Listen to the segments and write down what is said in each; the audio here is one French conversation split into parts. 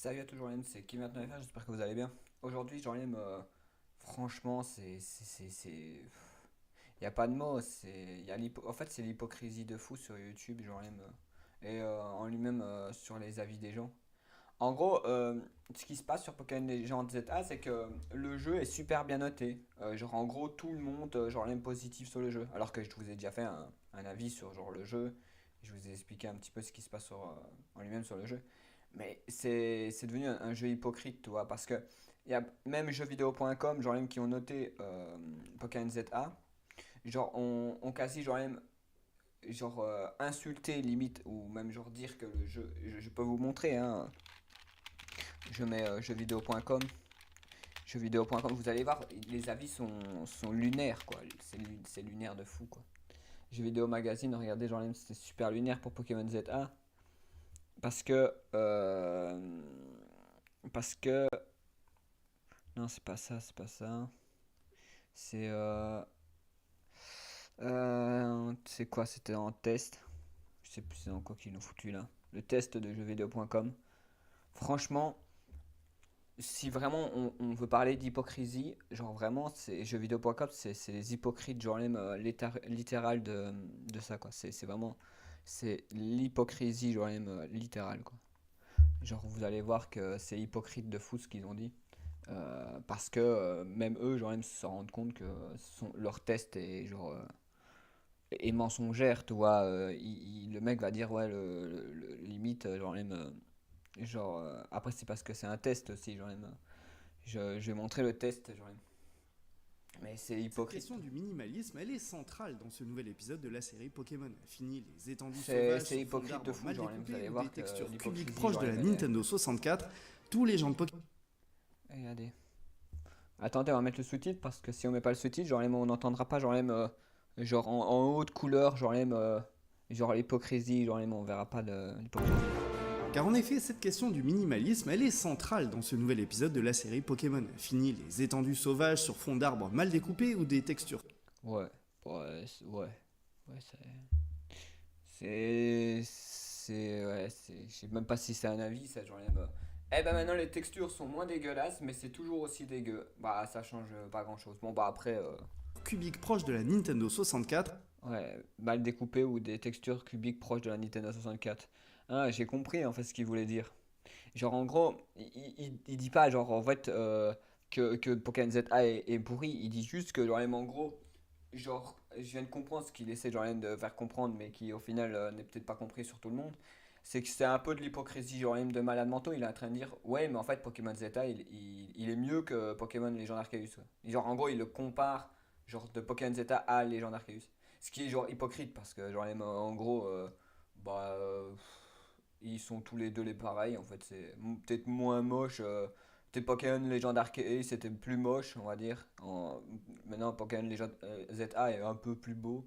Salut à tous, Jorlem, c'est Kim 29 j'espère que vous allez bien. Aujourd'hui, Jorlem, franchement, il n'y a pas de mots, en fait, c'est l'hypocrisie de fou sur YouTube, Jorlem, en lui-même sur les avis des gens. En gros, ce qui se passe sur Pokémon Legends ZA, c'est que le jeu est super bien noté. Genre, en gros, tout le monde, genre, l'aime positif sur le jeu. Alors que je vous ai déjà fait un avis sur genre le jeu. Je vous ai expliqué un petit peu ce qui se passe en lui-même sur le jeu. Mais c'est devenu un jeu hypocrite, tu vois, parce que il y a même jeuxvideo.com, genre même qui ont noté Pokémon ZA, genre on quasi genre même insulter limite ou même genre dire que le jeu, je peux vous montrer, hein, je mets jeuxvideo.com, vous allez voir, les avis sont lunaires, quoi, c'est lunaire de fou, quoi. Jeux vidéo magazine, regardez, genre même c'était super lunaire pour Pokémon ZA, parce que, parce que non, c'est pas ça, c'est pas ça. C'est c'est quoi? C'était en test. Je sais plus c'est dans quoi qu'ils l'ont foutu là. Le test de jeuxvideo.com. Franchement, si vraiment on veut parler d'hypocrisie, genre vraiment, c'est jeuxvideo.com, c'est les hypocrites, genre même littéral de ça quoi. C'est vraiment, c'est l'hypocrisie, genre même littérale quoi. Genre vous allez voir que c'est hypocrite de fou ce qu'ils ont dit. Parce que même eux, genre, même se rendent compte que leur test est genre est mensongère, tu vois. Le mec va dire ouais, limite, genre même, après c'est parce que c'est un test aussi, genre même. Je vais montrer le test, genre même. Mais c'est Cette question hypocrite. du minimalisme, elle est centrale dans ce nouvel épisode de la série Pokémon. Fini les étendues sauvages C'est sur fond hypocrite de d'arbres fou, mal genre même. Vous découpés allez ou des voir que textures cubiques l'hypocrisie, proches genre de la même, elle est. Nintendo 64, tous les gens de Pokémon. Regardez. Attendez, on va mettre le sous-titre parce que si on met pas le sous-titre, genre même, on n'entendra pas, genre même, genre en haute couleur, genre même, genre l'hypocrisie, genre même, on verra pas l'hypocrisie. Car en effet, cette question du minimalisme, elle est centrale dans ce nouvel épisode de la série Pokémon. Fini les étendues sauvages sur fond d'arbres mal découpés ou des textures. Ouais, ouais, je sais même pas si c'est un avis, ça, genre, eh ben maintenant les textures sont moins dégueulasses, mais c'est toujours aussi dégueu. Bah, ça change pas grand-chose. Bon, bah après, Cubiques proches de la Nintendo 64. ouais, mal découpé ou des textures cubiques proches de la Nintendo 64. Ah, j'ai compris en fait ce qu'il voulait dire. Genre en gros, il dit pas genre en fait que Pokémon ZA est pourri, il dit juste que genre en gros, genre je viens de comprendre ce qu'il essaie genre de faire comprendre mais qui au final n'est peut-être pas compris sur tout le monde. C'est que c'est un peu de l'hypocrisie genre de malade mentaux, il est en train de dire ouais mais en fait Pokémon ZA il est mieux que Pokémon Légende Arceus. Ouais. Genre en gros il le compare genre de Pokémon ZA à Légende Arceus. Ce qui est genre hypocrite parce que genre en gros bah ils sont tous les deux les pareils en fait c'est peut-être moins moche peut-être Pokémon Legend Arceus c'était plus moche on va dire maintenant Pokémon Legend ZA est un peu plus beau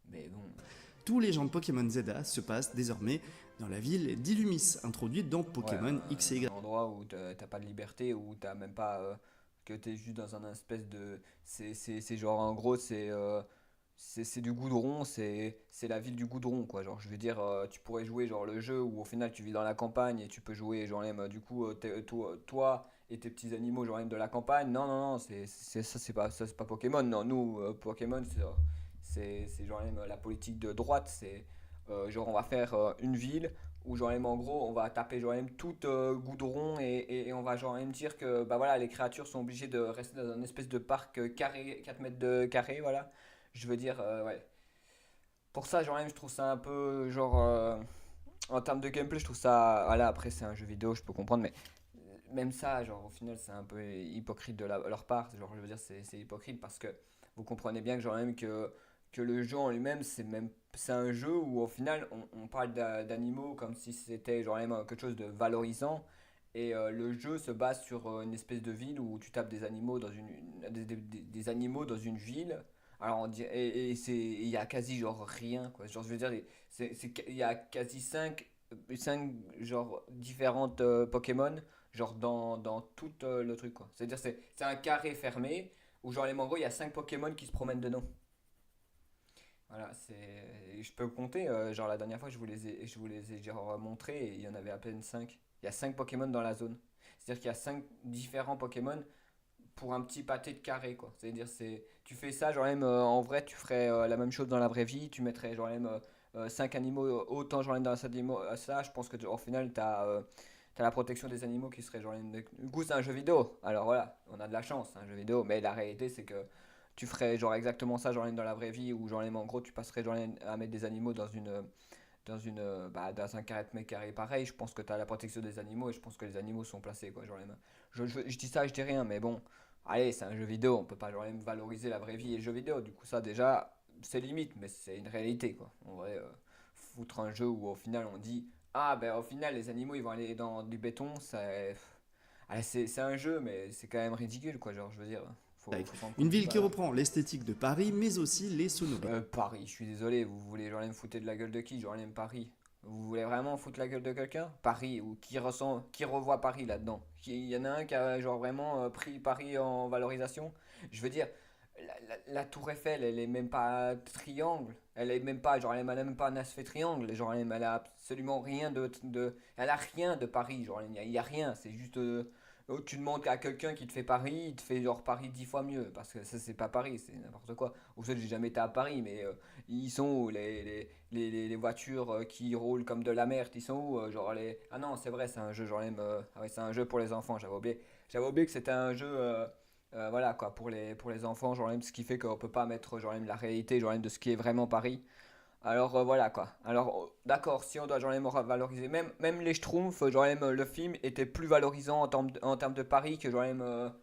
mais bon Tous les gens de Pokémon ZA se passent désormais dans la ville d'Illumis, introduite dans ouais Pokémon X et un Y. endroit où t'as pas de liberté où t'as même pas que t'es juste dans un espèce de c'est genre en gros c'est du goudron, c'est la ville du goudron quoi. Genre je veux dire tu pourrais jouer genre le jeu où au final tu vis dans la campagne et tu peux jouer genre même du coup toi et tes petits animaux genre même de la campagne. Non non non, ça c'est pas Pokémon. Non, nous Pokémon c'est genre même la politique de droite, c'est genre on va faire une ville où genre même en gros on va taper genre même tout goudron et on va genre même dire que bah voilà les créatures sont obligées de rester dans un espèce de parc carré 4 mètres de carré voilà je veux dire, ouais. Pour ça, genre, même, je trouve ça un peu, genre, en termes de gameplay, je trouve ça. Voilà, après, c'est un jeu vidéo, je peux comprendre, mais même ça, genre, au final, c'est un peu hypocrite de leur part. Genre, je veux dire, c'est hypocrite parce que vous comprenez bien que, genre, même que le jeu en lui-même, c'est un jeu où, au final, on parle d'animaux comme si c'était, genre, même quelque chose de valorisant. Et le jeu se base sur une espèce de ville où tu tapes des animaux dans des animaux dans une ville. Alors on dit, et il y a quasi genre rien quoi. Genre je veux dire, il y a quasi 5 genre différentes Pokémon genre dans tout le truc quoi. C'est-à-dire c'est un carré fermé où genre les mangos il y a 5 Pokémon qui se promènent dedans. Voilà, je peux compter genre la dernière fois je vous les ai genre montré et il y en avait à peine 5. Il y a 5 Pokémon dans la zone. C'est-à-dire qu'il y a 5 différents Pokémon pour un petit pâté de carré, quoi. C'est-à-dire, tu fais ça, genre même, en vrai, tu ferais la même chose dans la vraie vie, tu mettrais genre même 5 animaux, autant genre même dans ça, je pense que au final, t'as la protection des animaux qui serait genre même, du coup, c'est un jeu vidéo. Alors voilà, on a de la chance, c'est un jeu vidéo, mais la réalité, c'est que tu ferais genre exactement ça, genre même dans la vraie vie, ou genre même, en gros, tu passerais genre même à mettre des animaux dans un mètre carré pareil, je pense que tu as la protection des animaux et je pense que les animaux sont placés, quoi. Genre, je dis ça, je dis rien, mais bon, allez, c'est un jeu vidéo, on peut pas genre même valoriser la vraie vie et le jeu vidéo. Du coup, ça déjà, c'est limite, mais c'est une réalité, quoi. En vrai, foutre un jeu où au final on dit, ah ben au final les animaux ils vont aller dans du béton, allez, c'est un jeu, mais c'est quand même ridicule, quoi. Genre, je veux dire, faut s'en Une compte. ville qui reprend l'esthétique de Paris, mais aussi les sonorités. Paris, je suis désolé, vous voulez genre me foutre de la gueule de qui? Genre même Paris. Vous voulez vraiment foutre la gueule de quelqu'un? Paris, ou qui revoit Paris là-dedans? Il y en a un qui a genre vraiment pris Paris en valorisation? Je veux dire, la tour Eiffel, elle est même pas triangle. Elle est même pas, genre elle a même pas un aspect triangle. Genre elle a absolument rien elle a rien de Paris. Genre il y a rien, c'est juste tu demandes à quelqu'un qui te fait Paris, il te fait genre Paris 10 fois mieux, parce que ça c'est pas Paris, c'est n'importe quoi. Au fait, j'ai jamais été à Paris, mais ils sont où les voitures qui roulent comme de la merde, ils sont où genre les... Ah non, c'est vrai, c'est un jeu, genre même... Ah ouais, c'est un jeu pour les enfants, j'avais oublié. J'avais oublié que c'était un jeu... voilà quoi, pour les enfants, genre même ce qui fait qu'on peut pas mettre genre même la réalité, genre même de ce qui est vraiment Paris. Alors voilà quoi. Alors d'accord, si on doit genre même valoriser, même les Schtroumpfs, genre même le film était plus valorisant en termes de pari que genre même,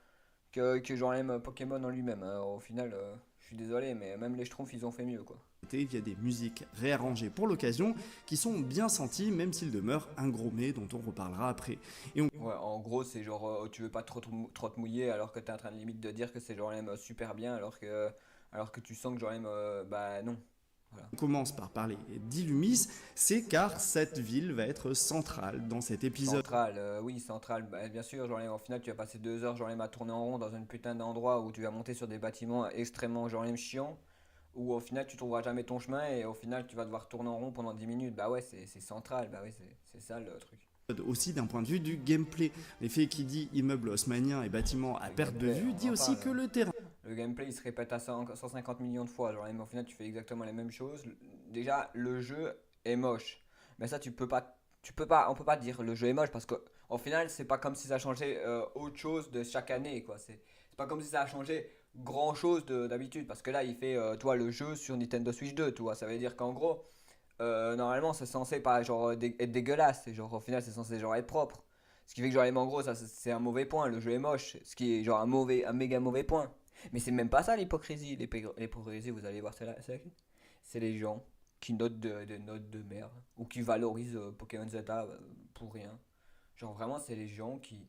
que genre même Pokémon en lui-même. Au final, je suis désolé, mais même les Schtroumpfs ils ont fait mieux quoi. Il y a des musiques réarrangées pour l'occasion qui sont bien senties, même s'il demeure un gros mais dont on reparlera après. Et on Ouais, en gros c'est genre tu veux pas trop te mouiller alors que t'es en train de limite de dire que c'est genre même super bien alors que tu sens que genre même bah non. Voilà. commence par parler d'Illumis, c'est car cette ville va être centrale dans cet épisode. Centrale, oui, centrale, bah, bien sûr, genre, au final, tu vas passer 2 heures, genre, à tourner en rond dans une putain d'endroit où tu vas monter sur des bâtiments extrêmement, genre, chiants, où au final, tu trouveras jamais ton chemin et au final, tu vas devoir tourner en rond pendant 10 minutes. Bah ouais, c'est central, bah ouais, c'est ça le truc. Aussi d'un point de vue du gameplay. L'effet qui dit immeuble haussmannien et bâtiment à Le perte de gameplay, vue on dit en aussi parle. que le terrain Le gameplay, il se répète à 150 millions de fois, genre, au final, tu fais exactement les mêmes choses. Déjà, le jeu est moche. Mais ça, on peut pas dire le jeu est moche parce que au final, c'est pas comme si ça changeait autre chose de chaque année, quoi. C'est pas comme si ça a changé grand chose d'habitude parce que là, il fait, toi, le jeu sur Nintendo Switch 2, tu vois. Ça veut dire qu'en gros, normalement, c'est censé pas genre être dégueulasse, et genre au final, c'est censé genre être propre. Ce qui fait que genre en gros, ça c'est un mauvais point. Le jeu est moche, ce qui est genre un méga mauvais point. Mais c'est même pas ça l'hypocrisie. L'hypocrisie, vous allez voir, laquelle? C'est les gens qui notent des notes de merde ou qui valorisent Pokémon Z pour rien. Genre vraiment, c'est les gens qui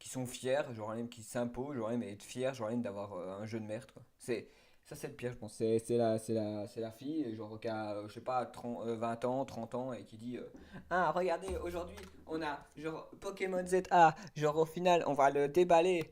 sont fiers, genre même qui s'imposent, genre même être fiers, genre même d'avoir un jeu de merde, quoi. Ça, c'est le pire, je pense. C'est la fille, genre qui a, je sais pas, 30, 20 ans, 30 ans et qui dit ah, regardez, aujourd'hui, on a genre Pokémon ZA, genre au final, on va le déballer.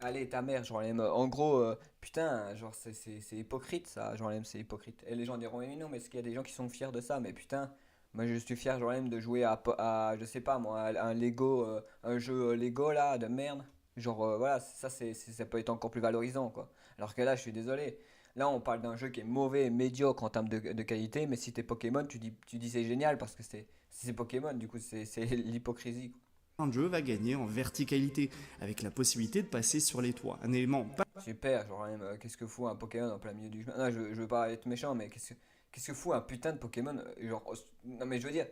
Allez, ta mère, genre, en gros, putain, genre, c'est hypocrite ça, genre, c'est hypocrite. Et les gens diront, mais non, mais est-ce qu'il y a des gens qui sont fiers de ça? Mais putain, moi je suis fier, genre, même de jouer je sais pas moi, à un Lego, un jeu Lego là, de merde. Genre, voilà, ça, ça peut être encore plus valorisant, quoi. Alors que là, je suis désolé. Là, on parle d'un jeu qui est mauvais, médiocre en termes de qualité, mais si t'es Pokémon, tu dis c'est génial parce que c'est Pokémon, du coup, c'est l'hypocrisie, quoi. de jeu va gagner en verticalité, avec la possibilité de passer sur les toits. Un élément pas Super, genre même, qu'est-ce que fout un Pokémon en plein milieu du chemin? Non, je veux pas être méchant, mais qu'est-ce que fout un putain de Pokémon? Genre, non mais je veux dire,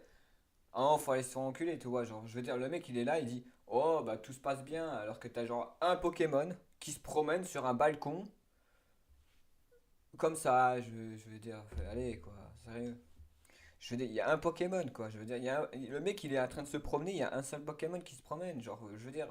oh, faut aller se faire enculer, tu vois. Genre, je veux dire, le mec il est là, il dit, oh bah tout se passe bien, alors que t'as genre un Pokémon qui se promène sur un balcon, comme ça, je veux dire, allez quoi, sérieux. Je veux dire, il y a un Pokémon quoi, je veux dire, le mec il est en train de se promener, il y a un seul Pokémon qui se promène, genre, je veux dire,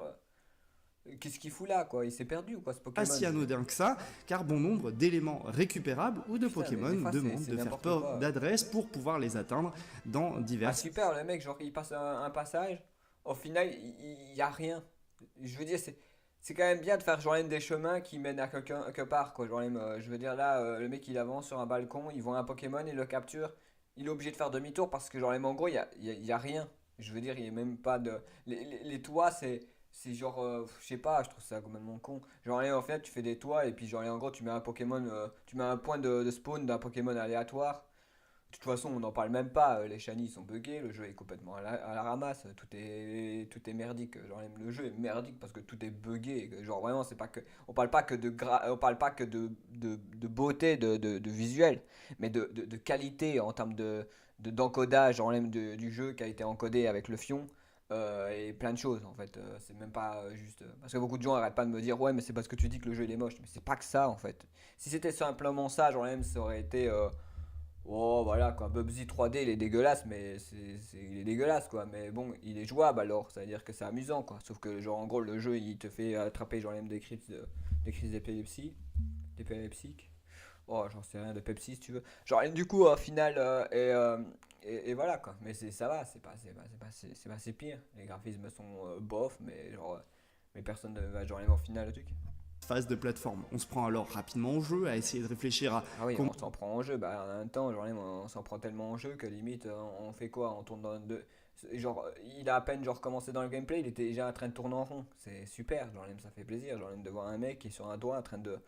qu'est-ce qu'il fout là quoi? Il s'est perdu ou quoi ce Pokémon? si anodin que ça, car bon nombre d'éléments récupérables ou de Putain, mais Pokémon des fois demandent c'est de faire n'importe peur quoi. d'adresse pour pouvoir les atteindre dans Ah diverses super, le mec, genre il passe un passage, au final il y a rien. Je veux dire, c'est quand même bien de faire genre même des chemins qui mènent à quelque part quoi. Genre même, je veux dire là, le mec il avance sur un balcon, il voit un Pokémon, il le capture, il est obligé de faire demi-tour parce que genre même en gros il y a rien. Je veux dire, il n'y a même pas de. Les toits, c'est genre. Je sais pas, je trouve ça complètement con. Genre, en fait, tu fais des toits et puis, genre, en gros, tu mets un Pokémon. Tu mets un point de spawn d'un Pokémon aléatoire. De toute façon, on n'en parle même pas. Les shiny sont buggés, le jeu est complètement à la ramasse. Tout est merdique. Genre, le jeu est merdique parce que tout est buggé. Genre, vraiment, c'est pas que. On parle pas que de beauté de visuel, mais de qualité en termes d'encodage genre, du jeu qui a été encodé avec le fion. Et plein de choses en fait. C'est même pas juste. Parce que beaucoup de gens arrêtent pas de me dire ouais, mais c'est parce que tu dis que le jeu il est moche. Mais c'est pas que ça en fait. Si c'était simplement ça, genre, même, ça aurait été. Oh voilà quoi, Bubsy 3D il est dégueulasse mais il est dégueulasse quoi mais bon il est jouable alors ça veut dire que c'est amusant quoi sauf que genre en gros le jeu il te fait attraper genre même des crises d'épilepsie d'épilepsique oh j'en sais rien de Pepsi si tu veux genre et du coup au final et voilà quoi mais ça va c'est pas si pire les graphismes sont bof mais genre mais personne ne va genre au final le truc. Phase de plateforme. On se prend alors rapidement au jeu, à essayer de réfléchir à Ah oui, comment on s'en prend en jeu. Bah, en même temps, genre, on s'en prend tellement en jeu que limite, on fait quoi? On tourne dans deux. Genre, il a à peine genre commencé dans le gameplay, il était déjà en train de tourner en rond. C'est super, genre, ça fait plaisir. Genre, de voir un mec qui est sur un doigt en train de.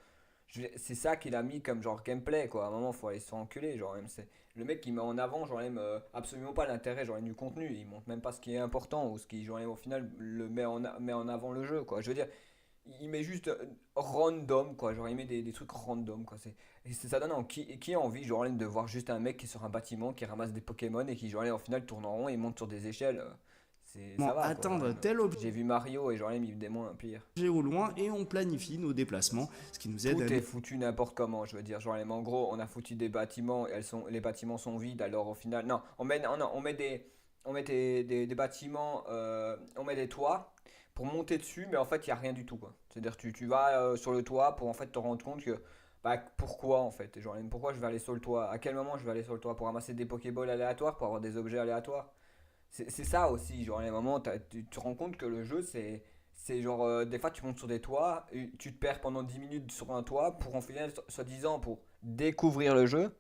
C'est ça qu'il a mis comme genre gameplay, quoi. À un moment, faut aller se faire enculer. Genre, c'est le mec qui met en avant, genre, absolument pas l'intérêt, genre, du contenu. Il montre même pas ce qui est important ou ce qui, genre, au final, met en avant le jeu, quoi. Je veux dire, il met juste random quoi genre il met des trucs random quoi ça donne qui a envie genre de voir juste un mec qui est sur un bâtiment qui ramasse des Pokémon et qui genre au final tourne en rond et monte sur des échelles ça va quoi genre, atteindre tel objet j'ai vu Mario et genre il me démon pire au loin et on planifie nos déplacements, ce qui nous aide à tout est foutu n'importe comment je veux dire genre en gros on a foutu des bâtiments les bâtiments sont vides alors au final non on met des bâtiments on met des toits pour monter dessus, mais en fait, il n'y a rien du tout, quoi. C'est-à-dire, tu vas sur le toit pour en fait te rendre compte que, bah, pourquoi en fait? Genre, pourquoi je vais aller sur le toit? À quel moment je vais aller sur le toit? Pour ramasser des Pokéballs aléatoires, pour avoir des objets aléatoires? C'est ça aussi, genre, à un moment, tu te rends compte que le jeu, c'est genre, des fois, tu montes sur des toits, et tu te perds pendant 10 minutes sur un toit pour en final, soi-disant, pour découvrir le jeu.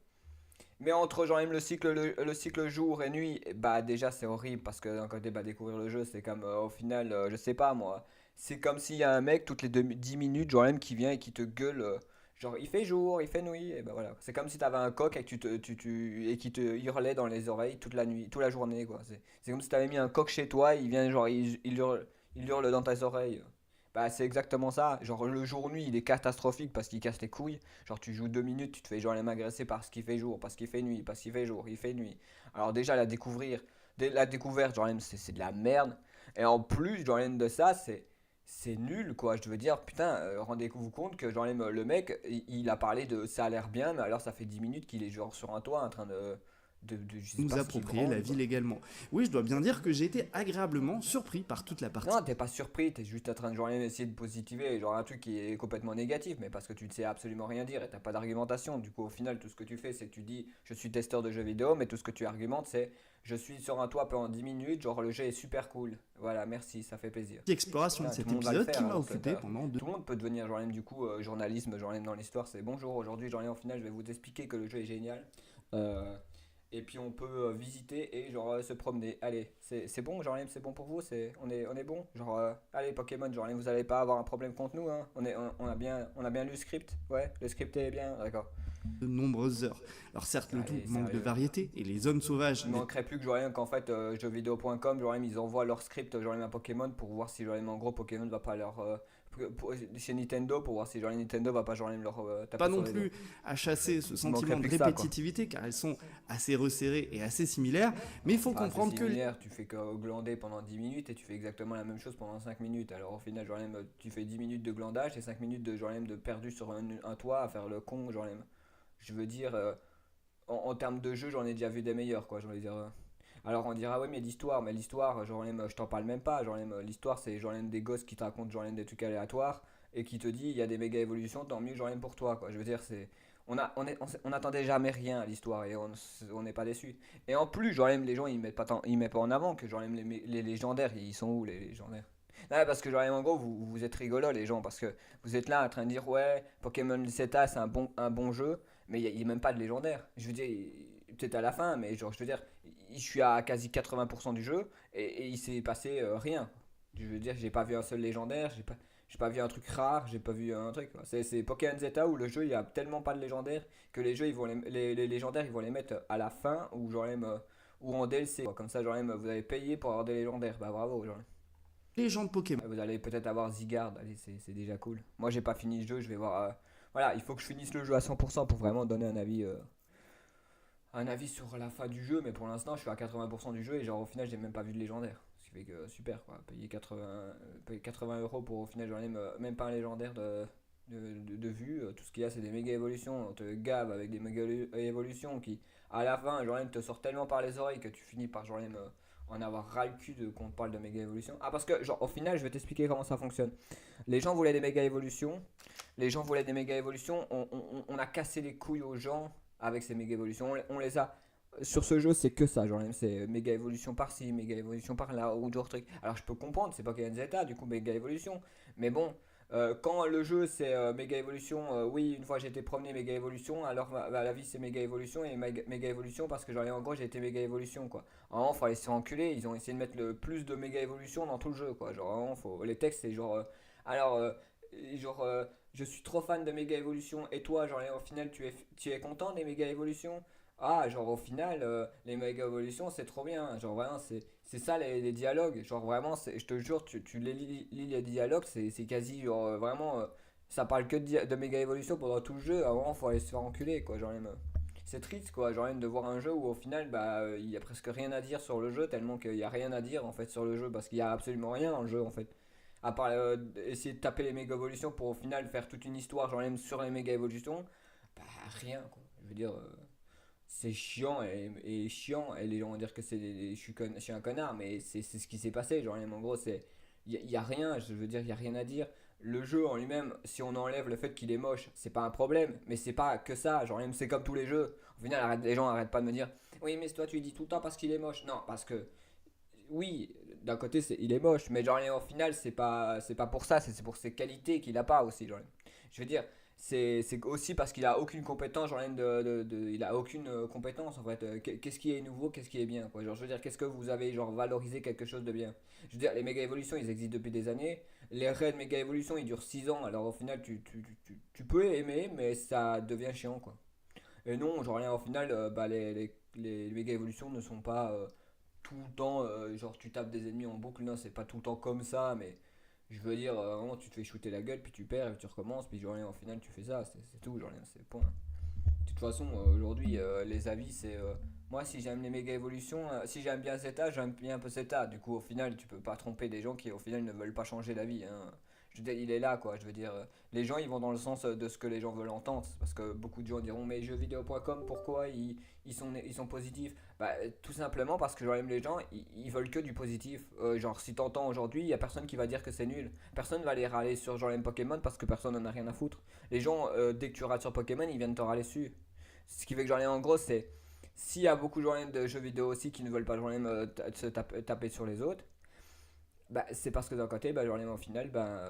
Mais entre genre même le cycle jour et nuit, bah déjà c'est horrible parce que d'un côté bah découvrir le jeu c'est comme au final je sais pas moi, c'est comme s'il y a un mec toutes les 10 minutes genre même qui vient et qui te gueule genre il fait jour, il fait nuit et bah voilà. C'est comme si t'avais un coq et que et qui te hurlait dans les oreilles toute la nuit, toute la journée quoi. C'est comme si t'avais mis un coq chez toi, il vient genre il hurle dans tes oreilles. Bah c'est exactement ça. Genre le jour-nuit il est catastrophique parce qu'il casse les couilles. Genre tu joues 2 minutes, tu te fais genre les m'agresser parce qu'il fait jour, parce qu'il fait nuit, parce qu'il fait jour, il fait nuit. Alors déjà la découverte genre même c'est de la merde. Et en plus genre même de ça c'est nul quoi. Je veux dire putain rendez-vous compte que genre même le mec il a parlé de ça a l'air bien mais alors ça fait 10 minutes qu'il est genre sur un toit en train de je sais nous pas ce qu'il approprier la branle quoi. ville également. Oui, je dois bien dire que j'ai été agréablement surpris par toute la partie. Non, t'es pas surpris, t'es juste en train de genre essayer de positiver, genre un truc qui est complètement négatif, mais parce que tu ne sais absolument rien dire et t'as pas d'argumentation. Du coup, au final, tout ce que tu fais, c'est que tu dis je suis testeur de jeux vidéo, mais tout ce que tu argumentes, c'est je suis sur un toit pendant 10 minutes, genre le jeu est super cool. Voilà, merci, ça fait plaisir. Exploration de Ah, tout cet le monde va le épisode qui faire, m'a hein, occupé pendant deux. tout le monde peut devenir genre du coup journalisme, genre dans l'histoire, c'est bonjour, aujourd'hui, genre au final, je vais vous expliquer que le jeu est génial. Euh, et puis on peut visiter et genre se promener. Allez, c'est bon, genre c'est bon pour vous, on est bon. Genre allez Pokémon, genre vous allez pas avoir un problème contre nous, hein. On a bien lu le script. Ouais, le script est bien, d'accord. De nombreuses heures. Alors certes, le tout Allez, manque de sérieux. variété et les zones sauvages. Il manquerait plus que genre qu'en fait jeuxvideo.com, genre ils envoient leur script genre un Pokémon pour voir si genre en gros Pokémon va pas leur chez Nintendo pour voir si genre Nintendo va pas genre leur Pas taper sur non les doigts. plus à chasser ce Il manquerait sentiment de plus que ça quoi. répétitivité car elles sont assez resserrées et assez similaires, mais il faut Bah, c'est comprendre que similaire, tu fais que glander pendant 10 minutes et tu fais exactement la même chose pendant 5 minutes. Alors au final, genre même, tu fais 10 minutes de glandage et 5 minutes de, genre même, de perdu sur un toit à faire le con. Genre même. Je veux dire, en termes de jeu, j'en ai déjà vu des meilleurs, quoi. Genre, dire, alors on dira, oui, mais l'histoire, genre même, je t'en parle même pas. Genre même, l'histoire, c'est genre même des gosses qui te racontent genre même des trucs aléatoires et qui te dit, il y a des méga évolutions, tant mieux genre même pour toi, quoi. Je veux dire, on n'attendait jamais rien à l'histoire et on n'est pas déçu. Et en plus, genre même les gens ils mettent pas en avant que genre même les légendaires, ils sont où les légendaires? Non, parce que genre en gros vous êtes rigolos les gens parce que vous êtes là en train de dire ouais Pokémon Z c'est un bon jeu mais il y a même pas de légendaire. Je veux dire peut-être à la fin mais genre je veux dire je suis à quasi 80% du jeu et il s'est passé rien. Je veux dire, j'ai pas vu un seul légendaire, j'ai pas vu un truc rare, j'ai pas vu un truc, quoi. C'est Pokémon Zeta où le jeu il y a tellement pas de légendaires que les jeux ils vont les légendaires ils vont les mettre à la fin ou genre même ou en DLC, quoi. Comme ça, genre même vous avez payé pour avoir des légendaires. Bah bravo, genre. Légende Pokémon. Vous allez peut-être avoir Zygarde, allez, c'est déjà cool. Moi j'ai pas fini le jeu, je vais voir. Voilà, il faut que je finisse le jeu à 100% pour vraiment donner un avis sur la fin du jeu, mais pour l'instant je suis à 80% du jeu et genre au final j'ai même pas vu de légendaire. Ce qui fait que super quoi, payer 80 euros pour au final j'en ai même pas un légendaire de vue. Tout ce qu'il y a c'est des méga évolutions, on te gave avec des méga évolutions qui à la fin genre même te sort tellement par les oreilles que tu finis par genre même en avoir ras le cul de qu'on te parle de méga évolution. Ah parce que genre au final je vais t'expliquer comment ça fonctionne. Les gens voulaient des méga évolutions, on a cassé les couilles aux gens avec ces méga évolutions. On les a. Sur ce jeu, c'est que ça. Genre, c'est méga évolution par-ci, méga évolution par-là, ou d'autres trucs. Alors, je peux comprendre, c'est pas Pokémon Z, du coup, méga évolution. Mais bon, quand le jeu c'est méga évolution, oui, une fois j'ai été promené méga évolution, alors la vie c'est méga évolution et méga évolution parce que genre en gros j'ai été méga évolution quoi. Vraiment, fallait se faire enculer, ils ont essayé de mettre le plus de méga évolution dans tout le jeu quoi. Genre, vraiment, les textes c'est genre. Alors, genre, je suis trop fan de méga évolution et toi, genre, au final, tu es content des méga évolutions? Ah, genre, au final, les méga évolutions, c'est trop bien. Genre, vraiment, c'est ça les dialogues. Genre, vraiment, je te jure, tu lis les dialogues, c'est quasi, genre, vraiment, ça parle que de méga évolution pendant tout le jeu. À vraiment, faut aller se faire enculer, quoi. Genre, même, c'est triste, quoi. Genre, même de voir un jeu où, au final, bah, il y a presque rien à dire sur le jeu, tellement qu'il y a rien à dire, en fait, sur le jeu, parce qu'il y a absolument rien dans le jeu, en fait. À part essayer de taper les méga évolutions pour au final faire toute une histoire, genre même sur les méga évolutions, bah rien quoi. Je veux dire, c'est chiant et chiant. Et les gens vont dire que je suis un connard, mais c'est ce qui s'est passé. Genre, en gros, y a rien, je veux dire, il y a rien à dire. Le jeu en lui-même, si on enlève le fait qu'il est moche, c'est pas un problème, mais c'est pas que ça. Genre, même c'est comme tous les jeux. Au final, les gens arrêtent pas de me dire, oui, mais toi tu dis tout le temps parce qu'il est moche. Non, parce que oui, d'un côté, il est moche, mais genre, au final, c'est pas pour ça, c'est pour ses qualités qu'il a pas aussi. Genre. Je veux dire, c'est aussi parce qu'il a aucune compétence, genre, il a aucune compétence en fait. Qu'est-ce qui est nouveau, qu'est-ce qui est bien, quoi. Genre, je veux dire, qu'est-ce que vous avez, genre, valorisé quelque chose de bien. Je veux dire, les méga évolutions, ils existent depuis des années. Les raids méga évolutions, ils durent 6 ans, alors au final, tu peux aimer, mais ça devient chiant, quoi. Et non, genre, au final, bah, les méga évolutions ne sont pas. Tout le temps, genre tu tapes des ennemis en boucle, non, c'est pas tout le temps comme ça, mais je veux dire, vraiment, tu te fais shooter la gueule, puis tu perds, et puis tu recommences, puis genre, en final, tu fais ça, c'est tout, genre, c'est point. De toute façon, aujourd'hui, les avis, c'est. Moi, si j'aime les méga évolutions, si j'aime bien Zeta, j'aime bien un peu Zeta. Du coup, au final, tu peux pas tromper des gens qui, au final, ne veulent pas changer d'avis. Hein. Je veux dire, il est là, quoi. Je veux dire, les gens, ils vont dans le sens de ce que les gens veulent entendre. Parce que beaucoup de gens diront, mais jeuxvideo.com, pourquoi ils sont positifs? Bah, tout simplement parce que, genre, même les gens, ils veulent que du positif. Genre, si t'entends aujourd'hui, il y a personne qui va dire que c'est nul. Personne va aller râler sur, genre, même Pokémon parce que personne en a rien à foutre. Les gens, dès que tu râles sur Pokémon, ils viennent te râler dessus. Ce qui fait que j'en ai en gros, c'est s'il y a beaucoup de jeux vidéo aussi qui ne veulent pas se taper sur les autres, bah, c'est parce que d'un côté, bah, au final, bah,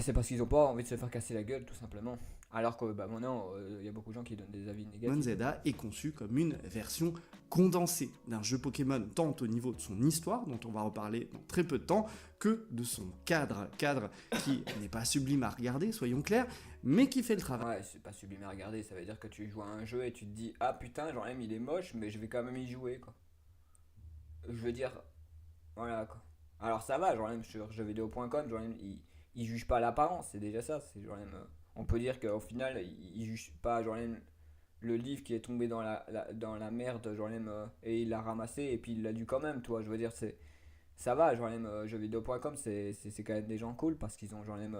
c'est parce qu'ils ont pas envie de se faire casser la gueule, tout simplement. Alors que bah, maintenant, il y a beaucoup de gens qui donnent des avis Pokémon négatifs. Zelda est conçu comme une version condensée d'un jeu Pokémon tant au niveau de son histoire, dont on va reparler dans très peu de temps, que de son cadre qui n'est pas sublime à regarder, soyons clairs, mais qui fait le travail. Ouais, c'est pas sublime à regarder, ça veut dire que tu joues à un jeu et tu te dis, ah putain, genre même il est moche, mais je vais quand même y jouer, quoi. Je veux dire, voilà, quoi. Alors ça va, genre même sur jeuxvideo.com, genre même, ils jugent pas l'apparence, c'est déjà ça. C'est genre même, on peut dire qu'au final, ils jugent pas genre même le livre qui est tombé dans dans la merde, genre même, et il l'a ramassé et puis il l'a lu quand même, toi. Je veux dire, ça va, genre même jeuxvideo.com, c'est quand même des gens cool parce qu'ils ont genre même,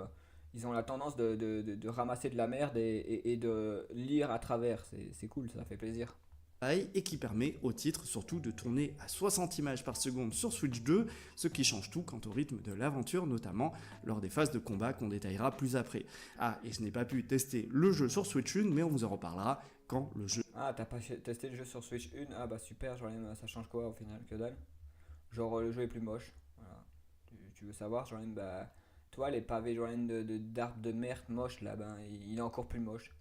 ils ont la tendance de ramasser de la merde et de lire à travers. C'est cool, ça fait plaisir. Et qui permet au titre surtout de tourner à 60 images par seconde sur Switch 2, ce qui change tout quant au rythme de l'aventure, notamment lors des phases de combat qu'on détaillera plus après. Ah, et je n'ai pas pu tester le jeu sur Switch 1, mais on vous en reparlera quand le jeu... Ah, t'as pas testé le jeu sur Switch 1? Ah bah super, genre même, ça change quoi au final? Que dalle. Genre le jeu est plus moche. Voilà. Tu veux savoir, genre même, bah, toi les pavés genre même d'arbres de merde moches là, ben il est encore plus moche.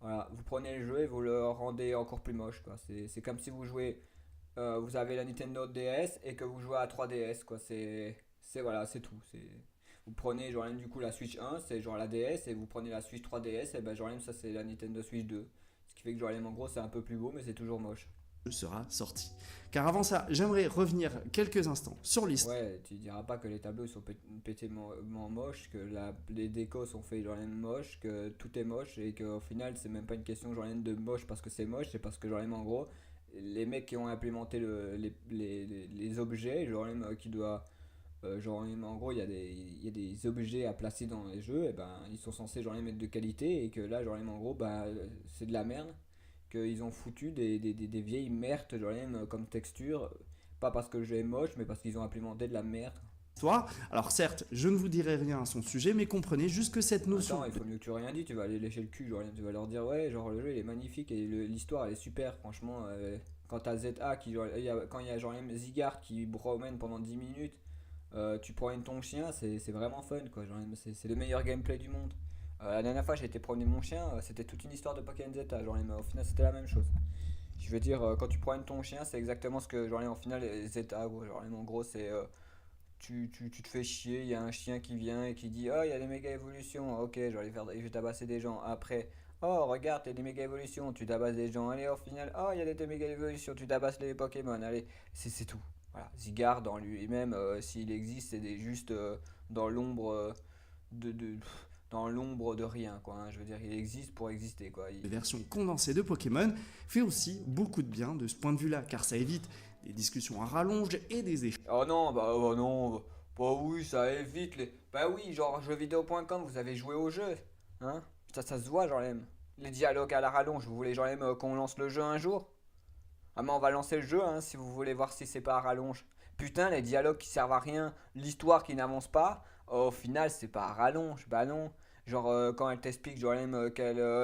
Voilà, vous prenez le jeu et vous le rendez encore plus moche, quoi. C'est comme si vous jouez, vous avez la Nintendo DS et que vous jouez à 3DS, quoi. Voilà, c'est tout. Vous prenez genre du coup la Switch 1, c'est genre la DS, et vous prenez la Switch 3DS, et ben genre ça c'est la Nintendo Switch 2. Ce qui fait que genre en gros c'est un peu plus beau, mais c'est toujours moche. Sera sorti. Car avant ça, j'aimerais revenir quelques instants sur l'histoire. Ouais, tu diras pas que les tableaux sont pétément moches, que les décos sont faits genre moches, que tout est moche, et qu'au final c'est même pas une question genre de moche parce que c'est moche, c'est parce que genre en gros les mecs qui ont implémenté les objets, genre qui doit genre en gros il y a des objets à placer dans les jeux, et ben ils sont censés genre mettre de qualité, et que là genre en gros bah c'est de la merde, qu'ils ont foutu des vieilles merdes genre comme texture, pas parce que le jeu est moche, mais parce qu'ils ont implémenté de la merde. Alors certes, je ne vous dirai rien à son sujet, mais comprenez juste que cette notion... Attends, il faut mieux que tu rien dit, tu vas aller lécher le cul, genre tu vas leur dire ouais, genre le jeu il est magnifique et l'histoire elle est super, franchement. Quand t'as ZA qui, genre, quand il y a genre Zigard qui promène pendant 10 minutes, tu promènes ton chien, c'est vraiment fun quoi, genre c'est le meilleur gameplay du monde. La dernière fois j'ai été promener mon chien, c'était toute une histoire de Pokémon Z, genre au final c'était la même chose. Je veux dire, quand tu promènes ton chien, c'est exactement ce que genre en final ZA, gros, genre en gros c'est tu te fais chier, il y a un chien qui vient et qui dit oh il y a des méga évolutions, ok je vais tabasser des gens. Après oh regarde il y a des méga évolutions, tu tabasses des gens. Allez au final oh il y a des méga évolutions, tu tabasses les Pokémon. Allez c'est tout. Voilà, Zygarde dans lui-même, s'il existe, juste dans l'ombre de, de- dans l'ombre de rien quoi, hein. Je veux dire il existe pour exister quoi. version condensée de Pokémon fait aussi beaucoup de bien de ce point de vue-là, car ça évite des discussions à rallonge et des échanges. Oh non, bah non, bah oui, ça évite les. Bah oui, genre jeuxvideo.com, vous avez joué au jeu, hein? Ça se voit, genre même. Les dialogues à la rallonge, vous voulez genre même qu'on lance le jeu un jour? Ah mais on va lancer le jeu, hein, si vous voulez voir si c'est pas à rallonge. Putain, les dialogues qui servent à rien, l'histoire qui n'avance pas, au final c'est pas à rallonge, bah non. Genre quand elle t'explique genre même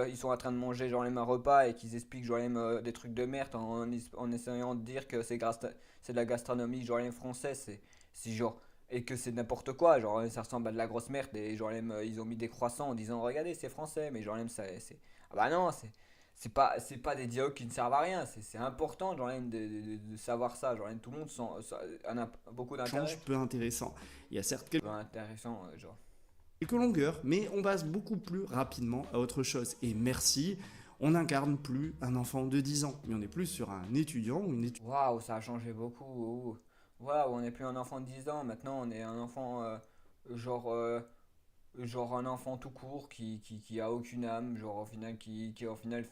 ils sont en train de manger genre même un repas et qu'ils expliquent genre même des trucs de merde en essayant de dire que c'est de la gastronomie genre même française, c'est genre et que c'est n'importe quoi, genre ça ressemble à de la grosse merde, et genre même ils ont mis des croissants en disant regardez c'est français, mais genre même ça c'est ah bah non, c'est pas des dialogues qui ne servent à rien, c'est important genre même de savoir ça, genre même tout le monde a beaucoup d'intérêt. Peu intéressant. Il y a certes quelques Intéressant genre. longueurs, mais on passe beaucoup plus rapidement à autre chose. Et merci, on n'incarne plus un enfant de 10 ans, mais on est plus sur un étudiant ou une étudiante. Waouh, ça a changé beaucoup. Waouh, on n'est plus un enfant de 10 ans, maintenant on est un enfant genre genre un enfant tout court qui a aucune âme, genre au final qui au final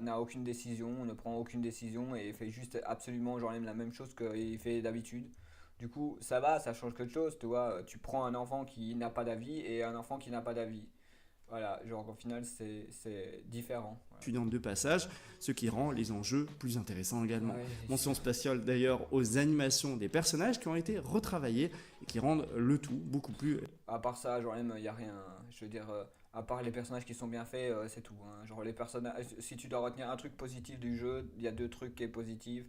n'a aucune décision, ne prend aucune décision et fait juste absolument genre même la même chose qu'il fait d'habitude. Du coup, ça va, ça change quelque chose, tu vois. Tu prends un enfant qui n'a pas d'avis et un enfant qui n'a pas d'avis. Voilà, genre au final c'est différent. Voilà. Étudiante de passage, ce qui rend les enjeux plus intéressants également. Ouais, Mention spéciale d'ailleurs aux animations des personnages qui ont été retravaillés et qui rendent le tout beaucoup plus... à part ça, genre même, il y a rien, hein. Je veux dire, à part les personnages qui sont bien faits, c'est tout, hein. Genre les personnages, si tu dois retenir un truc positif du jeu, il y a deux trucs qui sont positifs.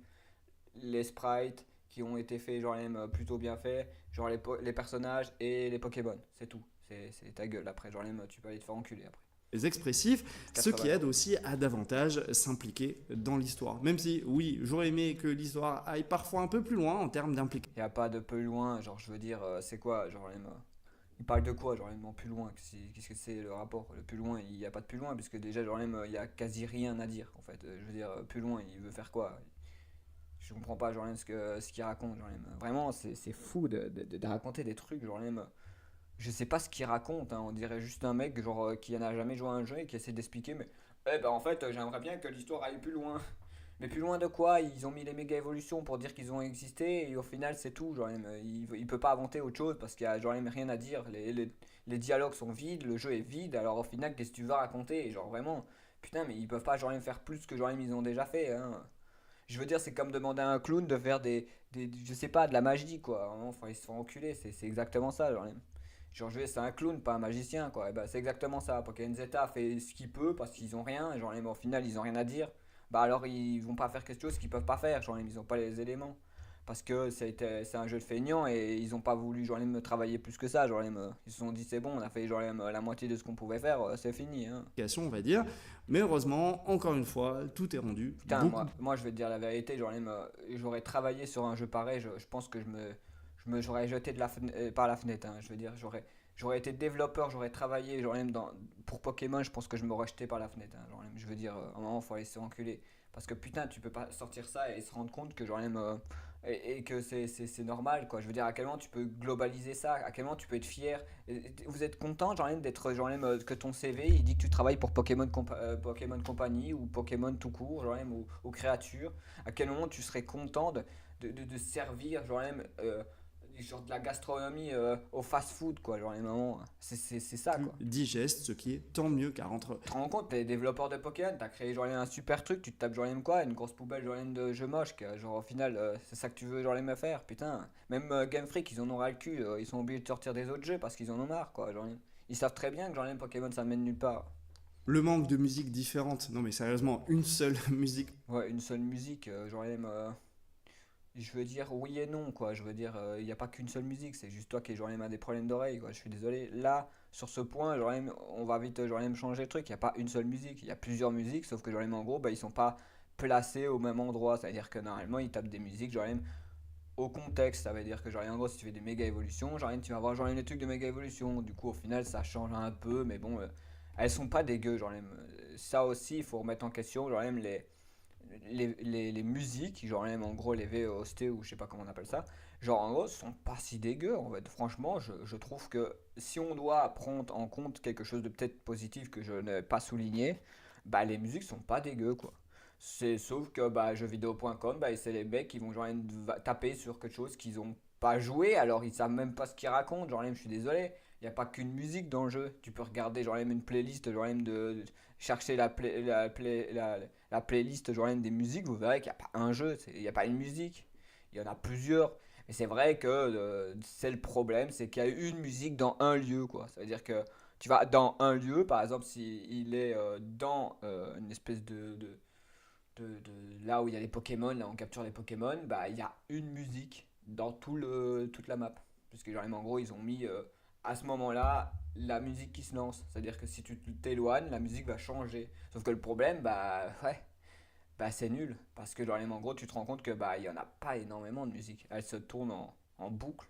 Les sprites qui ont été faits, genre même plutôt bien faits, genre les personnages et les Pokémon, c'est tout. C'est ta gueule après, genre même tu peux aller te faire enculer après. expressifs, ce qui 80 aide ans. aussi à davantage s'impliquer dans l'histoire. Même si, oui, j'aurais aimé que l'histoire aille parfois un peu plus loin en termes d'implication. Il n'y a pas de plus loin, genre je veux dire, c'est quoi, genre même, il parle de quoi, genre même en plus loin, qu'est-ce que c'est le rapport? Le plus loin, il n'y a pas de plus loin, puisque déjà, genre même, il y a quasi rien à dire, en fait. Je veux dire, plus loin, il veut faire quoi? Je comprends pas, genre même, ce qu'il raconte, genre même. Vraiment, c'est fou de raconter des trucs, genre même. Je sais pas ce qu'il raconte, hein, on dirait juste un mec, genre, qui n'a jamais joué à un jeu et qui essaie d'expliquer, mais. Eh ben, en fait, j'aimerais bien que l'histoire aille plus loin. Mais plus loin de quoi? Ils ont mis les méga évolutions pour dire qu'ils ont existé et au final c'est tout. Genre, il peut pas inventer autre chose parce qu'il y a genre même rien à dire. Les dialogues sont vides, le jeu est vide. Alors au final, qu'est-ce que tu vas raconter? Et genre vraiment, putain, mais ils peuvent pas genre même faire plus que genre même ils ont déjà fait, hein. Je veux dire, c'est comme demander à un clown de faire je sais pas, de la magie quoi. Enfin, ils se font enculer, c'est exactement ça. Genre, même. Genre, c'est un clown, pas un magicien quoi. Et bah, c'est exactement ça. Pokémon Zeta fait ce qu'il peut parce qu'ils ont rien. Genre, même, au final, ils ont rien à dire. Bah alors ils vont pas faire quelque chose qu'ils peuvent pas faire, genre ils ont pas les éléments. parce que c'est un jeu de feignant et ils ont pas voulu genre me travailler plus que ça. Ils se sont dit c'est bon, on a fait genre la moitié de ce qu'on pouvait faire, c'est fini, hein. On va dire. Mais heureusement, encore une fois, tout est rendu Putain, beaucoup. moi je vais te dire la vérité, j'aurais travaillé sur un jeu pareil, je pense que j'aurais jeté par la fenêtre, hein. Je veux dire, j'aurais été développeur, j'aurais travaillé pour Pokémon, je pense que je m'aurais jeté par la fenêtre, hein. Je veux dire, à un moment, faut aller se enculer. Parce que putain, tu peux pas sortir ça et se rendre compte que et que c'est normal, quoi. Je veux dire, à quel moment tu peux globaliser ça, à quel moment tu peux être fier. Vous êtes content, d'être que ton CV il dit que tu travailles pour Pokémon Company ou Pokémon tout court, ou créatures. À quel moment tu serais content de servir, genre de la gastronomie au fast-food, quoi. Genre les moments, c'est ça, Plus quoi. digeste, ce qui est tant mieux car entre Tu te rends compte, t'es développeur de Pokémon, t'as créé un super truc, tu te tapes quoi, une grosse poubelle de jeux moches, genre au final c'est ça que tu veux me faire, putain. Même Game Freak, ils en ont ras le cul, ils sont obligés de sortir des autres jeux parce qu'ils en ont marre, quoi. Ils savent très bien que Pokémon ça mène nulle part. le manque de musique différente. Non mais sérieusement, une seule musique. Ouais, une seule musique, je veux dire oui et non, quoi. Je veux dire, il n'y a pas qu'une seule musique, c'est juste toi qui as des problèmes d'oreille, quoi. Je suis désolé. Là, sur ce point, on va vite changer le truc. Il n'y a pas une seule musique, il y a plusieurs musiques, sauf que en gros, bah, ils sont pas placés au même endroit. C'est-à-dire que normalement, ils tapent des musiques, au contexte. Ça veut dire que, en gros, si tu fais des méga évolutions, tu vas avoir les trucs de méga évolution. Du coup, au final, ça change un peu, mais bon, elles sont pas dégueu. Ça aussi, il faut remettre en question, les musiques, en gros les VOST ou je sais pas comment on appelle ça, en gros sont pas si dégueux en fait. Franchement, je trouve que si on doit prendre en compte quelque chose de peut-être positif que je n'ai pas souligné, bah les musiques sont pas dégueu, quoi. C'est sauf que bah jeuxvideo.com, bah c'est les mecs qui vont taper sur quelque chose qu'ils ont pas joué, alors ils savent même pas ce qu'ils racontent. Je suis désolé, il n'y a pas qu'une musique dans le jeu. Tu peux regarder une playlist, chercher la playlist des musiques, vous verrez qu'il n'y a pas un jeu, il n'y a pas une musique, il y en a plusieurs. Mais c'est vrai que c'est le problème, c'est qu'il y a une musique dans un lieu, quoi. Ça veut dire que tu vas dans un lieu, par exemple, s'il est dans une espèce là où il y a les Pokémon, là où on capture les Pokémon, bah il y a une musique dans toute la map. Parce que en gros, ils ont mis à ce moment-là la musique qui se lance. C'est-à-dire que si tu t'éloignes, la musique va changer. Sauf que le problème, bah ouais, bah c'est nul. Parce que en gros, tu te rends compte que bah il y en a pas énormément de musique. Elle se tourne en boucle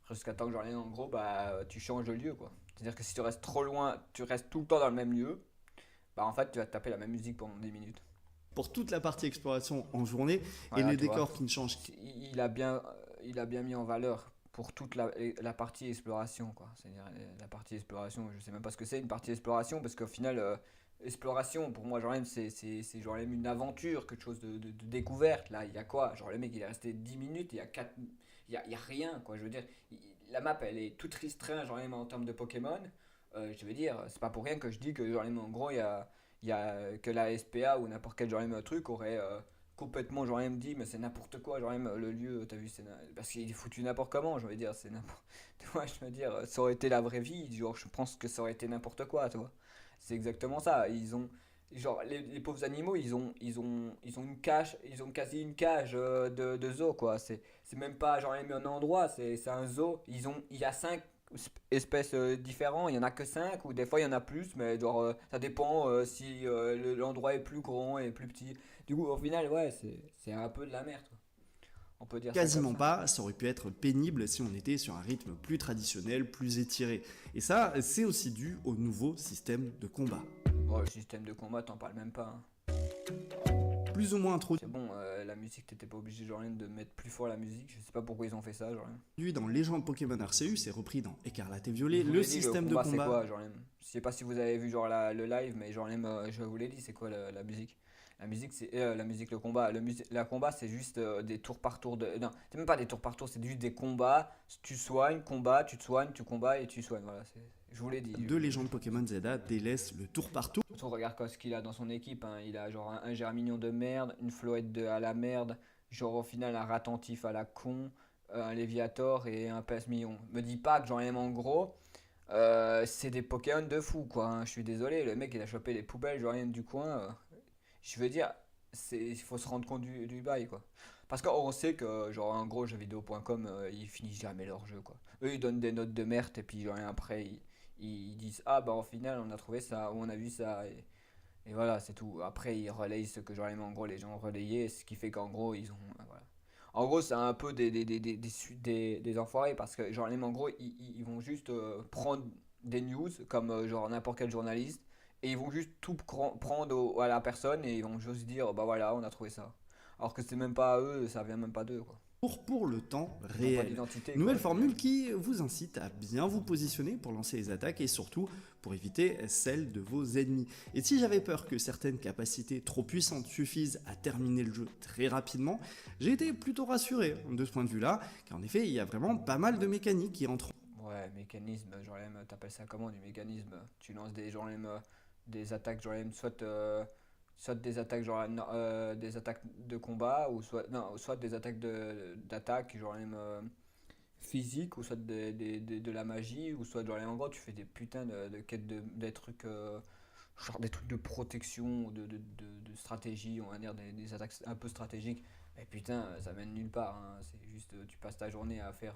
jusqu'à temps que en gros, bah tu changes de lieu, quoi. C'est-à-dire que si tu restes trop loin, tu restes tout le temps dans le même lieu, bah en fait tu vas te taper la même musique pendant 10 minutes. Pour toute la partie exploration en journée et Voilà, les tu vois. décors qui ne changent. Il a bien mis en valeur pour toute la partie exploration, quoi. C'est-à-dire la partie exploration, je sais même pas ce que c'est une partie exploration, parce qu'au final, exploration, pour moi, c'est une aventure, quelque chose de découverte. Là, il y a quoi? Le mec, il est resté 10 minutes, il y a rien, quoi. Je veux dire, la map, elle est toute restreinte, en termes de Pokémon. Je veux dire, c'est pas pour rien que je dis que, en gros, il y a que la SPA ou n'importe quel truc aurait complètement dit mais c'est n'importe quoi le lieu t'as vu parce qu'il est foutu n'importe comment, je veux dire c'est n'importe ouais, je veux dire ça aurait été la vraie vie, je pense que ça aurait été n'importe quoi, tu vois. C'est exactement ça, ils ont les pauvres animaux, ils ont une cage, ils ont quasi une cage de zoo, quoi. C'est même pas un endroit, c'est un zoo, il y a 5 espèces différentes, il y en a que 5 ou des fois il y en a plus, mais ça dépend si l'endroit est plus grand et plus petit. Du coup, au final, ouais, c'est un peu de la merde, quoi. On peut dire ça comme Quasiment ça. pas, ça aurait pu être pénible si on était sur un rythme plus traditionnel, plus étiré. Et ça, c'est aussi dû au nouveau système de combat. Oh, le système de combat, t'en parles même pas, hein. Plus ou moins introduit C'est bon, la musique, t'étais pas obligé de mettre plus fort la musique. Je sais pas pourquoi ils ont fait ça, dans Légende Pokémon Arceus, c'est repris dans Écarlate et Violet, Je vous le l'ai dit, le système de combat c'est combat. quoi, je sais pas si vous avez vu le live, mais je vous l'ai dit, c'est quoi la musique. La musique c'est la musique, le combat, la combat c'est juste des tours par tour non, c'est même pas des tours par tour, c'est juste des combats, tu soignes, combat, tu te soignes, tu combats et tu soignes, voilà, je vous l'ai dit. De Légende Pokémon Zelda délaisse le tour par tour. Surtout regarde quoi ce qu'il a dans son équipe, hein. Il a un Germignon de merde, une Floette à la merde, au final un Ratentif à la con, un Léviator et un Passe-Million. Me dis pas que en gros, c'est des Pokémon de fou, quoi, hein. Je suis désolé, le mec il a chopé les poubelles du coin. Je veux dire, il faut se rendre compte du bail, quoi. Parce qu'on sait que, genre, en gros, jeuxvideo.com, ils finissent jamais leur jeu, quoi. Eux, ils donnent des notes de merde, et puis, genre, après, ils disent, ah, bah, au final, on a trouvé ça, ou on a vu ça, et voilà, c'est tout. Après, ils relayent ce que, genre, en gros, les gens ont relayé, ce qui fait qu'en gros, ils ont, voilà. En gros, c'est un peu des enfoirés, parce que, genre, en gros, ils vont juste prendre des news, comme, genre, n'importe quel journaliste, et ils vont juste tout prendre à la personne, et ils vont juste dire, bah, voilà, on a trouvé ça. Alors que c'est même pas à eux, ça vient même pas d'eux, quoi. Pour le temps Ils n'ont pas réel. d'identité, Nouvelle quoi, je veux dire. formule qui vous incite à bien vous positionner pour lancer les attaques et surtout pour éviter celles de vos ennemis. Et si j'avais peur que certaines capacités trop puissantes suffisent à terminer le jeu très rapidement, j'ai été plutôt rassuré de ce point de vue-là, car en effet il y a vraiment pas mal de mécaniques qui entrent. Ouais, mécanisme, genre, t'appelles ça comment du mécanisme? Tu lances des, genre, des attaques, genre, soit des attaques, genre, des attaques de combat, ou soit, non, soit des attaques d'attaque, genre, physique, ou soit de la magie, ou soit, genre, en gros, tu fais des putains de quêtes des trucs, genre, des trucs de protection, de stratégie, on va dire, des attaques un peu stratégiques. Et putain, ça mène nulle part, hein. C'est juste, tu passes ta journée à faire.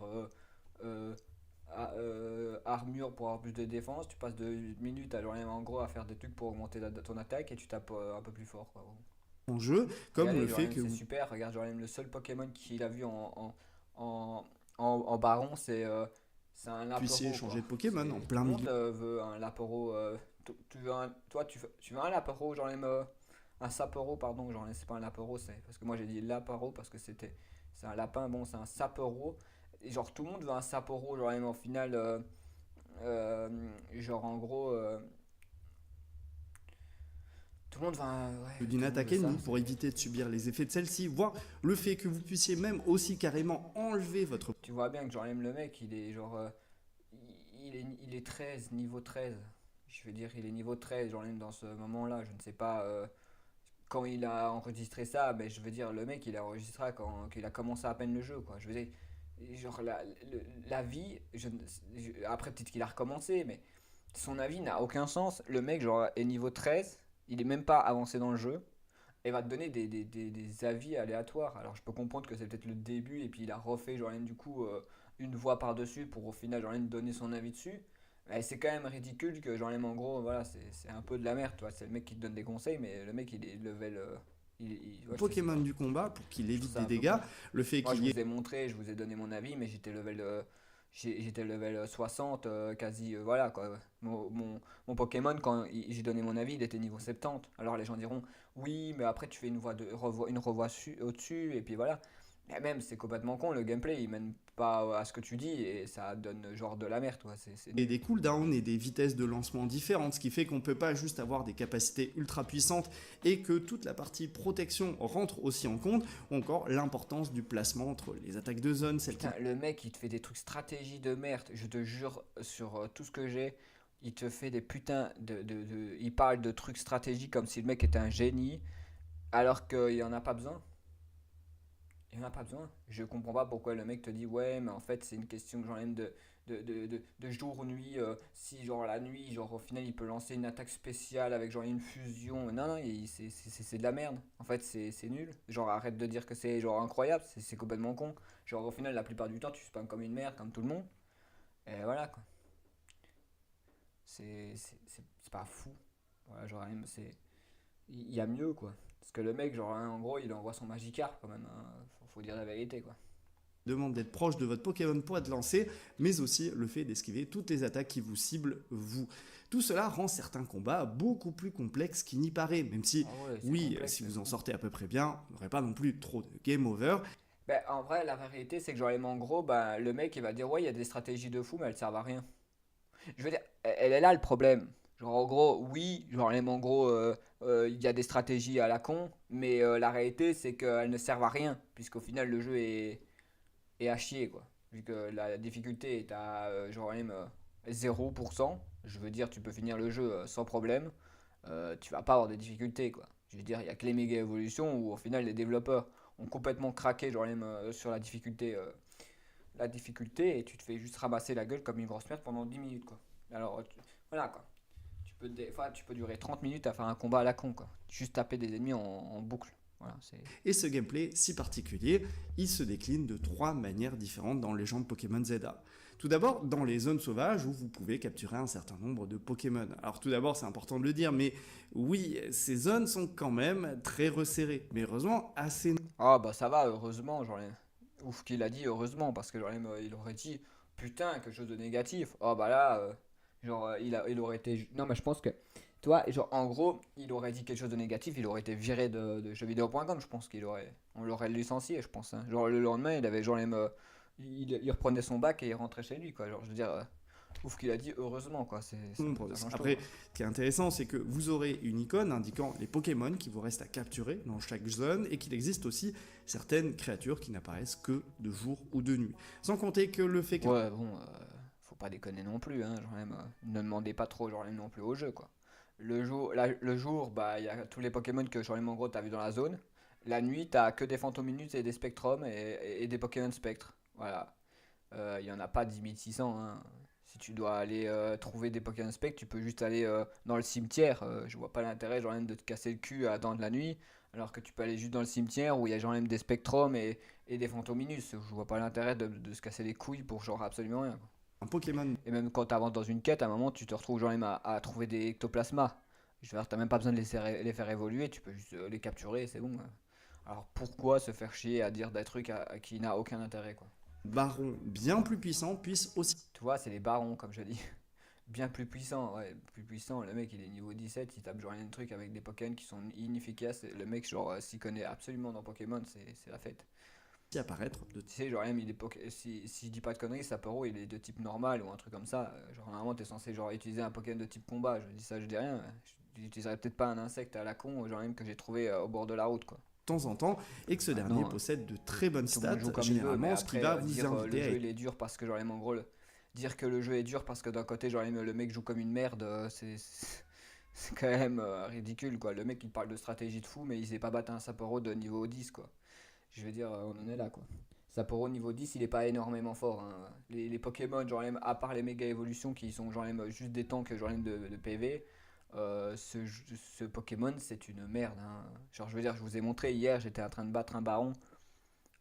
Euh, Armure pour avoir plus de défense, tu passes de minutes à genre en gros à faire des trucs pour augmenter ton attaque et tu tapes un peu plus fort, quoi. En jeu, comme Regardez, le fait que c'est vous super, regarde genre le seul Pokémon qu'il a vu en, en baron c'est un puissiez Lapero, changer quoi. de Pokémon en C'est, tout plein le monde milieu. veut un Lapero, tu veux un, toi tu veux un Lapero, un Sapero, pardon, genre c'est pas un Lapero, c'est parce que moi j'ai dit Lapero parce que c'est un lapin, bon c'est un Sapero. Et genre tout le monde veut un Sapporo, genre même en finale, genre en gros, tout le monde veut un, ouais, D'une tout le monde attaque veut ça. ennemie pour éviter de subir les effets de celle-ci, voire le fait que vous puissiez même aussi carrément enlever votre Tu vois bien que genre même le mec, il est genre, il est 13 niveau 13. Je veux dire, il est niveau 13 genre même dans ce moment-là. Je ne sais pas quand il a enregistré ça, mais je veux dire, le mec, il a enregistré quand il a commencé à peine le jeu, quoi. Je veux dire, genre la vie, après peut-être qu'il a recommencé, mais son avis n'a aucun sens. Le mec, genre, est niveau 13, il est même pas avancé dans le jeu, et va te donner des avis aléatoires. Alors je peux comprendre que c'est peut-être le début, et puis il a refait, genre, du coup, une voix par-dessus pour au final, genre, donner son avis dessus. Mais c'est quand même ridicule que, genre, en gros, voilà, c'est un peu de la merde, tu vois. C'est le mec qui te donne des conseils, mais le mec, il est level. Ouais, je sais Pokémon pas. du combat pour qu'il Je trouve évite ça des un peu dégâts. con. Le fait Moi, je qu'il y ait vous ai montré, je vous ai donné mon avis, mais j'étais level 60, quasi, voilà quoi. Mon Pokémon, quand j'ai donné mon avis, il était niveau 70. Alors les gens diront, oui, mais après tu fais une revoix au-dessus, et puis voilà. Mais même, c'est complètement con, le gameplay, il mène pas à ce que tu dis, et ça donne genre de la merde, quoi. C'est nul. des cooldowns et des vitesses de lancement différentes, ce qui fait qu'on ne peut pas juste avoir des capacités ultra puissantes et que toute la partie protection rentre aussi en compte, ou encore l'importance du placement entre les attaques de zone, celles qui Putain, le mec, il te fait des trucs stratégie de merde, je te jure, sur tout ce que j'ai, il te fait des putains il parle de trucs stratégiques comme si le mec était un génie, alors qu'il en a pas besoin. Il n'y en a pas besoin. Je comprends pas pourquoi le mec te dit ouais, mais en fait c'est une question genre même de jour ou nuit. Si genre la nuit, genre au final il peut lancer une attaque spéciale avec genre une fusion. Non, non, c'est de la merde. En fait c'est nul. Genre arrête de dire que c'est genre incroyable, c'est complètement con. Genre au final la plupart du temps tu spams comme une merde, comme tout le monde. Et voilà quoi. C'est pas fou. Voilà, genre même c'est. Il y a mieux quoi. Parce que le mec, genre en gros il envoie son Magikarp quand même, hein. Faut dire la vérité quoi. demandent d'être proche de votre Pokémon pour être lancé, mais aussi le fait d'esquiver toutes les attaques qui vous ciblent vous. Tout cela rend certains combats beaucoup plus complexes qu'il n'y paraît, même si, Ah ouais, c'est oui, complexe, si c'est vous en fou. sortez à peu près bien, vous n'aurez pas non plus trop de game over. Ben, en vrai, la vérité, c'est que genre, en gros, ben, le mec, il va dire, ouais, il y a des stratégies de fou, mais elles servent à rien. Je veux dire, elle est là le problème. Genre, en gros, oui, genre, en gros, il y a des stratégies à la con, mais la réalité, c'est qu'elles ne servent à rien, puisqu'au final, le jeu est à chier, quoi. Vu que la difficulté est à, genre, 0%. Je veux dire, tu peux finir le jeu sans problème. Tu vas pas avoir de difficultés, quoi. Je veux dire, il y a que les méga évolutions où au final les développeurs ont complètement craqué genre même sur la difficulté et tu te fais juste ramasser la gueule comme une grosse merde pendant 10 minutes, quoi. Alors voilà quoi. Enfin, tu peux durer 30 minutes à faire un combat à la con, quoi. Juste taper des ennemis en boucle. Voilà, c'est... Et ce gameplay si particulier, il se décline de 3 manières différentes dans Légende Pokémon ZA. Tout d'abord, dans les zones sauvages où vous pouvez capturer un certain nombre de Pokémon. Alors tout d'abord, c'est important de le dire, mais oui, ces zones sont quand même très resserrées, mais heureusement assez... Ah bah ça va, heureusement, genre, ouf qu'il a dit heureusement, parce que genre, il aurait dit putain, quelque chose de négatif. Oh bah là, il aurait été... Non mais je pense que, toi, genre en gros, il aurait dit quelque chose de négatif, il aurait été viré de jeuxvideo.com, je pense on l'aurait licencié, je pense. Hein. Genre le lendemain, il avait genre il reprenait son bac et il rentrait chez lui, quoi. Genre je veux dire, ouf qu'il a dit heureusement, quoi, ça change tout, Après, quoi. ce qui est intéressant, c'est que vous aurez une icône indiquant les Pokémon qui vous restent à capturer dans chaque zone et qu'il existe aussi certaines créatures qui n'apparaissent que de jour ou de nuit. Sans compter que le fait qu'un Ouais, bon, faut pas déconner non plus, hein, ne demandez pas trop, genre, non plus au jeu, quoi. Le jour, bah, il y a tous les Pokémon que, genre, en gros, t'as vu dans la zone. La nuit, t'as que des Phantominus et des Spectrum et des Pokémon Spectre. Voilà. Il y en a pas 10 600, hein. Si tu dois aller trouver des Pokémon Spectre, tu peux juste aller dans le cimetière. Je vois pas l'intérêt, genre, même de te casser le cul à dans de la nuit. Alors que tu peux aller juste dans le cimetière où il y a genre même des Spectrum et des Phantominus. Je vois pas l'intérêt de se casser les couilles pour genre absolument rien, quoi. Pokémon Et même quand tu avances dans une quête, à un moment, tu te retrouves genre même à trouver des ectoplasmas. Je veux dire, t'as même pas besoin de les faire évoluer, tu peux juste les capturer, c'est bon. Alors pourquoi se faire chier à dire des trucs qui n'a aucun intérêt, quoi. Baron bien plus puissant puisse aussi Tu vois, c'est les barons, comme je dis. Bien plus puissant, ouais, plus puissant. Le mec, il est niveau 17, il tape genre un truc avec des Pokémon qui sont inefficaces. Le mec, genre, s'y connaît absolument dans Pokémon, c'est la fête. apparaître de Tu sais, genre, même, si je dis pas de conneries, Sapporo, il est de type normal ou un truc comme ça. Genre, normalement, t'es censé genre, utiliser un Pokémon de type combat. Je dis ça, je dis rien. J'utiliserais peut-être pas un insecte à la con, genre même que j'ai trouvé au bord de la route, quoi. temps en temps et que ce dernier Maintenant, possède de très bonnes tout le monde stats, joue comme il veut, mais généralement ce qui après, va vous dire le inviter à jeu il est dur parce que, genre, même, en gros, dire que le jeu est dur parce que d'un côté, genre, même, le mec joue comme une merde, c'est quand même ridicule, quoi. Le mec, il parle de stratégie de fou, mais il sait pas battre un Sapporo de niveau 10, quoi. Je veux dire, on en est là, quoi. Sapporo niveau 10, il est pas énormément fort, hein. Les Pokémon, genre même, à part les méga évolutions qui sont genre même juste des tanks genre même de PV, ce Pokémon c'est une merde, hein. Genre je veux dire, je vous ai montré hier, j'étais en train de battre un baron.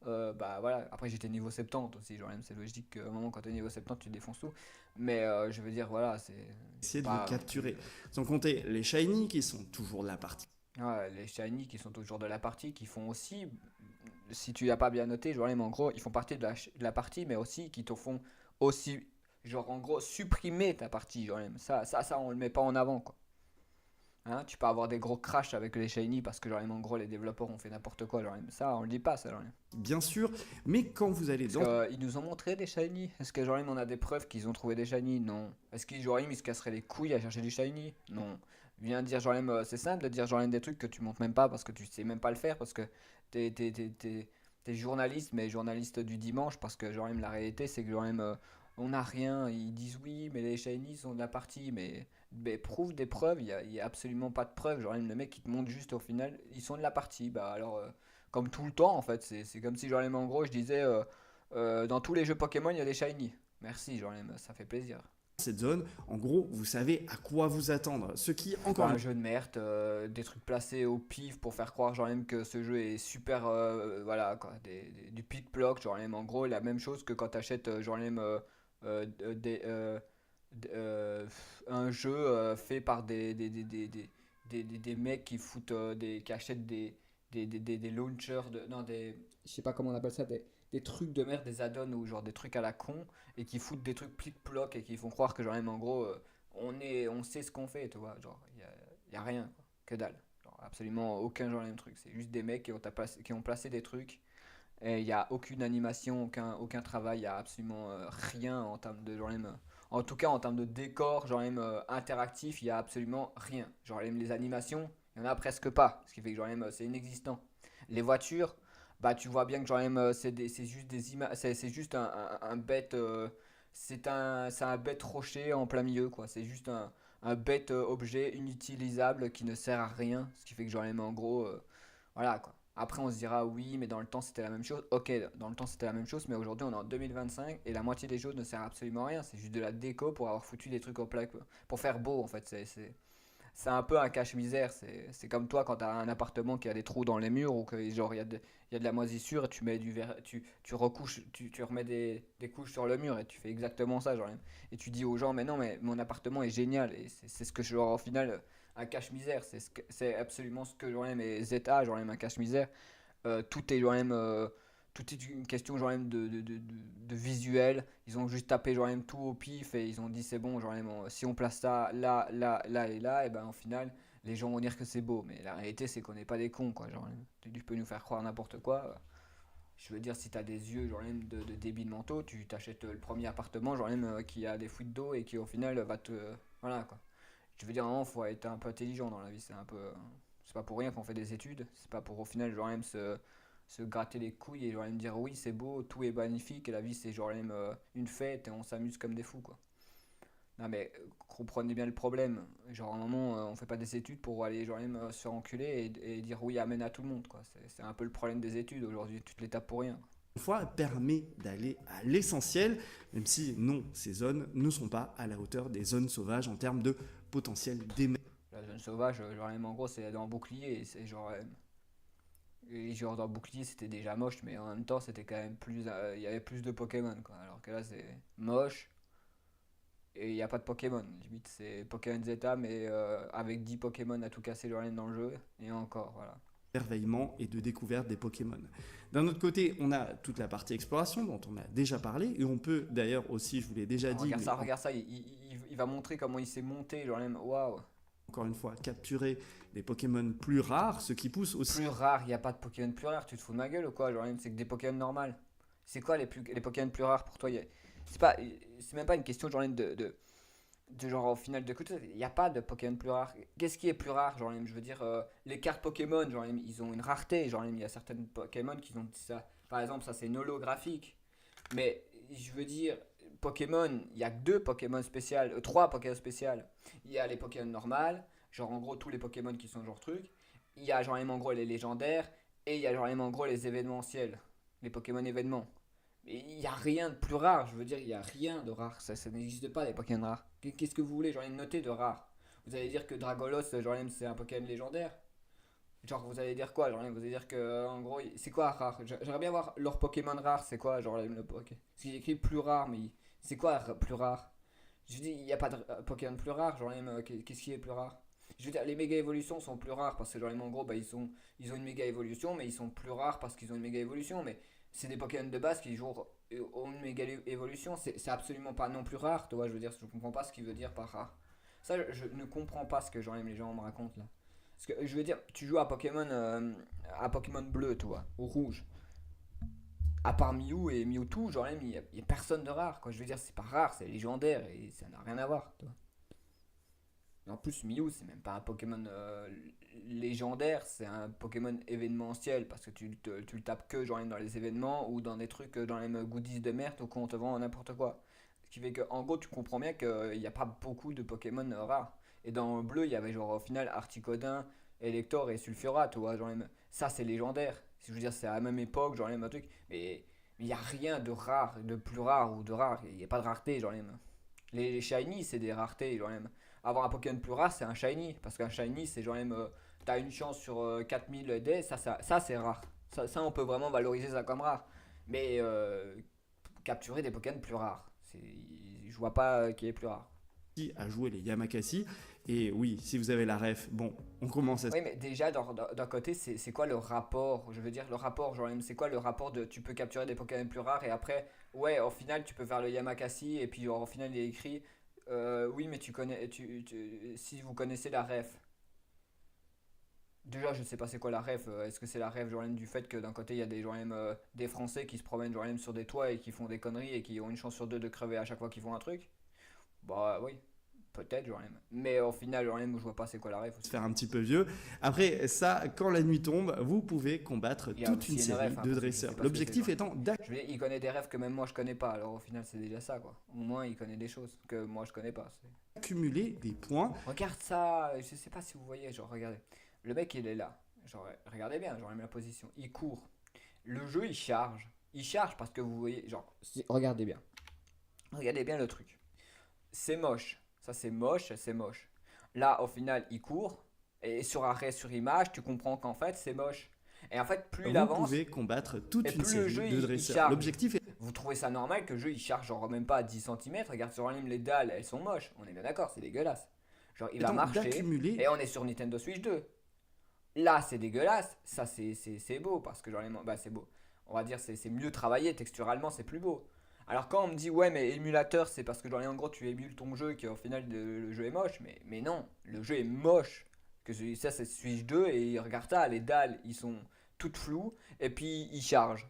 Bah voilà, après j'étais niveau 70 aussi, genre même c'est logique qu'à un moment quand t'es niveau 70 tu défonces tout. Mais je veux dire, voilà, c'est essayer de le pas non plus. capturer. Sans compter les shiny qui sont toujours de la partie. Ouais, les shiny qui sont toujours de la partie, qui font aussi, si tu l'as pas bien noté, genre même en gros, ils font partie de la partie, mais aussi qui te font aussi, genre en gros, supprimer ta partie, genre même. Ça, on le met pas en avant, quoi. Hein, tu peux avoir des gros crash avec les shiny parce que genre même en gros les développeurs ont fait n'importe quoi, genre même. Ça, on le dit pas, ça, genre même. Bien sûr, mais quand vous allez Parce dans qu'ils nous ont montré des shiny. Est-ce que genre même on a des preuves qu'ils ont trouvé des shiny? Non. Est-ce qu'ils genre même ils se casseraient les couilles à chercher du shiny? Non. Viens dire genre même, c'est simple de dire genre même des trucs que tu montes même pas parce que tu sais même pas le faire parce que t'es journaliste mais journaliste du dimanche parce que genre même la réalité c'est que genre même on a rien. Ils disent oui mais les shiny sont de la partie mais prouve des preuves. Il y a absolument pas de preuves. Genre même le mec qui te montre juste au final ils sont de la partie. Bah alors comme tout le temps en fait. C'est comme si genre en gros je disais dans tous les jeux Pokémon il y a des shiny. Merci genre ça fait plaisir. cette zone, en gros, vous savez à quoi vous attendre. Ce qui, C'est pas encore un une jeu de merde, des trucs placés au pif pour faire croire genre même que ce jeu est super, voilà quoi, du pick block, genre même en gros la même chose que quand t'achètes genre même des, un jeu fait par des mecs qui foutent qui achètent des launchers non je sais pas comment on appelle ça, des trucs de merde, des add-ons ou genre des trucs à la con et qui foutent des trucs plic-ploc et qui font croire que genre même en gros on sait ce qu'on fait, tu vois, genre y a rien quoi, que dalle. Genre, absolument aucun genre même truc, c'est juste des mecs qui ont placé des trucs et il y a aucune animation, aucun travail, il y a absolument rien en termes de genre même, en tout cas en termes de décor, genre même interactif, il y a absolument rien. Genre même les animations, il y en a presque pas, ce qui fait que genre même c'est inexistant. Les voitures, bah tu vois bien que genre même c'est juste des images, c'est juste un bête c'est un bête rocher en plein milieu quoi, c'est juste un bête objet inutilisable qui ne sert à rien, ce qui fait que genre même en gros voilà quoi. Après on se dira oui mais dans le temps c'était la même chose. Ok, dans le temps c'était la même chose mais aujourd'hui on est en 2025 et la moitié des jeux ne sert absolument à rien. C'est juste de la déco pour avoir foutu des trucs en plaque. Pour faire beau en fait. c'est un peu un cache-misère. C'est comme toi quand t'as un appartement qui a des trous dans les murs ou que genre il y a de la moisissure et tu mets du verre, tu recouches, tu remets des couches sur le mur et tu fais exactement ça, genre. Et tu dis aux gens, mais non, mais mon appartement est génial. Et c'est ce que je, genre, au final, un cache-misère. C'est absolument ce que j'en aime. Et Zeta, j'en aime un cache-misère. Tout est genre même tout est une question genre même de visuel. Ils ont juste tapé genre même tout au pif et ils ont dit c'est bon genre même si on place ça là là là et là et ben au final les gens vont dire que c'est beau mais la réalité c'est qu'on n'est pas des cons quoi genre tu peux nous faire croire n'importe quoi. Je veux dire si t'as des yeux genre même de débiles mentaux tu t'achètes le premier appartement genre même qui a des fuites d'eau et qui au final va te voilà quoi. Je veux dire vraiment faut être un peu intelligent dans la vie c'est un peu c'est pas pour rien qu'on fait des études, c'est pas pour au final genre même se gratter les couilles et genre me dire oui c'est beau, tout est magnifique et la vie c'est genre même une fête et on s'amuse comme des fous quoi. Non mais comprenez bien le problème, genre à un moment on fait pas des études pour aller genre même se faire enculer et dire oui amène à tout le monde quoi. C'est un peu le problème des études aujourd'hui, tu te les tapes pour rien. Fois permet d'aller à l'essentiel, même si non, ces zones ne sont pas à la hauteur des zones sauvages en termes de potentiel d'émergence. La zone sauvage, genre même en gros c'est dans le bouclier et c'est genre et genre dans le bouclier c'était déjà moche mais en même temps c'était quand même plus il y avait plus de Pokémon quoi alors que là c'est moche et il n'y a pas de Pokémon limite c'est Pokémon Zeta mais avec 10 Pokémon à tout casser le dans le jeu et encore voilà. D'émerveillement et de découverte des Pokémon. D'un autre côté, on a toute la partie exploration dont on a déjà parlé et on peut d'ailleurs aussi, je vous l'ai déjà dit, Regarde ça, il va montrer comment il s'est monté, genre même, waouh. encore une fois, capturer des Pokémon plus rares, ce qui pousse aussi Plus rare, il n'y a pas de Pokémon plus rare, tu te fous de ma gueule ou quoi? Genre même, c'est que des Pokémon normales. C'est quoi les Pokémon plus rares pour toi? C'est même pas une question genre même de genre au final de écoute, il n'y a pas de Pokémon plus rare. Qu'est-ce qui est plus rare? Genre même, je veux dire, les cartes Pokémon, genre même, ils ont une rareté. Genre même, il y a certaines Pokémon qui ont ça. Par exemple, ça c'est une holographique. Mais je veux dire, Pokémon, il y a que deux Pokémon spéciales, trois Pokémon spéciales. Il y a les Pokémon normales, genre en gros tous les Pokémon qui sont genre trucs. Il y a genre même en gros les légendaires. Et il y a genre même en gros les événementiels. Les Pokémon événements. Mais il n'y a rien de plus rare, je veux dire, il n'y a rien de rare. Ça n'existe pas les Pokémon rares. Qu'est-ce que vous voulez, genre, noter de rare? Vous allez dire que Dragolos, genre, c'est un Pokémon légendaire? Genre, vous allez dire quoi? Genre, vous allez dire que, en gros, c'est quoi rare? J'aimerais bien voir leur Pokémon rare, c'est quoi? Genre, le Poké. Parce qu'il écrit plus rare, mais c'est quoi plus rare? Je dis, il n'y a pas de Pokémon plus rare, genre, qu'est-ce qui est plus rare? Je veux dire, les méga évolutions sont plus rares parce que, genre, en gros, bah, ils ont une méga évolution, mais ils sont plus rares parce qu'ils ont une méga évolution. Mais c'est des Pokémon de base qui, genre, ont une méga évolution. C'est absolument pas non plus rare, tu vois. Je veux dire, je comprends pas ce qu'il veut dire par rare. Ça, je ne comprends pas ce que, genre, les gens me racontent là. Parce que je veux dire, tu joues à Pokémon bleu, toi, ou rouge. À part Mew et Mewtwo, genre il y a personne de rare, quoi. Je veux dire, c'est pas rare, c'est légendaire et ça n'a rien à voir, toi. Et en plus, Mew, c'est même pas un Pokémon légendaire, c'est un Pokémon événementiel parce que tu le tapes que genre dans les événements ou dans des trucs dans les goodies de merde ou qu'on te vend n'importe quoi. Ce qui fait que, en gros, tu comprends bien qu'il n'y a pas beaucoup de Pokémon rares. Et dans le bleu, il y avait genre au final Articodin, Elector et Sulfurat, tu vois. Genre, ça, c'est légendaire. Si je veux dire, c'est à la même époque, genre un truc. Mais il n'y a rien de rare, de plus rare ou de rare. Il n'y a pas de rareté, genre les shiny, c'est des raretés, genre même. Avoir un Pokémon plus rare, c'est un shiny. Parce qu'un shiny, c'est genre même. T'as une chance sur 4000 dés, ça c'est rare. Ça, on peut vraiment valoriser ça comme rare. Mais capturer des Pokémon plus rares. Je vois pas qui est plus rare. à jouer les Yamakasi. Et oui, si vous avez la ref, bon, on commence à... Oui, mais déjà, d'un côté, c'est quoi le rapport? Je veux dire, le rapport, genre, c'est quoi le rapport de tu peux capturer des Pokémon plus rares et après, ouais, au final, tu peux faire le Yamakasi et puis genre, au final, il est écrit, oui, mais tu connais, si vous connaissez la ref. Déjà, je sais pas c'est quoi la ref. Est-ce que c'est la ref genre même du fait que d'un côté il y a des genre même des Français qui se promènent genre même sur des toits et qui font des conneries et qui ont une chance sur deux de crever à chaque fois qu'ils font un truc? Bah oui, peut-être genre même. Mais au final genre même je vois pas c'est quoi la ref se aussi. faire un petit peu vieux. Après ça, quand la nuit tombe, vous pouvez combattre Il y a toute aussi une une série ref hein, de parce que je sais dresseurs. pas ce que c'est L'objectif genre. étant Je veux dire, il connaît des refs que même moi je connais pas. Alors au final c'est déjà ça quoi. Au moins il connaît des choses que moi je connais pas. d'accumuler des points. Regarde ça, je sais pas si vous voyez, genre regardez. Le mec il est là. Genre regardez bien, genre même la position. Il court. Le jeu il charge. Il charge parce que vous voyez, genre, regardez bien. Regardez bien le truc. C'est moche. Ça c'est moche, c'est moche. Là, au final, il court, et sur arrêt, sur image, tu comprends qu'en fait, c'est moche. Et en fait, plus il Vous avance, pouvez combattre et toute une plus le série jeu, de il dresseurs. charge. L'objectif est Vous trouvez ça normal que le jeu, il charge genre même pas à 10 centimètres. Regarde sur l'anime, les dalles, elles sont moches. On est bien d'accord, c'est dégueulasse. Genre, il va étant marcher, d'accumuler et on est sur Nintendo Switch 2. Là, c'est dégueulasse. Ça, c'est beau, parce que genre, bah, c'est beau. On va dire, c'est mieux travaillé, texturalement, c'est plus beau. Alors quand on me dit, ouais, mais émulateur, c'est parce que genre, en gros, tu émules ton jeu et qu'au final, le jeu est moche. Mais non, le jeu est moche. Ça, c'est Switch 2, et regarde ça, les dalles, ils sont toutes floues, et puis ils chargent.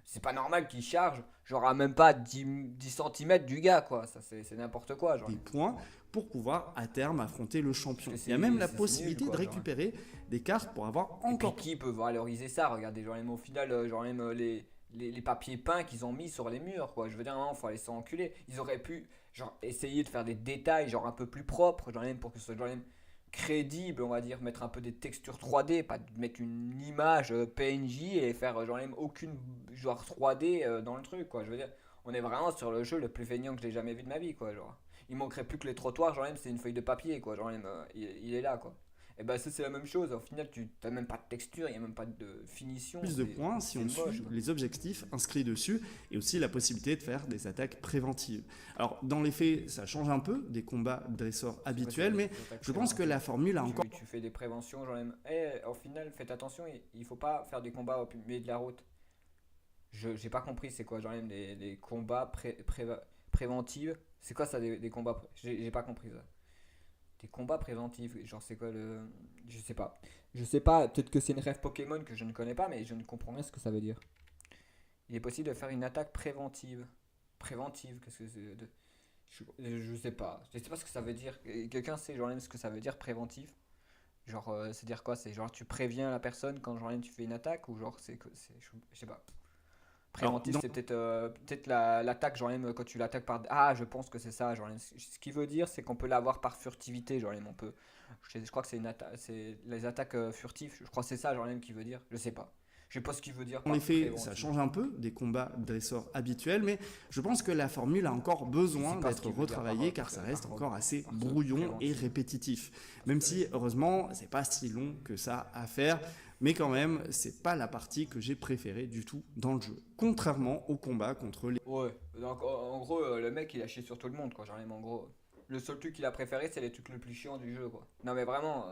C'est pas normal qu'il charge, genre à même pas 10 cm du gars, quoi. Ça, c'est n'importe quoi, genre. des points pour pouvoir à terme affronter le champion. Que Il y a même la c'est nul, possibilité de quoi, genre. récupérer des cartes pour avoir Et puis encore qui peut valoriser ça? Regardez, genre même au final, genre même les papiers peints qu'ils ont mis sur les murs, quoi. Je veux dire, non, faut aller s'enculer. Ils auraient pu, genre, essayer de faire des détails, genre un peu plus propres, genre même pour que ce soit genre même crédible, on va dire, mettre un peu des textures 3D, pas de mettre une image PNJ et faire genre même aucune genre 3D dans le truc, quoi. Je veux dire, on est vraiment sur le jeu le plus feignant que j'ai jamais vu de ma vie, quoi. Genre, il manquerait plus que les trottoirs, genre même c'est une feuille de papier, quoi. Genre même il est là, quoi. Et bah ça c'est la même chose, au final tu n'as même pas de texture, il n'y a même pas de finition, plus de points si c'est on moche, suit quoi. les objectifs inscrits dessus et aussi la possibilité de faire des attaques préventives. Alors dans les faits, ça change un peu des combats dresseurs C'est quoi, habituels, mais des attaques je pense que préventives? la formule a encore Tu fais des préventions, genre même. Au final, faites attention, il faut pas faire des combats au milieu de la route. J'ai pas compris, c'est quoi, genre même des combats préventifs. C'est quoi ça, des combats j'ai pas compris ça. Des combats préventifs, genre c'est quoi le. Je sais pas. Je sais pas, peut-être que c'est une rêve Pokémon que je ne connais pas, mais je ne comprends rien ce que ça veut dire. Il est possible de faire une attaque préventive. Préventive, qu'est-ce que c'est je sais pas. Je sais pas ce que ça veut dire. Quelqu'un sait genre même ce que ça veut dire préventif? Genre, c'est dire quoi? C'est genre tu préviens la personne quand genre tu fais une attaque ou genre je sais pas. alors, Préventif, c'est peut-être l'attaque, genre même quand tu l'attaques par. Ah, je pense que c'est ça. Genre, ce qui veut dire, c'est qu'on peut l'avoir par furtivité. Genre, même, on peut. Je crois que c'est une attaque. C'est les attaques furtives. Je crois que c'est ça, genre même, qui veut dire. Je sais pas. Je sais pas ce qu'il veut dire en par effet, ça préventif. change un peu des combats dresseurs habituels, mais je pense que la formule a encore Je sais besoin pas ce d'être qu'il veut dire retravaillée car ça reste par, encore assez par ce brouillon et préventif. répétitif. Même si, heureusement, c'est pas si long que ça à faire, mais quand même, c'est pas la partie que j'ai préférée du tout dans le jeu. Contrairement au combat contre les Ouais, donc en gros, le mec il a chié sur tout le monde, quoi. Genre, même, en gros, le seul truc qu'il a préféré, c'est les trucs le plus chiants du jeu, quoi. Non, mais vraiment.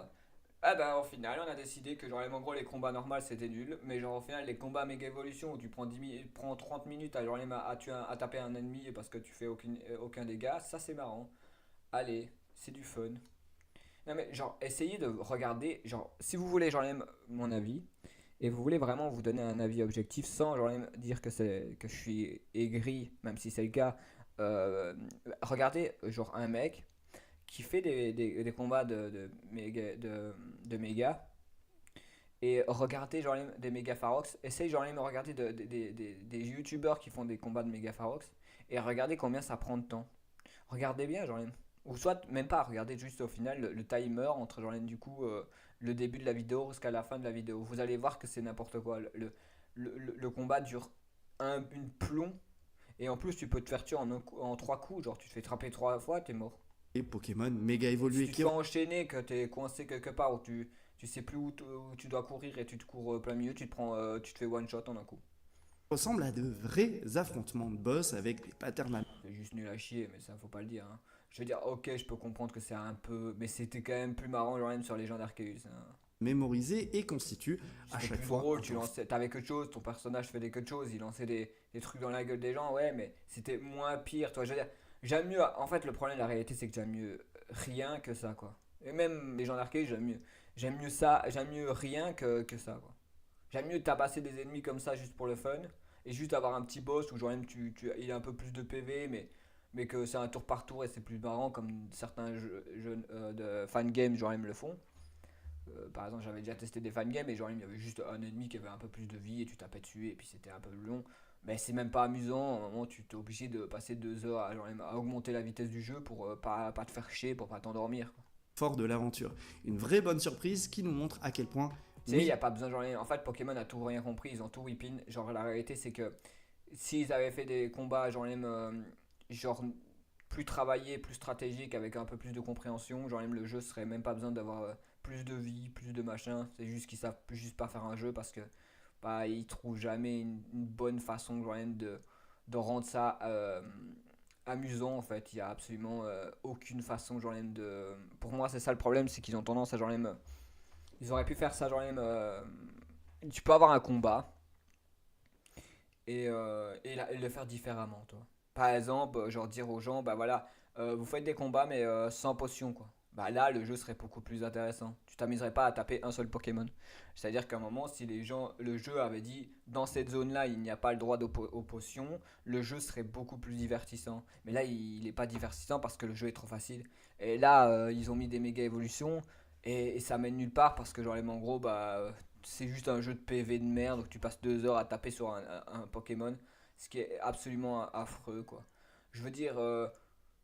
Ah bah, au final, on a décidé que, genre, même, en gros, les combats normaux c'était nul, mais genre, au final, les combats méga évolution où tu prends, 10 prends 30 minutes à, genre, même, à taper un ennemi parce que tu fais aucun dégât, ça c'est marrant. Allez, c'est du fun. Non, mais genre, essayez de regarder, genre, si vous voulez, genre, même, mon avis. Et vous voulez vraiment vous donner un avis objectif sans genre même dire que je suis aigri, même si c'est le cas. euh, Regardez genre un mec qui fait des combats de méga et regardez genre des méga Pharox. Essayez genre même de regarder des youtubeurs qui font des combats de méga Pharox et regardez combien ça prend de temps. Regardez bien genre même. Ou soit même pas, regardez juste au final le timer entre genre du coup le début de la vidéo jusqu'à la fin de la vidéo. Vous allez voir que c'est n'importe quoi. Le combat dure une plomb. Et en plus, tu peux te faire tuer en 3 coups. Genre, tu te fais trapper 3 fois, t'es mort. Pokémon méga Si évolués tu te qui fais enchaîner, que t'es coincé quelque part, où tu sais plus où tu dois courir et tu te cours plein milieu, tu te fais one shot en un coup. ressemblent à de vrais affrontements de boss avec des patterns C'est juste nul à chier, mais ça, faut pas le dire, hein. Je veux dire, ok, je peux comprendre que c'est un peu. Mais c'était quand même plus marrant, genre même sur les gens d'Arceus, hein. mémorisés et constituent à C'était chaque plus fois drôle, un temps t'avais quelque chose, ton personnage faisait quelque chose, il lançait des trucs dans la gueule des gens, ouais, mais c'était moins pire, toi. Je veux dire, j'aime mieux. En fait, le problème, la réalité, c'est que j'aime mieux rien que ça, quoi. Et même les gens d'arcade, j'aime mieux. J'aime mieux ça, j'aime mieux rien que ça, quoi. J'aime mieux tabasser des ennemis comme ça juste pour le fun, et juste avoir un petit boss où, genre, même il a un peu plus de PV, mais que c'est un tour par tour et c'est plus marrant, comme certains jeux de fan games, genre, ils me le font. Par exemple, j'avais déjà testé des fangames et genre il y avait juste un ennemi qui avait un peu plus de vie et tu tapais dessus et puis c'était un peu long. Mais c'est même pas amusant. À un moment, tu t'es obligé de passer 2 heures à, genre, à augmenter la vitesse du jeu pour pas te faire chier, pour pas t'endormir, quoi. fort de l'aventure. Une vraie bonne surprise qui nous montre à quel point, Tu sais, il n'y oui, a pas besoin, genre, en fait, Pokémon a tout rien compris, ils ont tout whippin. Genre, la réalité, c'est que s'ils avaient fait des combats, genre plus travaillé, plus stratégique, avec un peu plus de compréhension. Genre même le jeu serait même pas besoin d'avoir plus de vie, plus de machin. C'est juste qu'ils savent juste pas faire un jeu parce que bah, ils trouvent jamais une bonne façon genre même de rendre ça amusant en fait. Il y a absolument aucune façon genre même de. Pour moi c'est ça le problème, c'est qu'ils ont tendance à genre même. Ils auraient pu faire ça genre même. Tu peux avoir un combat et le faire différemment, toi. Par exemple, genre dire aux gens, bah voilà, vous faites des combats mais sans potion, quoi. Bah là, le jeu serait beaucoup plus intéressant. Tu t'amuserais pas à taper un seul Pokémon. C'est-à-dire qu'à un moment, si les gens, le jeu avait dit, dans cette zone-là, il n'y a pas le droit aux potions, le jeu serait beaucoup plus divertissant. Mais là, il n'est pas divertissant parce que le jeu est trop facile. Et là, ils ont mis des méga évolutions et ça mène nulle part parce que genre les gros, bah c'est juste un jeu de PV de merde, donc tu passes 2 heures à taper sur un Pokémon, ce qui est absolument affreux, quoi. Je veux dire,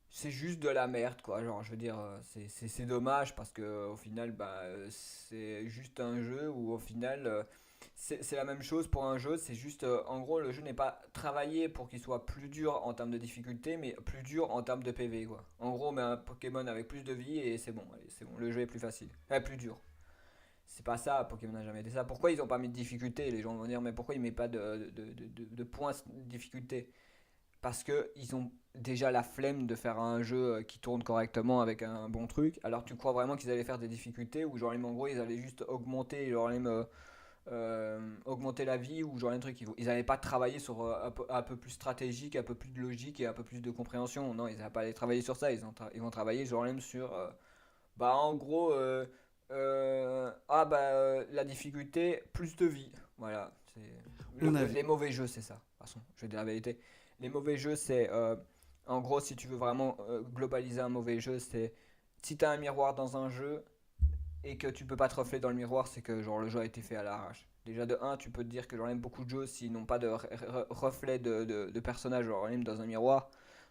c'est juste de la merde, quoi. Genre, je veux dire, c'est dommage parce que au final, bah, c'est juste un jeu où au final, c'est la même chose pour un jeu. C'est juste, en gros, le jeu n'est pas travaillé pour qu'il soit plus dur en termes de difficulté, mais plus dur en termes de PV, quoi. En gros, on met un Pokémon avec plus de vie et c'est bon, allez, c'est bon. Le jeu est plus facile, plus dur. C'est pas ça, Pokémon n'a jamais été ça. Pourquoi ils ont pas mis de difficulté? Les gens vont dire, mais pourquoi ils mettent pas de points de difficulté? Parce que ils ont déjà la flemme de faire un jeu qui tourne correctement avec un bon truc. Alors tu crois vraiment qu'ils allaient faire des difficultés ou genre en gros ils allaient juste augmenter genre augmenter la vie ou genre un truc ils allaient pas travailler sur un peu plus stratégique, un peu plus de logique et un peu plus de compréhension. Non, ils n'allaient pas aller travailler sur ça, ils vont travailler genre même sur bah en gros, la difficulté, plus de vie. Voilà, On a les mauvais jeux, c'est ça. De toute façon, je vais dire la vérité. Les mauvais jeux, c'est en gros, si tu veux vraiment globaliser un mauvais jeu, c'est si tu as un miroir dans un jeu et que tu peux pas te refléter dans le miroir, c'est que genre le jeu a été fait à l'arrache. Déjà de un, tu peux te dire que genre même beaucoup de jeux, s'ils n'ont pas de reflet de personnage genre même dans un miroir,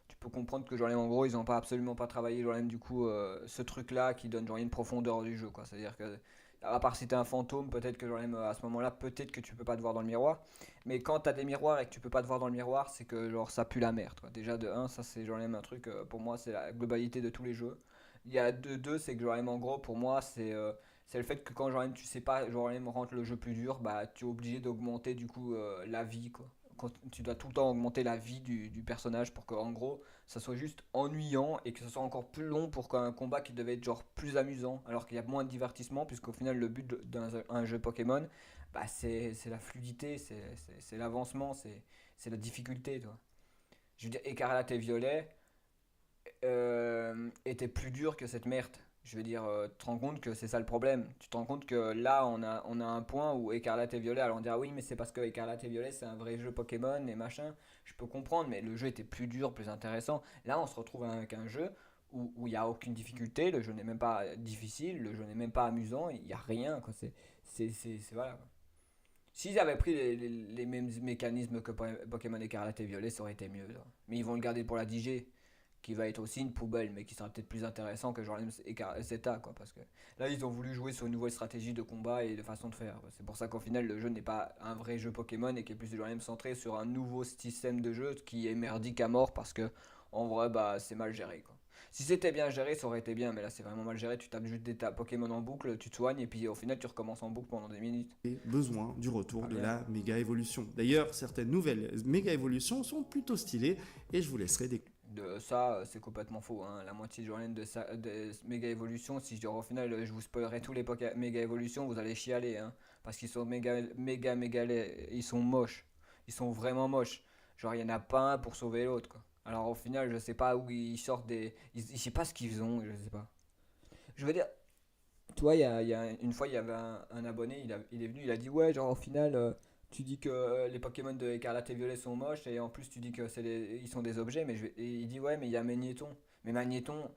tu peux comprendre que genre en gros ils n'ont pas absolument pas travaillé genre même du coup ce truc là qui donne genre une profondeur du jeu, quoi. C'est à dire que à part si t'es un fantôme, peut-être que genre même à ce moment là peut-être que tu peux pas te voir dans le miroir, mais quand t'as des miroirs et que tu peux pas te voir dans le miroir, c'est que genre ça pue la merde, quoi. Déjà de un, ça c'est genre même un truc pour moi c'est la globalité de tous les jeux. Il y a deux, c'est que genre même en gros pour moi c'est le fait que quand genre même tu sais pas genre même rendre le jeu plus dur, bah tu es obligé d'augmenter du coup la vie, quoi. Quand tu dois tout le temps augmenter la vie du personnage pour que en gros ça soit juste ennuyant et que ce soit encore plus long pour qu'un combat qui devait être genre plus amusant alors qu'il y a moins de divertissement puisqu'au final le but d'un un jeu Pokémon, bah c'est la fluidité, c'est l'avancement, c'est la difficulté, toi. Je veux dire Écarlate et Violet était plus dur que cette merde. Je veux dire, tu te rends compte que c'est ça le problème. Tu te rends compte que là, on a un point où Écarlate et Violet, alors on dira oui, mais c'est parce que Écarlate et Violet, c'est un vrai jeu Pokémon et machin. Je peux comprendre, mais le jeu était plus dur, plus intéressant. Là, on se retrouve avec un jeu où il n'y a aucune difficulté, le jeu n'est même pas difficile, le jeu n'est même pas amusant, il n'y a rien, quoi. Voilà, quoi. S'ils avaient pris les mêmes mécanismes que Pokémon Écarlate et Violet, ça aurait été mieux, là. Mais ils vont le garder pour la DJ qui va être aussi une poubelle, mais qui sera peut-être plus intéressant que genre Zeta, quoi, parce que là ils ont voulu jouer sur une nouvelle stratégie de combat et de façon de faire. C'est pour ça qu'au final le jeu n'est pas un vrai jeu Pokémon et qui est plus genre même centré sur un nouveau système de jeu qui est merdique à mort parce que en vrai bah c'est mal géré, quoi. Si c'était bien géré, ça aurait été bien, mais là c'est vraiment mal géré. Tu tapes juste des Pokémon en boucle, tu te soignes et puis au final tu recommences en boucle pendant des minutes. besoin du retour Pas de bien, la quoi. méga évolution. D'ailleurs, certaines nouvelles méga évolutions sont plutôt stylées et je vous laisserai découvrir. De ça, c'est complètement faux, hein. La moitié journée de méga évolution, si je dis au final, je vous spoilerai tous les méga évolutions, vous allez chialer, hein. Parce qu'ils sont ils sont moches. Ils sont vraiment moches. Genre, il n'y en a pas un pour sauver l'autre, quoi. Alors, au final, je sais pas où ils sortent je sais pas ce qu'ils ont, je sais pas. Je veux dire, toi, une fois, il y avait un abonné, il est venu, il a dit, ouais, genre, au final, tu dis que les Pokémon de Écarlate et Violet sont moches, et en plus, tu dis que ils sont des objets, et il dit, ouais, mais il y a Magnéton. Mais Magnéton,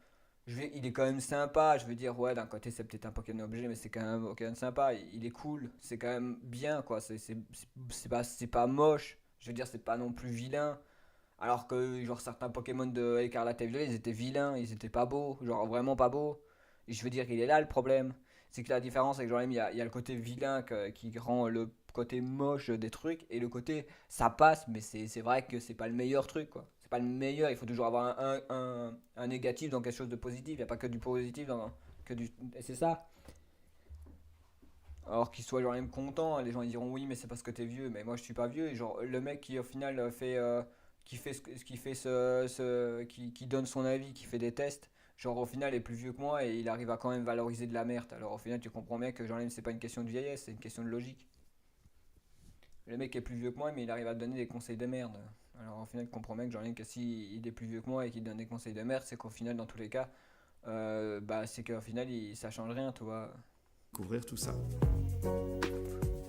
il est quand même sympa, je veux dire, ouais, d'un côté, c'est peut-être un Pokémon objet, mais c'est quand même un Pokémon sympa, il est cool, c'est quand même bien, quoi, c'est pas moche, je veux dire, c'est pas non plus vilain. Alors que, genre, certains Pokémon de Écarlate et Violet, ils étaient vilains, ils étaient pas beaux, genre vraiment pas beaux. Et je veux dire, il est là le problème. C'est que la différence, c'est que, genre, il y a le côté vilain qui rend le côté moche des trucs, et le côté ça passe, mais c'est vrai que c'est pas le meilleur truc, quoi. c'est pas le meilleur. Il faut toujours avoir un négatif dans quelque chose de positif. Il n'y a pas que du positif dans que du. Et c'est ça. Alors qu'il soit genre même content, les gens ils diront oui mais c'est parce que t'es vieux, mais moi je suis pas vieux, et genre le mec qui au final qui fait qui fait qui donne son avis, qui fait des tests, genre au final est plus vieux que moi et il arrive à quand même valoriser de la merde. Alors au final tu comprends bien que genre même c'est pas une question de vieillesse, c'est une question de logique. Le mec est plus vieux que moi mais il arrive à donner des conseils de merde. Alors au final tu comprends bien que genre même que si il est plus vieux que moi et qu'il donne des conseils de merde, c'est qu'au final dans tous les cas bah c'est qu'au final ça change rien, tu vois. Couvrir tout ça.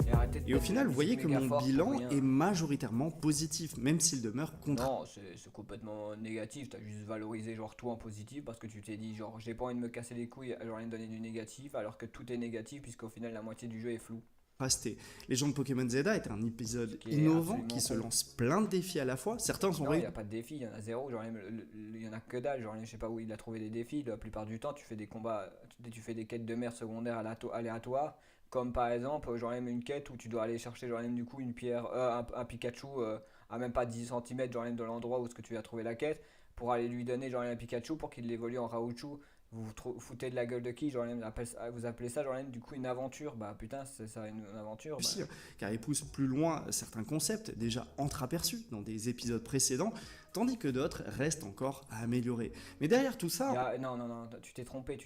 Et arrêtez de Et au mettre de la final, vous voyez musique que méga mon forte pour bilan rien. est majoritairement positif, même s'il demeure contraire. Non, c'est complètement négatif. T'as juste valorisé genre tout en positif parce que tu t'es dit genre j'ai pas envie de me casser les couilles, alors rien de donner du négatif alors que tout est négatif puisqu'au final la moitié du jeu est flou. Contrasté. Les gens de Pokémon Zelda est un Ce épisode qui est innovant absolument qui se con. lance plein de défis à la fois. Certains sont Non, il réussis. n'y a pas de défi, il y en a zéro. Genre, il y en a que dalle. Genre, je sais pas où il a trouvé des défis. La plupart du temps, tu fais des combats, tu fais des quêtes de merde secondaires aléatoires. Comme par exemple, genre même une quête où tu dois aller chercher genre même du coup une pierre, un Pikachu à même pas 10 centimètres genre même de l'endroit où ce que tu as trouvé la quête pour aller lui donner genre même un Pikachu pour qu'il l'évolue en Raichu. Vous foutez de la gueule de qui? Genre même, vous appelez ça genre même du coup une aventure? Bah putain, c'est ça une aventure. Bah. Hein, car il pousse plus loin certains concepts déjà entreaperçus dans des épisodes précédents, tandis que d'autres restent encore à améliorer. Mais derrière tout ça, Non, non, non, tu t'es trompé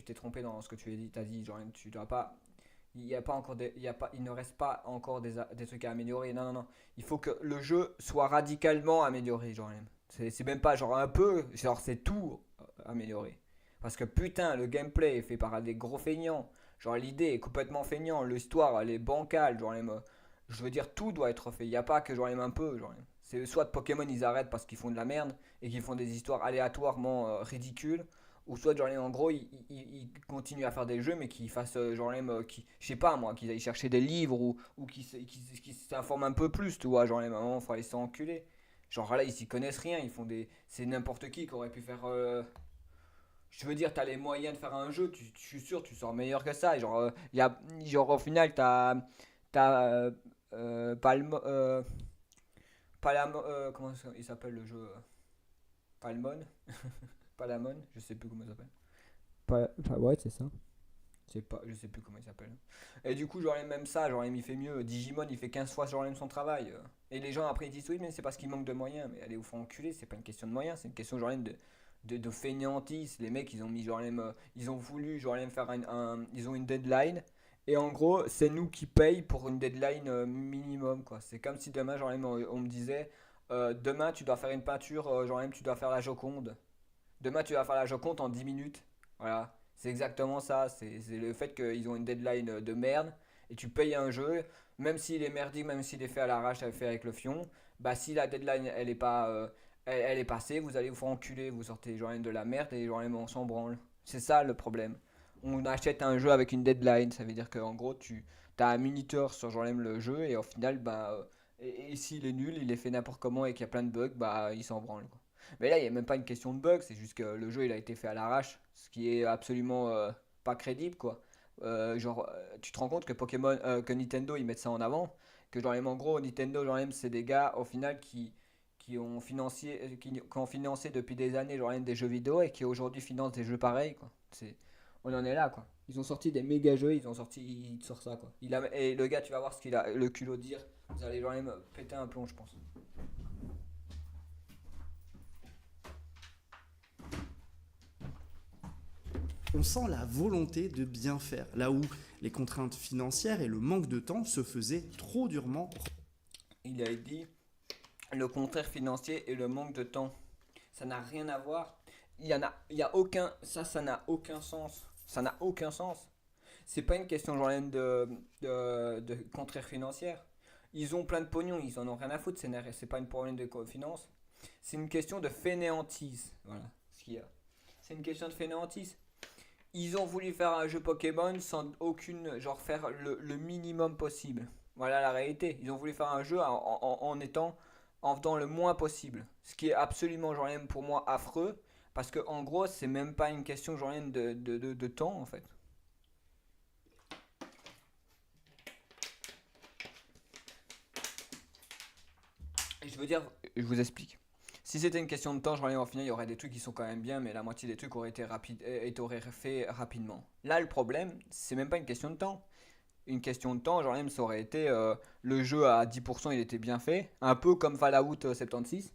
dans ce que tu as dit. T'as dit genre tu dois pas. Il y a pas encore il y a pas, il ne reste pas encore des trucs à améliorer. Non, non, non. Il faut que le jeu soit radicalement amélioré, genre même. C'est même pas genre un peu, genre c'est tout amélioré. Parce que putain, le gameplay est fait par des gros feignants. Genre l'idée est complètement feignant, l'histoire elle est bancale, genre même, je veux dire tout doit être fait. Il y a pas que genre même un peu, genre même. C'est soit Pokémon ils arrêtent parce qu'ils font de la merde et qu'ils font des histoires aléatoirement ridicules, ou soit genre en gros ils continuent à faire des jeux mais qu'ils fassent genre même je sais pas moi qu'ils aillent chercher des livres ou qui s'informent un peu plus, tu vois, genre les mamans faut aller s'enculer. Genre là ils s'y connaissent rien, ils font des c'est n'importe qui aurait pu faire je veux dire, t'as les moyens de faire un jeu, je suis sûr, tu sors meilleur que ça. Genre, genre au final, t'as Palmo, comment il s'appelle le jeu Palmon, Palamon, je sais plus comment il s'appelle. Ouais, c'est ça. Je sais plus comment il s'appelle. Et du coup, genre même ça, genre il fait mieux. Digimon, il fait 15 fois genre même son travail. Et les gens après ils disent oui, mais c'est parce qu'il manque de moyens. Mais allez vous faire enculer, c'est pas une question de moyens, c'est une question genre même de fainéantise. Les mecs, ils ont mis genre même, ils ont voulu genre même faire ils ont une deadline. Et en gros, c'est nous qui paye pour une deadline minimum quoi. C'est comme si demain genre même, on me disait demain tu dois faire une peinture, genre même tu dois faire la Joconde. Demain, tu vas faire la Joconde en 10 minutes. Voilà. C'est exactement ça. C'est le fait qu'ils ont une deadline de merde et tu payes un jeu, même s'il est merdique, même s'il est fait à l'arrache, fait avec le fion. Bah, si la deadline elle est pas, elle est passée, vous allez vous faire enculer. Vous sortez genre de la merde et genre on s'en branle. C'est ça le problème. On achète un jeu avec une deadline. Ça veut dire qu'en gros, tu as un minuteur sur genre le jeu et au final, bah, et s'il est nul, il est fait n'importe comment et qu'il y a plein de bugs, bah, il s'en branle quoi. Mais là, il n'y a même pas une question de bug, c'est juste que le jeu il a été fait à l'arrache, ce qui est absolument pas crédible quoi. Tu te rends compte que Pokémon, que Nintendo ils mettent ça en avant, que genre même en gros Nintendo genre même c'est des gars au final qui ont financé depuis des années genre même des jeux vidéo et qui aujourd'hui financent des jeux pareils quoi. On en est là quoi. Ils ont sorti des méga jeux, ils sortent ça quoi. Et le gars tu vas voir ce qu'il a le culot de dire, vous allez genre même péter un plomb je pense. on sent la volonté de bien faire, là où les contraintes financières et le manque de temps se faisaient trop durement. Il a dit le contraire financier et le manque de temps. Ça n'a rien à voir. Il y a aucun, ça n'a aucun sens. Ça n'a aucun sens. C'est pas une question genre de contraire financière. Ils ont plein de pognon, ils en ont rien à foutre. C'est pas une problème de finance. C'est une question de fainéantise. Voilà ce qu'il y a. C'est une question de fainéantise. Ils ont voulu faire un jeu Pokémon sans aucune, genre faire le minimum possible. Voilà la réalité. Ils ont voulu faire un jeu en faisant le moins possible. Ce qui est absolument, genre même pour moi, affreux. Parce que en gros, c'est même pas une question, genre même de temps, en fait. Et je veux dire, je vous explique. Si c'était une question de temps, genre au final, il y aurait des trucs qui sont quand même bien, mais la moitié des trucs auraient été rapides et auraient fait rapidement. Là, le problème, c'est même pas une question de temps. Une question de temps, genre même ça aurait été le jeu à 10%, il était bien fait, un peu comme Fallout 76.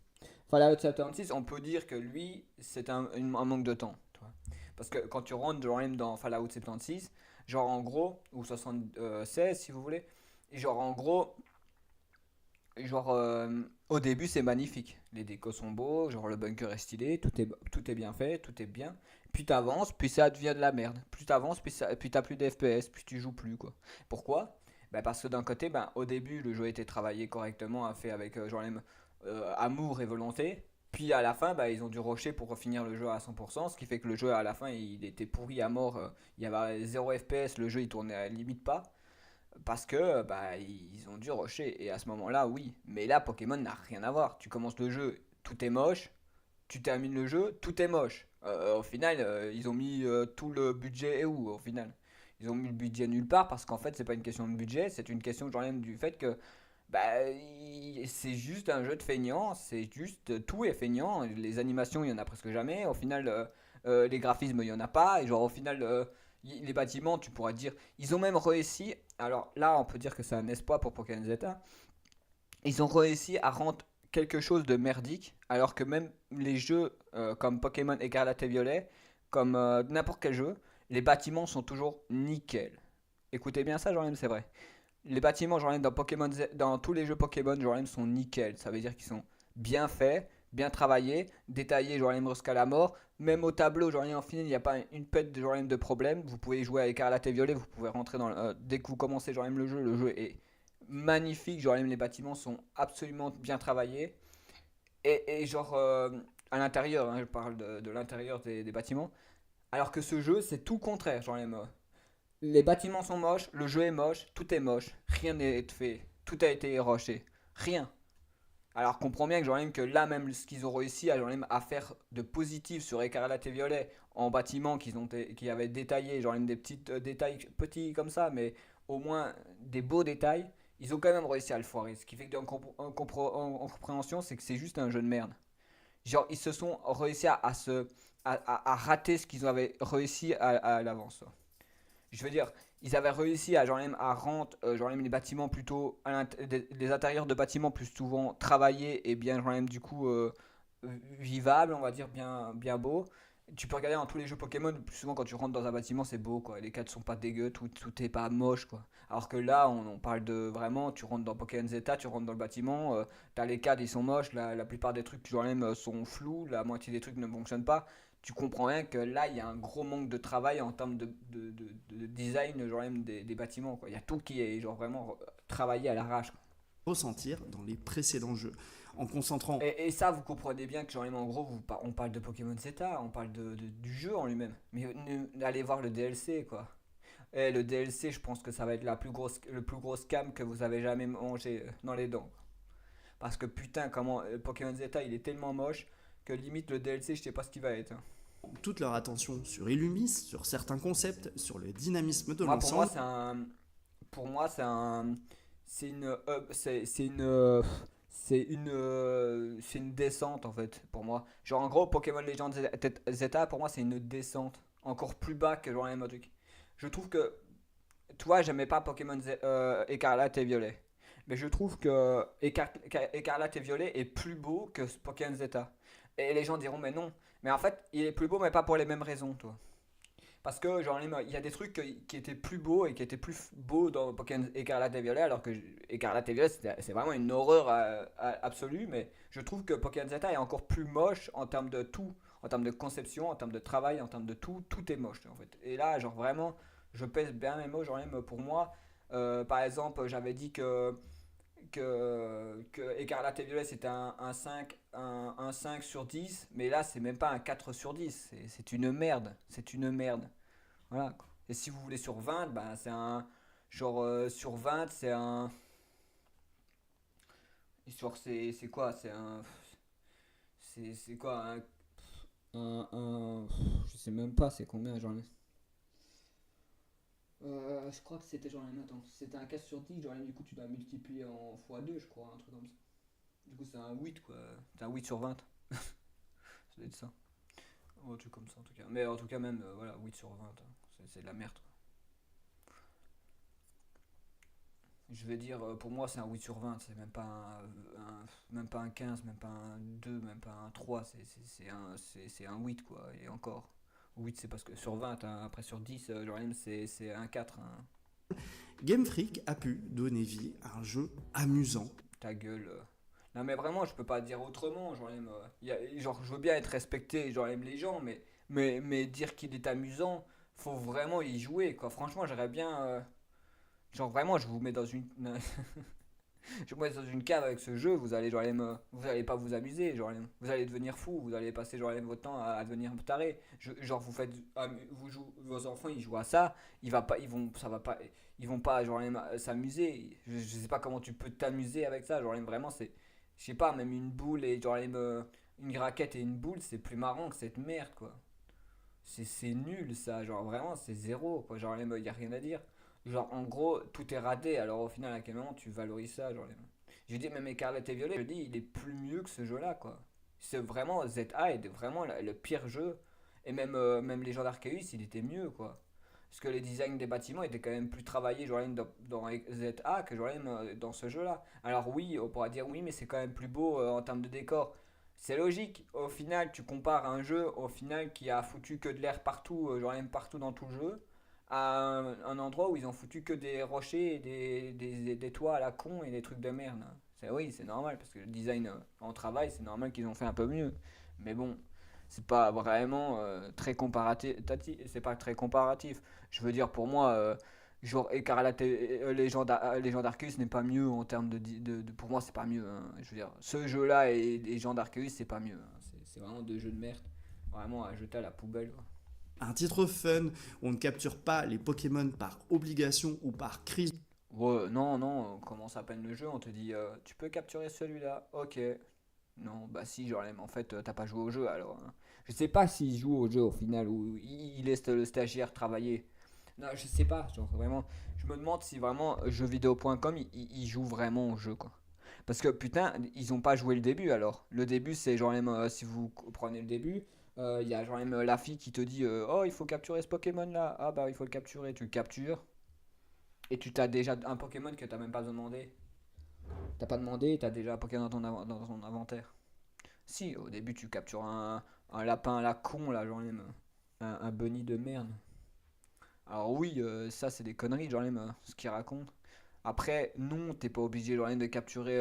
Fallout 76, on peut dire que lui, c'est un manque de temps, tu vois. Parce que quand tu rentres genre même dans Fallout 76, genre en gros, ou 76 si vous voulez, genre en gros, genre au début c'est magnifique. Les décos sont beaux, genre le bunker est stylé, tout est bien fait, tout est bien. Puis t'avances, puis ça devient de la merde. Plus t'avances, puis t'as plus d'FPS, puis tu joues plus quoi. Pourquoi? Bah parce que d'un côté, ben, au début le jeu a été travaillé correctement, a fait avec genre même amour et volonté. Puis à la fin, bah, ils ont dû rusher pour finir le jeu à 100%, ce qui fait que le jeu à la fin il était pourri à mort. Il y avait 0 FPS, le jeu il tournait à la limite pas. Parce que bah, ils ont dû rusher. Et à ce moment-là, oui. Mais là, Pokémon n'a rien à voir. Tu commences le jeu, tout est moche. Tu termines le jeu, tout est moche. Au final, ils ont mis tout le budget et où au final? Ils ont mis le budget nulle part parce qu'en fait, c'est pas une question de budget, c'est une question genre même du fait que bah, c'est juste un jeu de feignant, c'est juste tout est feignant. Les animations, il y en a presque jamais. Au final, les graphismes, il y en a pas. Et genre, au final, les bâtiments, tu pourras dire, ils ont même réussi. Alors là, on peut dire que c'est un espoir pour Pokémon Z. Ils ont réussi à rendre quelque chose de merdique, alors que même les jeux comme Pokémon Écarlate et Violet, comme n'importe quel jeu, les bâtiments sont toujours nickel. Écoutez bien ça, genre c'est vrai. Les bâtiments, genre dans Pokémon dans tous les jeux Pokémon, genre sont nickel. Ça veut dire qu'ils sont bien faits, bien travaillés, détaillés, genre jusqu'à la mort. Même au tableau, genre en final, il n'y a pas une pète de de problème. Vous pouvez jouer à Écarlate et Violet, vous pouvez rentrer dans dès que vous commencez genre le jeu est magnifique. Genre les bâtiments sont absolument bien travaillés. Et genre à l'intérieur, hein, je parle de l'intérieur des bâtiments. Alors que ce jeu, c'est tout le contraire. Genre les bâtiments sont moches, le jeu est moche, tout est moche, rien n'est fait, tout a été rushé, rien. Alors comprends bien que genre même que là même ce qu'ils ont réussi à, genre même à faire de positif sur Écarlate et Violet en bâtiment qui avaient détaillé, genre même des petits détails petits comme ça, mais au moins des beaux détails, ils ont quand même réussi à le foirer. Ce qui fait que en compréhension, c'est que c'est juste un jeu de merde. Genre ils se sont réussi à rater ce qu'ils avaient réussi à l'avance. Je veux dire, ils avaient réussi à, genre même, à rendre genre même, les bâtiments plutôt, les intérieurs de bâtiments plus souvent travaillés et bien genre même, du coup vivables, on va dire bien, bien beaux. Tu peux regarder dans tous les jeux Pokémon, plus souvent quand tu rentres dans un bâtiment, c'est beau quoi. Les cadres sont pas dégueux, tout est pas moche quoi. Alors que là, on parle de vraiment, tu rentres dans Pokémon Zeta, tu rentres dans le bâtiment, t'as les cadres, ils sont moches, la plupart des trucs, genre même, sont flous, la moitié des trucs ne fonctionnent pas. Tu comprends bien que là, il y a un gros manque de travail en termes de design genre même des bâtiments. Quoi. Il y a tout qui est genre vraiment travaillé à l'arrache. Quoi. Ressentir dans les précédents jeux. En concentrant. Et ça, vous comprenez bien que genre même, en gros, on parle de Pokémon Zeta, on parle du jeu en lui-même. Mais allez voir le DLC, quoi. Et le DLC, je pense que ça va être le plus gros scam que vous avez jamais mangé dans les dents. Parce que putain, comment Pokémon Zeta, il est tellement moche que limite le DLC, je sais pas ce qu'il va être. Hein. Toute leur attention sur Illumis, sur certains concepts, sur le dynamisme de Moi, pour moi, l'ensemble. c'est un. Pour moi, c'est un. C'est une. C'est une descente en fait, pour moi. Genre, en gros, Pokémon Legends Zeta, pour moi, c'est une descente. Encore plus bas que genre les autres trucs. Je trouve que. Tu vois, j'aimais pas Pokémon Écarlate et Violet. Mais je trouve que Écarlate et Violet est plus beau que Pokémon Zeta. Et les gens diront, mais non. Mais en fait, il est plus beau, mais pas pour les mêmes raisons, toi. Parce que genre il y a des trucs qui étaient plus beaux et qui étaient plus beaux dans Pokémon Écarlate et Violet alors que Écarlate et Violet c'est vraiment une horreur absolue mais je trouve que Pokémon Zeta est encore plus moche en termes de tout, en termes de conception, en termes de travail, en termes de tout, tout est moche en fait. Et là genre vraiment je pèse bien mes mots genre même pour moi par exemple j'avais dit que Écarlate et Violet c'était un 5 un 5 sur 10 mais là c'est même pas un 4 sur 10 c'est une merde, c'est une merde. Voilà. Quoi. Et si vous voulez sur 20, bah, c'est un. Genre sur 20, c'est un. Genre c'est quoi? C'est un. C'est quoi? Je sais même pas, c'est combien j'en ai. Je crois que c'était genre. Attends, c'était un 4 sur 10, genre du coup tu dois multiplier en x2, je crois, un truc comme ça. Du coup c'est un 8 quoi. C'est un 8 sur 20. Ça doit être ça. Ou un truc comme ça en tout cas. Mais en tout cas, même, voilà, 8 sur 20, hein, c'est de la merde. Je vais dire, pour moi, c'est un 8 sur 20. C'est même pas même pas un 15, même pas un 2, même pas un 3. C'est un 8, quoi. Et encore. 8, c'est parce que sur 20, hein, après sur 10, genre, même, c'est un 4, hein. Game Freak a pu donner vie à un jeu amusant. Ta gueule. Non, mais vraiment, je peux pas dire autrement. Genre, même, genre, je veux bien être respecté, genre, même les gens, mais dire qu'il est amusant, faut vraiment y jouer, quoi. Franchement, j'aurais bien. Genre, vraiment, je vous mets dans une. Je vous mets dans une cave avec ce jeu, vous allez, genre, vous allez pas vous amuser, genre, vous allez devenir fou, vous allez passer, genre, votre temps à devenir taré. Genre, vous faites. Vos enfants, ils jouent à ça, ça va pas. Ils vont pas, genre, s'amuser. Je sais pas comment tu peux t'amuser avec ça, genre, vraiment, c'est. Je sais pas, même une boule et, genre, une raquette et une boule, c'est plus marrant que cette merde, quoi. C'est nul ça, genre vraiment c'est zéro quoi, genre il y a rien à dire. Genre en gros tout est raté, alors au final à quel moment tu valorises ça, genre j'ai dit même Écarlate et Violet, je dis il est plus mieux que ce jeu là quoi. C'est vraiment ZA est vraiment le pire jeu et même les gens d'Arceus il était mieux quoi. Parce que les designs des bâtiments étaient quand même plus travaillés genre dans ZA que genre dans ce jeu là. Alors oui, on pourra dire oui mais c'est quand même plus beau en termes de décor. C'est logique, au final tu compares un jeu au final qui a foutu que de l'air partout, genre même partout dans tout le jeu, à un endroit où ils ont foutu que des rochers et des toits à la con et des trucs de merde. Oui, c'est normal, parce que le design en travail, c'est normal qu'ils ont fait un peu mieux. Mais bon, c'est pas vraiment très comparatif. C'est pas très comparatif. Je veux dire, pour moi, genre Écarlate, les gens d'Arceus n'est pas mieux en termes pour moi, c'est pas mieux, hein. Je veux dire, ce jeu-là et les gens d'Arceus, c'est pas mieux, hein. C'est vraiment deux jeux de merde. Vraiment à jeter à la poubelle, quoi. Un titre fun où on ne capture pas les Pokémon par obligation ou par crise. Ouais, non, non, on commence à peine le jeu, on te dit tu peux capturer celui-là, ok. Non, bah si, genre, en fait, t'as pas joué au jeu alors, hein. Je sais pas s'il joue au jeu au final ou il laisse le stagiaire travailler. Non, je sais pas, genre vraiment, je me demande si vraiment jeuxvideo.com il joue vraiment au jeu quoi. Parce que putain, ils ont pas joué le début alors. Le début, c'est genre même, si vous prenez le début, il y a genre même la fille qui te dit oh, il faut capturer ce Pokémon là. Ah bah, il faut le capturer, tu le captures. Et tu t'as déjà un Pokémon que t'as même pas demandé. T'as pas demandé, t'as déjà un Pokémon dans ton inventaire. Si, au début, tu captures un lapin à la con là, genre même un bunny de merde. Alors oui, ça c'est des conneries, genre même ce qu'ils racontent. Après, non, t'es pas obligé genre, de capturer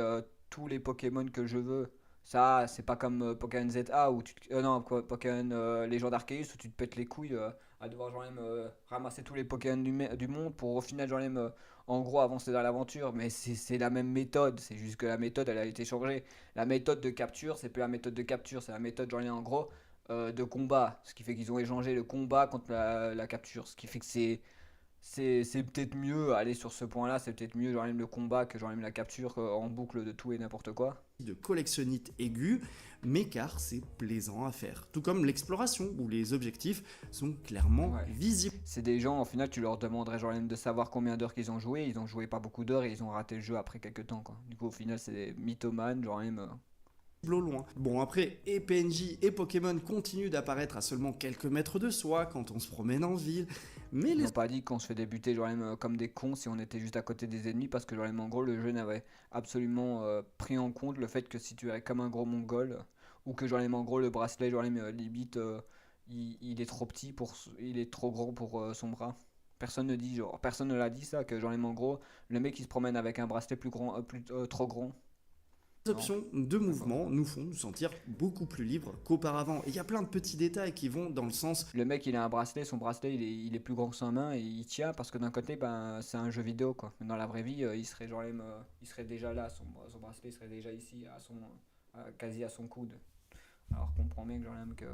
tous les Pokémon que je veux. Ça, c'est pas comme Pokémon ZA ou non, quoi, Pokémon Légende Arceus où tu te pètes les couilles à devoir genre, même, ramasser tous les Pokémon du monde pour au final genre, même, en gros avancer dans l'aventure. Mais c'est la même méthode, c'est juste que la méthode elle a été changée. La méthode de capture, c'est plus la méthode de capture, c'est la méthode genre, en gros de combat. Ce qui fait qu'ils ont échangé le combat contre la capture. Ce qui fait que c'est peut-être mieux aller sur ce point-là, c'est peut-être mieux genre même le combat que genre même la capture en boucle de tout et n'importe quoi. De collectionnite aiguë, mais car c'est plaisant à faire. Tout comme l'exploration, où les objectifs sont clairement Ouais. visibles. C'est des gens, au final, tu leur demanderais genre même de savoir combien d'heures qu'ils ont joué. Ils ont joué pas beaucoup d'heures et ils ont raté le jeu après quelques temps, quoi. Du coup, au final, c'est des mythomanes, genre même. Au loin. Bon après, et PNJ et Pokémon continuent d'apparaître à seulement quelques mètres de soi quand on se promène en ville, mais Ils les n'ont pas dit qu'on se fait débuter genre même comme des cons si on était juste à côté des ennemis parce que genre même en gros le jeu n'avait absolument pris en compte le fait que si tu es comme un gros mongol ou que genre même en gros le bracelet genre même limite il est trop petit il est trop gros pour son bras. Personne ne l'a dit ça que genre même en gros le mec qui se promène avec un bracelet plus grand trop grand. Non, options de d'accord. mouvement nous font nous sentir beaucoup plus libres qu'auparavant. Et il y a plein de petits détails qui vont dans le sens Le mec il a un bracelet, son bracelet il est plus grand que sa main et il tient parce que d'un côté ben c'est un jeu vidéo quoi. Mais dans la vraie vie il serait genre même, il serait déjà là, son bracelet serait déjà ici quasi à son coude. Alors comprends bien que genre même que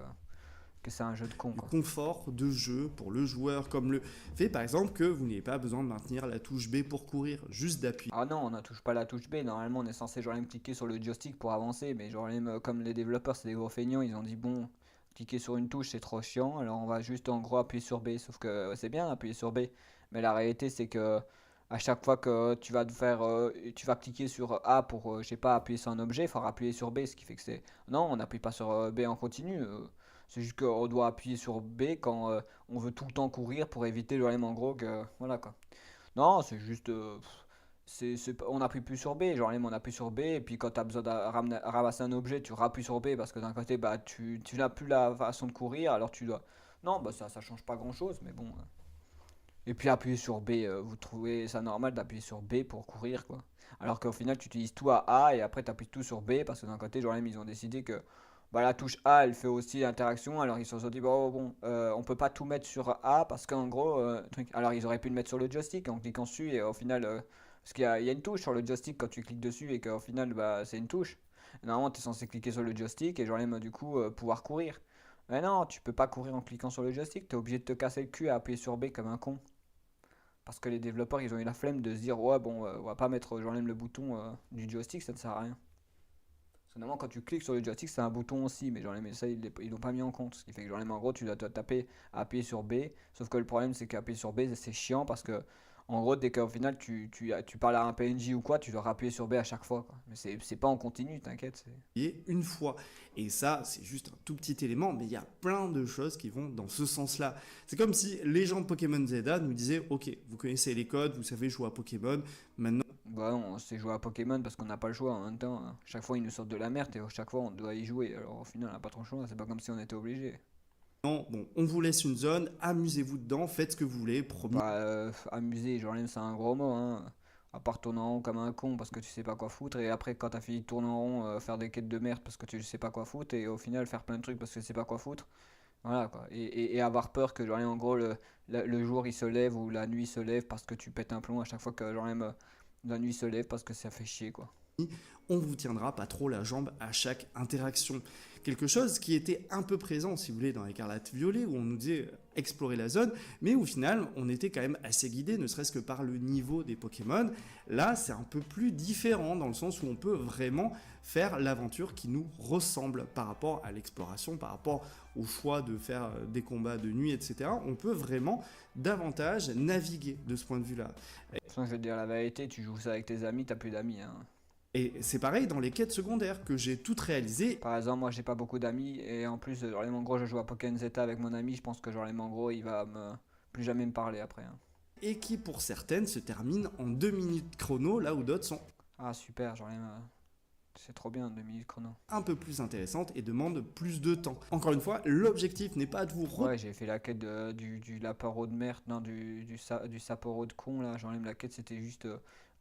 c'est un jeu de con du quoi. confort de jeu pour le joueur, comme le fait par exemple que vous n'ayez pas besoin de maintenir la touche B pour courir, juste d'appuyer. Ah non, on ne touche pas la touche B, normalement on est censé genre même cliquer sur le joystick pour avancer, mais genre même comme les développeurs c'est des gros feignants, ils ont dit bon, cliquer sur une touche c'est trop chiant, alors on va juste en gros appuyer sur B, sauf que c'est bien appuyer sur B, mais la réalité c'est que À chaque fois que tu vas cliquer sur A pour, je sais pas, appuyer sur un objet, il faudra appuyer sur B, ce qui fait que c'est... Non, on n'appuie pas sur B en continu. C'est juste qu'on doit appuyer sur B quand on veut tout le temps courir pour éviter le en gros que... Voilà quoi. Non, c'est juste... on appuie plus sur B, genre on appuie sur B, et puis quand tu as besoin de ramasser un objet, tu rappuies sur B parce que d'un côté, bah, tu n'as plus la façon de courir, alors tu dois... Non, bah ça change pas grand-chose, mais bon. Et puis appuyer sur B, vous trouvez ça normal d'appuyer sur B pour courir, quoi. Alors qu'au final, tu utilises tout à A et après tu appuies tout sur B parce que d'un côté, genre, ils ont décidé que bah, la touche A, elle fait aussi l'interaction. Alors ils se sont dit, bon, on peut pas tout mettre sur A parce qu'en gros, alors ils auraient pu le mettre sur le joystick en cliquant dessus et au final, parce il y a une touche sur le joystick quand tu cliques dessus et qu'au final, bah, c'est une touche. Normalement, tu es censé cliquer sur le joystick et genre, du coup, pouvoir courir. Mais non, tu peux pas courir en cliquant sur le joystick, tu es obligé de te casser le cul à appuyer sur B comme un con. Parce que les développeurs, ils ont eu la flemme de se dire, ouais, bon, on va pas mettre, j'enlève le bouton du joystick, ça ne sert à rien. Finalement, quand tu cliques sur le joystick, c'est un bouton aussi, mais j'enlève ça, ils l'ont pas mis en compte. Ce qui fait que j'enlève en gros, tu dois te taper, appuyer sur B. Sauf que le problème, c'est qu'appuyer sur B, c'est chiant parce que, en gros, dès qu'au final tu parles à un PNJ ou quoi, tu dois appuyer sur B à chaque fois, quoi. Mais c'est pas en continu, t'inquiète. Une fois. Et ça, c'est juste un tout petit élément, mais il y a plein de choses qui vont dans ce sens-là. C'est comme si les gens de Pokémon Zelda nous disaient, ok, vous connaissez les codes, vous savez jouer à Pokémon, maintenant Bah non, on sait jouer à Pokémon parce qu'on n'a pas le choix en même temps, hein. Chaque fois, ils nous sortent de la merde et chaque fois, on doit y jouer. Alors au final, on n'a pas trop le choix, c'est pas comme si on était obligé. bon, on vous laisse une zone, amusez-vous dedans, faites ce que vous voulez, promis. Bah, amuser, genre, c'est un gros mot, hein. À part tourner en rond comme un con parce que tu sais pas quoi foutre, et après, quand t'as fini de tourner en rond, faire des quêtes de merde parce que tu sais pas quoi foutre, et au final, faire plein de trucs parce que tu sais pas quoi foutre. Voilà, quoi. Et avoir peur que, genre, en gros, le jour il se lève ou la nuit se lève parce que tu pètes un plomb à chaque fois que, genre, la nuit se lève parce que ça fait chier, quoi. On vous tiendra pas trop la jambe à chaque interaction. Quelque chose qui était un peu présent, si vous voulez, dans Écarlate Violet, où on nous disait explorer la zone, mais au final, on était quand même assez guidé, ne serait-ce que par le niveau des Pokémon. Là, c'est un peu plus différent, dans le sens où on peut vraiment faire l'aventure qui nous ressemble par rapport à l'exploration, par rapport au choix de faire des combats de nuit, etc. On peut vraiment davantage naviguer de ce point de vue-là. De toute façon, je vais te dire la vérité, tu joues ça avec tes amis, t'as plus d'amis, hein. Et c'est pareil dans les quêtes secondaires que j'ai toutes réalisées Par exemple, moi j'ai pas beaucoup d'amis et en plus, genre les Mangros, je joue à Pokémon Zeta avec mon ami. Je pense que genre les Mangros, il va plus jamais me parler après, hein. et qui pour certaines se terminent en 2 minutes chrono, là où d'autres sont Ah super, c'est trop bien 2 minutes chrono. un peu plus intéressantes et demandent plus de temps. Encore une fois, l'objectif n'est pas de vous Ouais, j'ai fait la quête du Laparo de merde, non, du Sapporo de con là. Genre la quête c'était juste.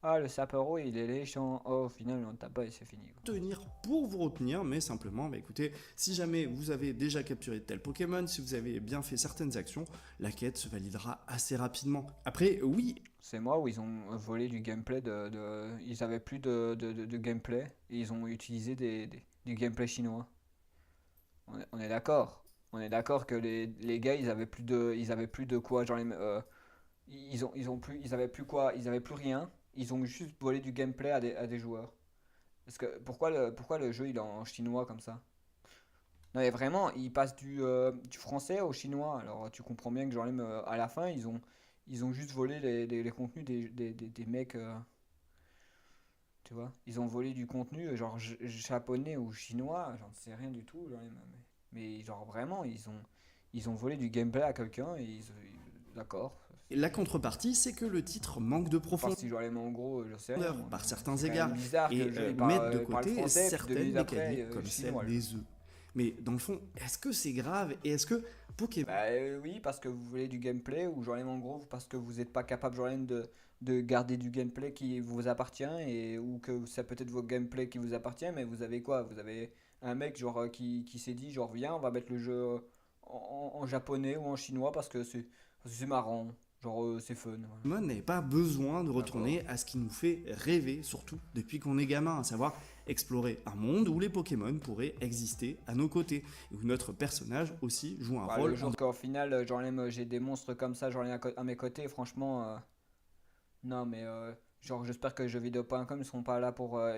Ah, le Sapporo il est léchant. Oh, au final, on tape pas et c'est fini, quoi. retenir pour vous retenir, mais simplement, bah, écoutez, si jamais vous avez déjà capturé tel Pokémon, si vous avez bien fait certaines actions, la quête se validera assez rapidement. Après, oui, C'est moi où ils ont volé du gameplay ils avaient plus de gameplay et ils ont utilisé du gameplay chinois. On est d'accord. On est d'accord que les gars, ils avaient plus de quoi, genre ils avaient plus quoi, ils avaient plus rien. Ils ont juste volé du gameplay à des joueurs. Parce que pourquoi le jeu il est en chinois comme ça? Non mais vraiment, ils passent du français au chinois. Alors tu comprends bien que genre à la fin ils ont juste volé les contenus des mecs. Tu vois, ils ont volé du contenu genre japonais ou chinois, j'en sais rien du tout. Genre, mais genre vraiment, ils ont volé du gameplay à quelqu'un et d'accord. la contrepartie, c'est que le titre manque de À part profondeur si genre en gros, je sais rien, moi, par mais certains c'est quand égards même bizarre que et le jeu mettre de il parle côté français, puis 2 certaines minutes après, mécaniques comme celle chinois. des œufs. Mais dans le fond, est-ce que c'est grave et est-ce que Pokémon Bah oui, parce que vous voulez du gameplay, ou genre en gros, parce que vous n'êtes pas capable genre de garder du gameplay qui vous appartient, ou que c'est peut-être vos gameplay qui vous appartient, mais vous avez quoi? Vous avez un mec genre qui s'est dit genre viens, on va mettre le jeu en japonais ou en chinois parce que c'est marrant, genre c'est fun. Voilà. n'avait pas besoin de D'accord. retourner à ce qui nous fait rêver, surtout depuis qu'on est gamin, à savoir explorer un monde où les Pokémon pourraient exister à nos côtés, et où notre personnage aussi joue un Bah, rôle le jour qu'au final j'ai des monstres comme ça genre à mes côtés, franchement, non, mais genre, j'espère que jeuxvideo.com ne seront pas là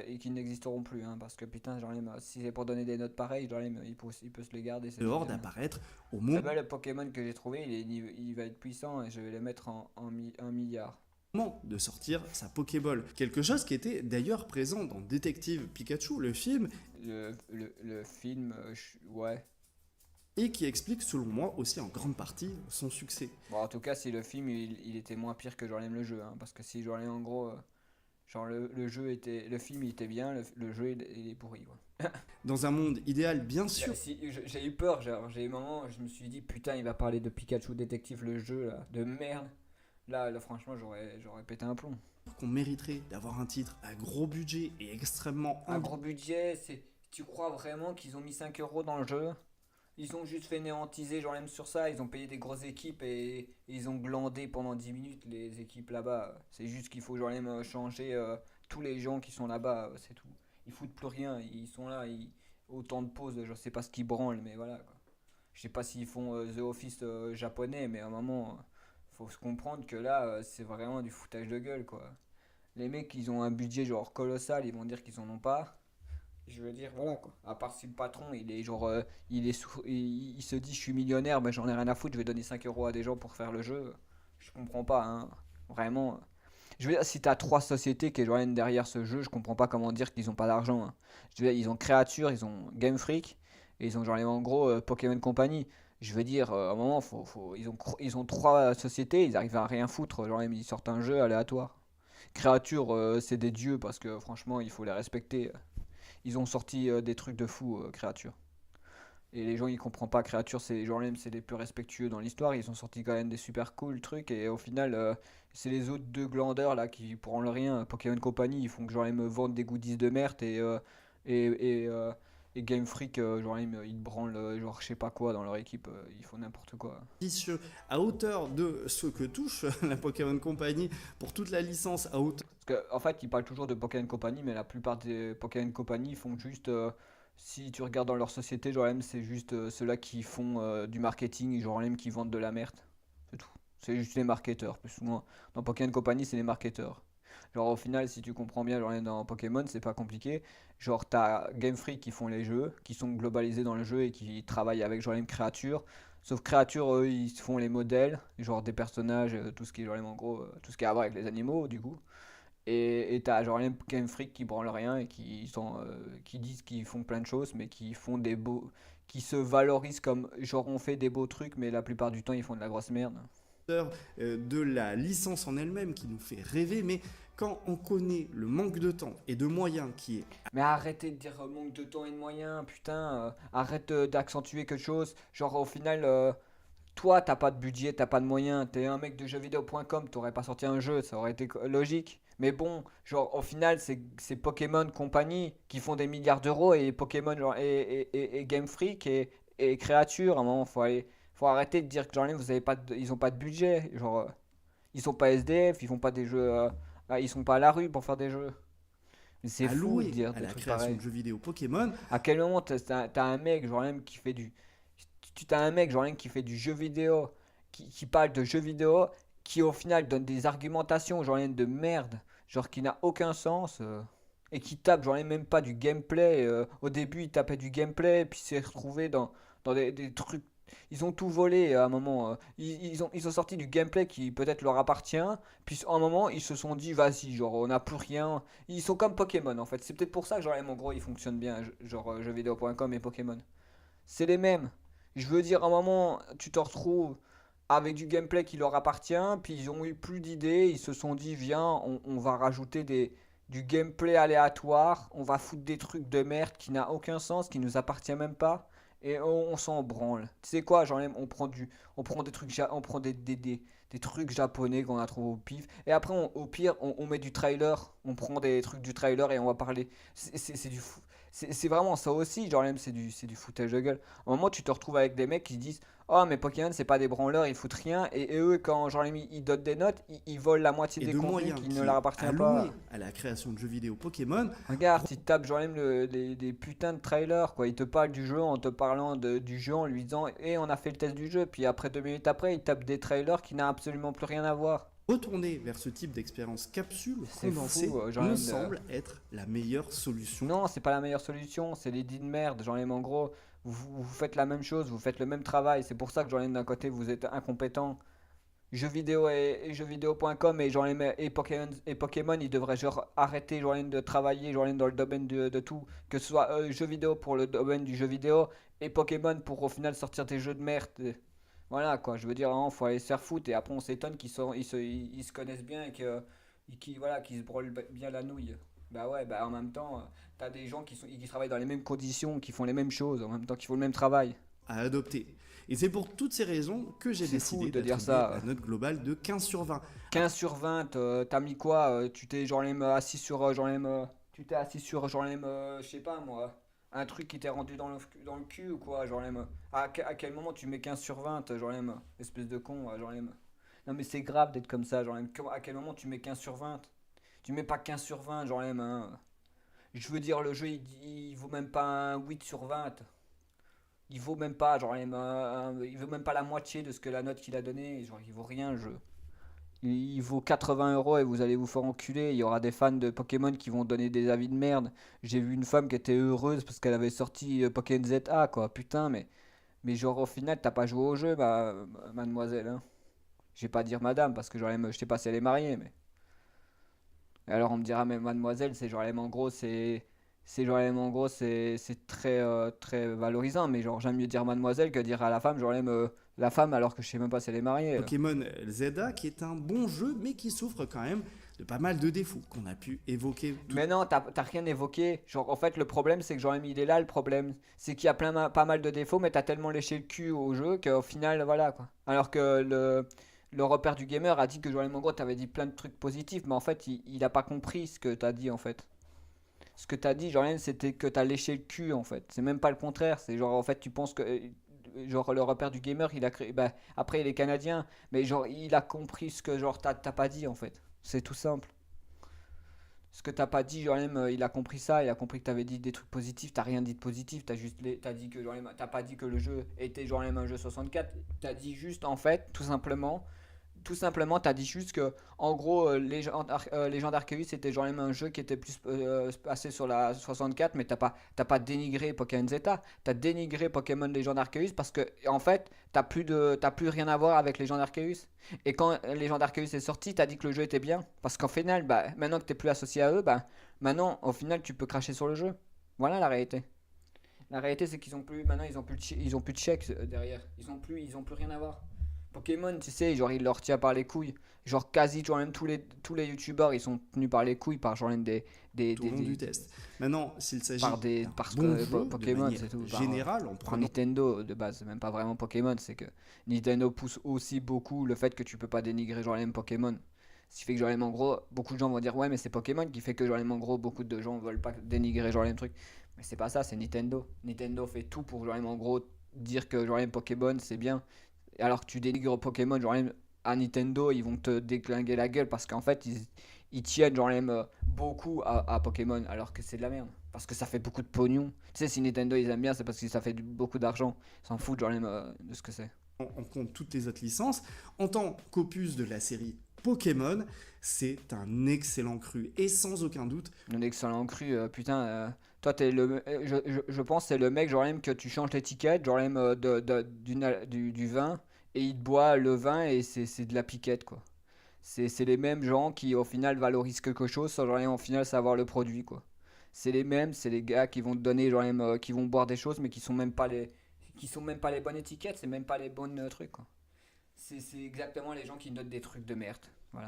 et qu'ils n'existeront plus, hein, parce que putain, genre, si c'est pour donner des notes pareilles, genre, il peut se les garder, c'est dehors déjà bien. d'apparaître au Eh monde ben, le Pokémon que j'ai trouvé, il va être puissant et je vais le mettre en 1 milliard. de sortir sa Pokéball. Quelque chose qui était d'ailleurs présent dans Détective Pikachu, le film, Le film, ouais. et qui explique selon moi aussi en grande partie son succès. Bon, en tout cas, si le film il était moins pire que genre le jeu, hein, parce que si genre en gros, genre le jeu était, le film il était bien, le jeu il est pourri, quoi. Dans un monde idéal, bien sûr, J'ai eu peur, genre j'ai eu un moment, je me suis dit putain, il va parler de Pikachu Détective, le jeu là, de merde. Là, franchement, j'aurais pété un plomb. qu'on mériterait d'avoir un titre à gros budget et extrêmement Un gros budget, tu crois vraiment qu'ils ont mis 5 euros dans le jeu? Ils ont juste fait néantiser, genre même sur ça, ils ont payé des grosses équipes et ils ont glandé pendant 10 minutes les équipes là-bas. C'est juste qu'il faut genre même changer tous les gens qui sont là-bas, c'est tout. Ils foutent plus rien, ils sont là, autant de pauses, je sais pas ce qu'ils branlent, mais voilà quoi. Je sais pas s'ils font The Office japonais, mais à un moment, faut se comprendre que là, c'est vraiment du foutage de gueule quoi. Les mecs, ils ont un budget genre colossal, ils vont dire qu'ils en ont pas. Je veux dire, voilà quoi. À part si le patron, il est genre, il se dit je suis millionnaire, ben j'en ai rien à foutre, je vais donner 5 euros à des gens pour faire le jeu. Je comprends pas, hein. Vraiment. Je veux dire, si t'as trois sociétés qui joignent derrière ce jeu, je comprends pas comment dire qu'ils ont pas d'argent, hein. Je veux dire, ils ont Creature, ils ont Game Freak, et ils ont genre en gros Pokémon Company. Je veux dire, à un moment, ils ont trois sociétés, ils arrivent à rien foutre, genre ils sortent un jeu aléatoire. Créature, c'est des dieux parce que franchement, il faut les respecter. Ils ont sorti des trucs de fou, Créature. Et les gens, ils comprennent pas. Créature, c'est genre même, c'est les plus respectueux dans l'histoire. Ils ont sorti quand même des super cool trucs. Et au final, c'est les autres deux glandeurs là qui pourront le rien. Pokémon Company, ils font que genre ils me vendent des goodies de merde et, et, euh, et Game Freak, genre ils branlent genre je sais pas quoi dans leur équipe. Ils font n'importe quoi. ambitieux à hauteur de ce que touche la Pokémon Company pour toute la licence à hauteur. Parce qu'en fait, ils parlent toujours de Pokémon Company, mais la plupart des Pokémon Company font juste. Si tu regardes dans leur société, genre même, c'est juste ceux-là qui font du marketing, genre même qui vendent de la merde. C'est tout. C'est juste les marketeurs, plus ou moins. Dans Pokémon Company, c'est les marketeurs. Genre au final, si tu comprends bien, genre dans Pokémon, c'est pas compliqué. Genre t'as Game Freak qui font les jeux, qui sont globalisés dans le jeu et qui travaillent avec genre les créatures. Sauf créatures, eux, ils font les modèles, genre des personnages, tout ce qui est genre en gros, tout ce qui a à voir avec les animaux, du coup. Et t'as genre les Game Freak qui branlent rien et qui disent qu'ils font plein de choses, mais qui font des beaux, qui se valorisent comme genre on fait des beaux trucs, mais la plupart du temps ils font de la grosse merde. De la licence en elle-même qui nous fait rêver, mais quand on connaît le manque de temps et de moyens qui est Mais arrêtez de dire manque de temps et de moyens, putain, arrête d'accentuer quelque chose. Genre au final, toi t'as pas de budget, t'as pas de moyens, t'es un mec de jeuxvideo.com, t'aurais pas sorti un jeu, ça aurait été logique. Mais bon, genre au final c'est Pokémon Company qui font des milliards d'euros et Pokémon genre, et Game Freak et Creature, à un moment faut arrêter de dire que genre vous avez pas ils ont pas de budget, genre ils sont pas SDF, ils font pas des jeux, ils sont pas à la rue pour faire des jeux. Mais c'est fou de alloué dire à des la trucs création pareils. de jeux vidéo Pokémon. À quel moment t'as un mec genre même qui fait du t'as un mec genre même qui fait du jeu vidéo qui parle de jeux vidéo qui au final donne des argumentations genre même de merde genre qui n'a aucun sens et qui tape genre même pas du gameplay au début il tapait du gameplay puis s'est retrouvé dans des trucs ils ont tout volé à un moment ils ont sorti du gameplay qui peut-être leur appartient puis à un moment ils se sont dit vas-y genre on n'a plus rien ils sont comme Pokémon en fait c'est peut-être pour ça que genre même en gros ils fonctionnent bien genre jeuxvideo.com et Pokémon c'est les mêmes. Je veux dire, à un moment, tu te retrouves avec du gameplay qui leur appartient, puis ils ont eu plus d'idées, ils se sont dit, viens, on va rajouter du gameplay aléatoire, on va foutre des trucs de merde qui n'a aucun sens, qui nous appartient même pas, et on s'en branle. Tu sais quoi, genre, on prend des trucs, on prend des trucs japonais qu'on a trouvé au pif, et après, au pire, on met du trailer, on prend des trucs du trailer et on va parler. C'est du fou. C'est vraiment ça aussi, genre même c'est du foutage de gueule. Au moment tu te retrouves avec des mecs qui disent oh mais Pokémon c'est pas des branleurs, ils foutent rien et eux quand genre ils donnent des notes, ils volent la moitié Et des de contenus moyens qui ne qui leur est appartient alloué pas. à la création de jeux vidéo Pokémon. Regarde, ils tapent genre même des putains de trailers quoi, ils te parlent du jeu en te parlant du jeu en lui disant et on a fait le test du jeu puis après 2 minutes après ils tapent des trailers qui n'ont absolument plus rien à voir. Retourner vers ce type d'expérience capsule C'est condensée fou, genre me même semble être la meilleure solution. non, c'est pas la meilleure solution, c'est les dits de merde. Genre, en gros, vous faites la même chose, vous faites le même travail. C'est pour ça que, genre, d'un côté, vous êtes incompétent. et jeuxvideo.com et genre Pokémon, ils devraient genre arrêter genre de travailler genre dans le domaine de tout, que ce soit jeux vidéo pour le domaine du jeu vidéo et Pokémon pour au final sortir des jeux de merde. Voilà quoi, je veux dire, hein, faut aller se faire foutre et après on s'étonne ils se connaissent bien voilà, qu'ils se brûlent bien la nouille. Bah ouais, bah en même temps, t'as des gens qui travaillent dans les mêmes conditions, qui font les mêmes choses, en même temps qu'ils font le même travail. À adopter. Et c'est pour toutes ces raisons que j'ai C'est fou décidé de dire d'attribuer la ça. note globale de 15 sur 20. 15 sur 20, t'as mis quoi tu t'es genre même assis sur tu t'es assis sur genre même je sais pas moi, un truc qui t'est rendu dans le cul ou quoi, genre même à quel moment tu mets 15 sur 20 genre même espèce de con genre même. Non mais c'est grave d'être comme ça genre même à quel moment tu mets 15 sur 20. Tu mets pas 15 sur 20 genre même hein. Je veux dire le jeu il vaut même pas un 8 sur 20. Il vaut même pas genre même il vaut même pas la moitié de ce que la note qu'il a donnée, genre il vaut rien le jeu. Il vaut 80 € et vous allez vous faire enculer. Il y aura des fans de Pokémon qui vont donner des avis de merde. J'ai vu une femme qui était heureuse parce qu'elle avait sorti Pokémon ZA, quoi. Putain, mais genre au final, t'as pas joué au jeu, mademoiselle. Hein. Je vais pas dire madame parce que genre, je sais pas si elle est mariée, mais. Et alors on me dira, mais mademoiselle, c'est genre, en gros, c'est genre, en gros, c'est très, très valorisant. Mais genre, j'aime mieux dire mademoiselle que dire à la femme, genre, la femme alors que je sais même pas si elle est mariée. Pokémon ZA, qui est un bon jeu, mais qui souffre quand même de pas mal de défauts qu'on a pu évoquer. Mais non, t'as rien évoqué. Genre, en fait, le problème, c'est que genre, il est là le problème. C'est qu'il y a pas mal de défauts, mais t'as tellement léché le cul au jeu qu'au final, voilà quoi. Alors que le repère du gamer a dit que genre, en gros, t'avais dit plein de trucs positifs, mais en fait, il a pas compris ce que t'as dit en fait. Ce que t'as dit, genre, c'était que t'as léché le cul en fait. C'est même pas le contraire. C'est genre, en fait, tu penses que. Genre, le repère du gamer, il a créé. Bah, après, il est canadien, mais genre, il a compris ce que genre, t'as pas dit en fait. C'est tout simple. Ce que t'as pas dit, genre même, il a compris ça, il a compris que t'avais dit des trucs positifs, t'as rien dit de positif, t'as dit que genre même, t'as pas dit que le jeu était genre même un jeu 64, t'as dit juste en fait, tout simplement, t'as dit juste que, en gros, Legend Arceus c'était genre même un jeu qui était plus passé sur la 64, mais t'as pas dénigré Pokémon Zeta, t'as dénigré Pokémon Legend Arceus parce que, en fait, t'as plus rien à voir avec Legend Arceus. Et quand Legend Arceus est sorti, t'as dit que le jeu était bien. Parce qu'au final, bah, maintenant que t'es plus associé à eux, bah, maintenant, au final, tu peux cracher sur le jeu. Voilà la réalité. La réalité, c'est qu'ils ont plus, maintenant, ils ont plus de chèques derrière. Ils ont plus rien à voir. Pokémon, tu sais, genre, il leur tient par les couilles. Genre, quasi, genre, même tous les youtubeurs, ils sont tenus par les couilles par, genre, même Tout au long du test. Maintenant, s'il s'agit d'un parce bon que jeu, de Pokémon, manière c'est tout. générale, en Par prenant Nintendo, de base, c'est même pas vraiment Pokémon, c'est que Nintendo pousse aussi beaucoup le fait que tu peux pas dénigrer, genre, les Pokémon. Ce qui fait que, genre, en gros, beaucoup de gens vont dire, ouais, mais c'est Pokémon qui fait que, genre, en gros, beaucoup de gens veulent pas dénigrer, genre, les trucs. Mais c'est pas ça, c'est Nintendo. Nintendo fait tout pour, genre, en gros, dire que, genre, les Pokémon, c'est bien. Alors que tu dénigres Pokémon, genre à Nintendo, ils vont te déclinguer la gueule parce qu'en fait, ils tiennent genre même beaucoup à Pokémon alors que c'est de la merde. Parce que ça fait beaucoup de pognon. Tu sais, si Nintendo ils aiment bien, c'est parce que ça fait beaucoup d'argent. Ils s'en foutent genre même de ce que c'est. en compte toutes les autres licences, en tant qu'opus de la série Pokémon, c'est un excellent cru et sans aucun doute. Un excellent cru, putain. Toi, t'es je pense que c'est le mec, genre même que tu changes l'étiquette, genre même du vin, et il te boit le vin et c'est de la piquette, quoi. C'est les mêmes gens qui, au final, valorisent quelque chose sans, genre, au final, savoir le produit, quoi. C'est les mêmes, c'est les gars qui vont te donner, genre même, qui vont boire des choses, mais qui sont même pas les bonnes étiquettes, c'est même pas les bonnes trucs, quoi. C'est exactement les gens qui notent des trucs de merde, voilà.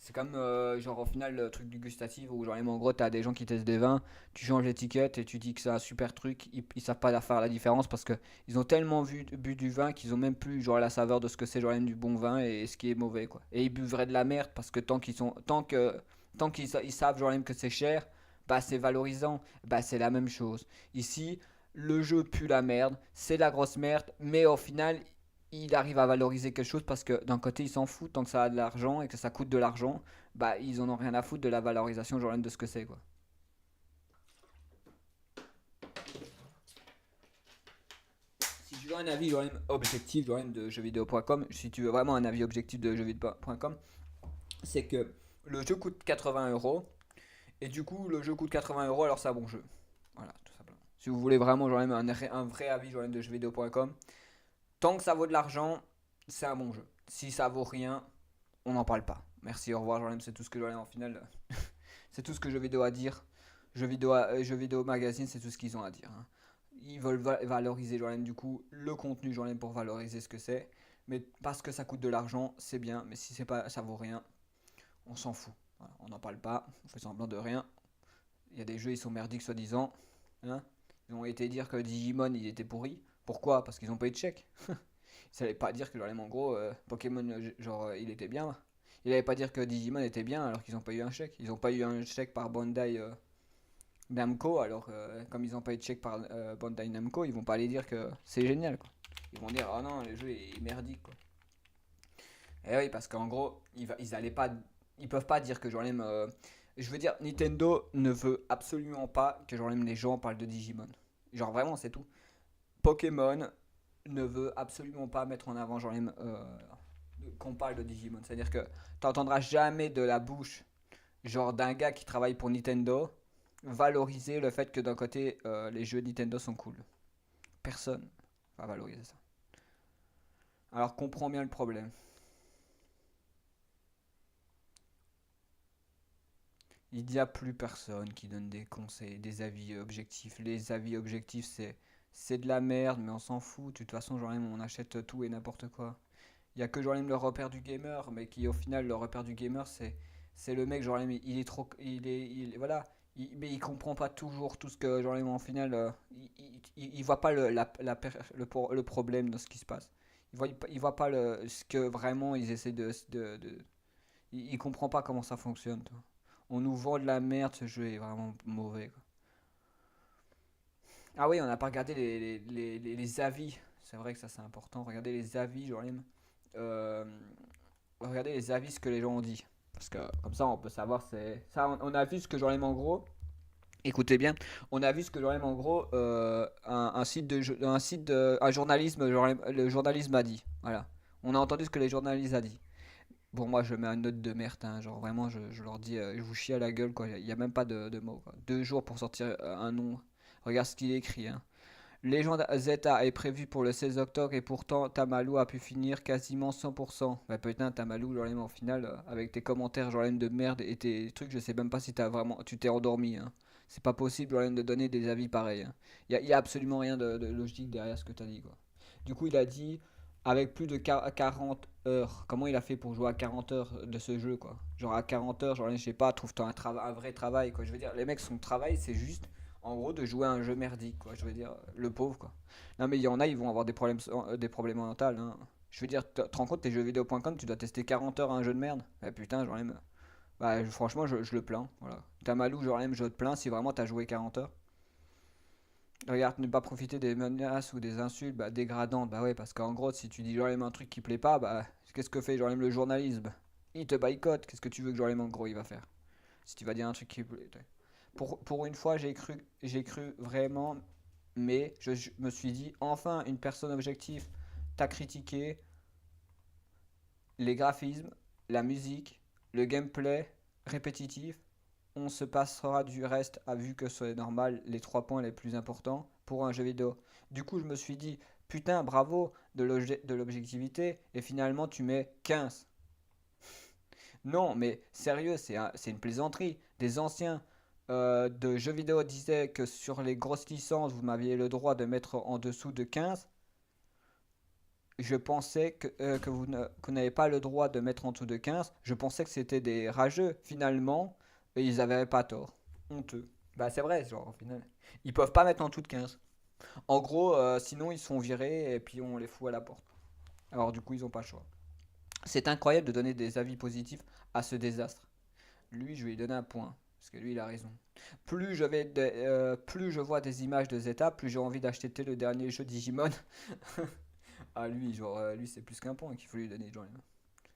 C'est comme genre au final le truc du gustatif où genre en gros t'as des gens qui testent des vins, tu changes l'étiquette et tu dis que c'est un super truc, ils savent pas faire la différence parce que ils ont tellement bu du vin qu'ils ont même plus genre la saveur de ce que c'est genre même du bon vin et ce qui est mauvais quoi. Et ils buvraient de la merde parce que tant qu'ils ils savent genre même que c'est cher, bah c'est valorisant, bah c'est la même chose. Ici, le jeu pue la merde, c'est la grosse merde, mais au final il arrive à valoriser quelque chose parce que d'un côté ils s'en foutent tant que ça a de l'argent et que ça coûte de l'argent, bah ils en ont rien à foutre de la valorisation genre de ce que c'est quoi. Si tu veux un avis genre objectif genre de jeuxvideo.com, si tu veux vraiment un avis objectif de jeuxvideo.com, c'est que le jeu coûte 80 € et du coup le jeu coûte 80 € alors c'est un bon jeu. Voilà, tout simplement. Si vous voulez vraiment genre un vrai avis genre de jeuxvideo.com, tant que ça vaut de l'argent, c'est un bon jeu. Si ça vaut rien, on n'en parle pas. Merci, au revoir, Jordan, c'est tout ce que j'en ai en finale. C'est tout ce que jeux vidéo a dire. Jeux vidéo magazine, c'est tout ce qu'ils ont à dire, hein. Ils veulent valoriser Jordan, du coup, le contenu Jordan pour valoriser ce que c'est. Mais parce que ça coûte de l'argent, c'est bien. Mais si c'est pas, ça vaut rien, on s'en fout. Voilà, on n'en parle pas, on fait semblant de rien. Il y a des jeux, ils sont merdiques soi-disant, hein. Ils ont été dire que Digimon, il était pourri. Pourquoi? Parce qu'ils ont pas eu de chèque. Ça allait pas dire que genre, en gros, Pokémon, il était bien. Il allait pas dire que Digimon était bien alors qu'ils ont pas eu un chèque. Ils ont pas eu un chèque par Bandai Namco, alors comme ils ont pas eu de chèque par Bandai Namco, ils vont pas aller dire que c'est génial, quoi. Ils vont dire, oh non, le jeu est merdique, quoi. Et oui, parce qu'en gros, ils allaient pas, ils peuvent pas dire que j'en aime. Je veux dire, Nintendo ne veut absolument pas que j'en aime les gens parlent de Digimon. Genre vraiment, c'est tout. Pokémon ne veut absolument pas mettre en avant j'en aime qu'on parle de Digimon. C'est-à-dire que t'entendras jamais de la bouche genre d'un gars qui travaille pour Nintendo valoriser le fait que d'un côté les jeux Nintendo sont cool. Personne va valoriser ça. Alors comprends bien le problème. Il n'y a plus personne qui donne des conseils, des avis objectifs. Les avis objectifs, c'est de la merde, mais on s'en fout. De toute façon, genre, on achète tout et n'importe quoi. Il y a que genre le repère du gamer, mais qui au final, le repère du gamer, c'est le mec, genre, il est trop. Voilà. Mais il comprend pas toujours tout ce que, genre, en final, il voit pas le problème dans ce qui se passe. Il voit pas ce que vraiment ils essaient il comprend pas comment ça fonctionne, toi. On nous vend de la merde, ce jeu est vraiment mauvais, quoi. Ah oui, on n'a pas regardé les avis. C'est vrai que ça c'est important. Regardez les avis, genre euh, regardez les avis, ce que les gens ont dit. Parce que comme ça on peut savoir c'est. Ça on a vu ce que j'en aime en gros. Écoutez bien, on a vu ce que j'en aime en gros un site un journalisme, le journalisme a dit. Voilà. On a entendu ce que les journalistes a dit. Bon, moi je mets une note de merde, hein, genre vraiment je leur dis, je vous chie à la gueule quoi, il n'y a même pas de mots, quoi. 2 jours pour sortir un nom, regarde ce qu'il écrit, hein. Légende Zeta est prévu pour le 16 octobre et pourtant Tamalou a pu finir quasiment 100%. Bah putain Tamalou, genre en final, avec tes commentaires genre de merde et tes trucs, je sais même pas si tu t'es endormi, hein. C'est pas possible genre de donner des avis pareils, hein. Y a absolument rien de logique derrière ce que t'as dit quoi. Du coup il a dit avec plus de 40 heures. Comment il a fait pour jouer à 40 heures de ce jeu, quoi? Genre à 40 heures, genre je sais pas, trouve-toi un vrai travail, quoi. Je veux dire, les mecs, son travail, c'est juste, en gros, de jouer à un jeu merdique, quoi. Je veux dire, le pauvre, quoi. Non, mais il y en a, ils vont avoir des problèmes mentaux, hein. Je veux dire, tu te rends compte, t'es jeuxvideo.com, tu dois tester 40 heures à un jeu de merde. Eh putain, j'en aime. Bah, franchement, je le plains, voilà. Tamalou, j'en aime, je te plains si vraiment t'as joué 40 heures. Regarde, ne pas profiter des menaces ou des insultes bah, dégradantes. Bah ouais, parce qu'en gros, si tu dis genre un truc qui plaît pas, bah qu'est-ce que fait genre le journalisme? Il te boycotte. Qu'est-ce que tu veux que genre en gros il va faire? Si tu vas dire un truc qui plaît. Pour une fois, j'ai cru vraiment, mais je me suis dit, enfin, une personne objective t'a critiqué les graphismes, la musique, le gameplay répétitif. On se passera du reste à vu que c'est normal les 3 points les plus importants pour un jeu vidéo. Du coup, je me suis dit, putain, bravo de l'objectivité, et finalement tu mets 15. Non, mais sérieux, c'est une plaisanterie. Des anciens de jeux vidéo disaient que sur les grosses licences, vous m'aviez le droit de mettre en dessous de 15. Je pensais que vous n'avez pas le droit de mettre en dessous de 15. Je pensais que c'était des rageux. Finalement, et ils avaient pas tort. Honteux. Bah c'est vrai, genre au final. Ils peuvent pas mettre en dessous de 15. En gros, sinon ils sont virés et puis on les fout à la porte. Alors du coup, ils ont pas le choix. C'est incroyable de donner des avis positifs à ce désastre. Lui, je vais lui donner un point. Parce que lui, il a raison. Plus je vois des images de Zeta, plus j'ai envie d'acheter le dernier jeu Digimon. Ah lui, genre, lui c'est plus qu'un point qu'il faut lui donner. Genre,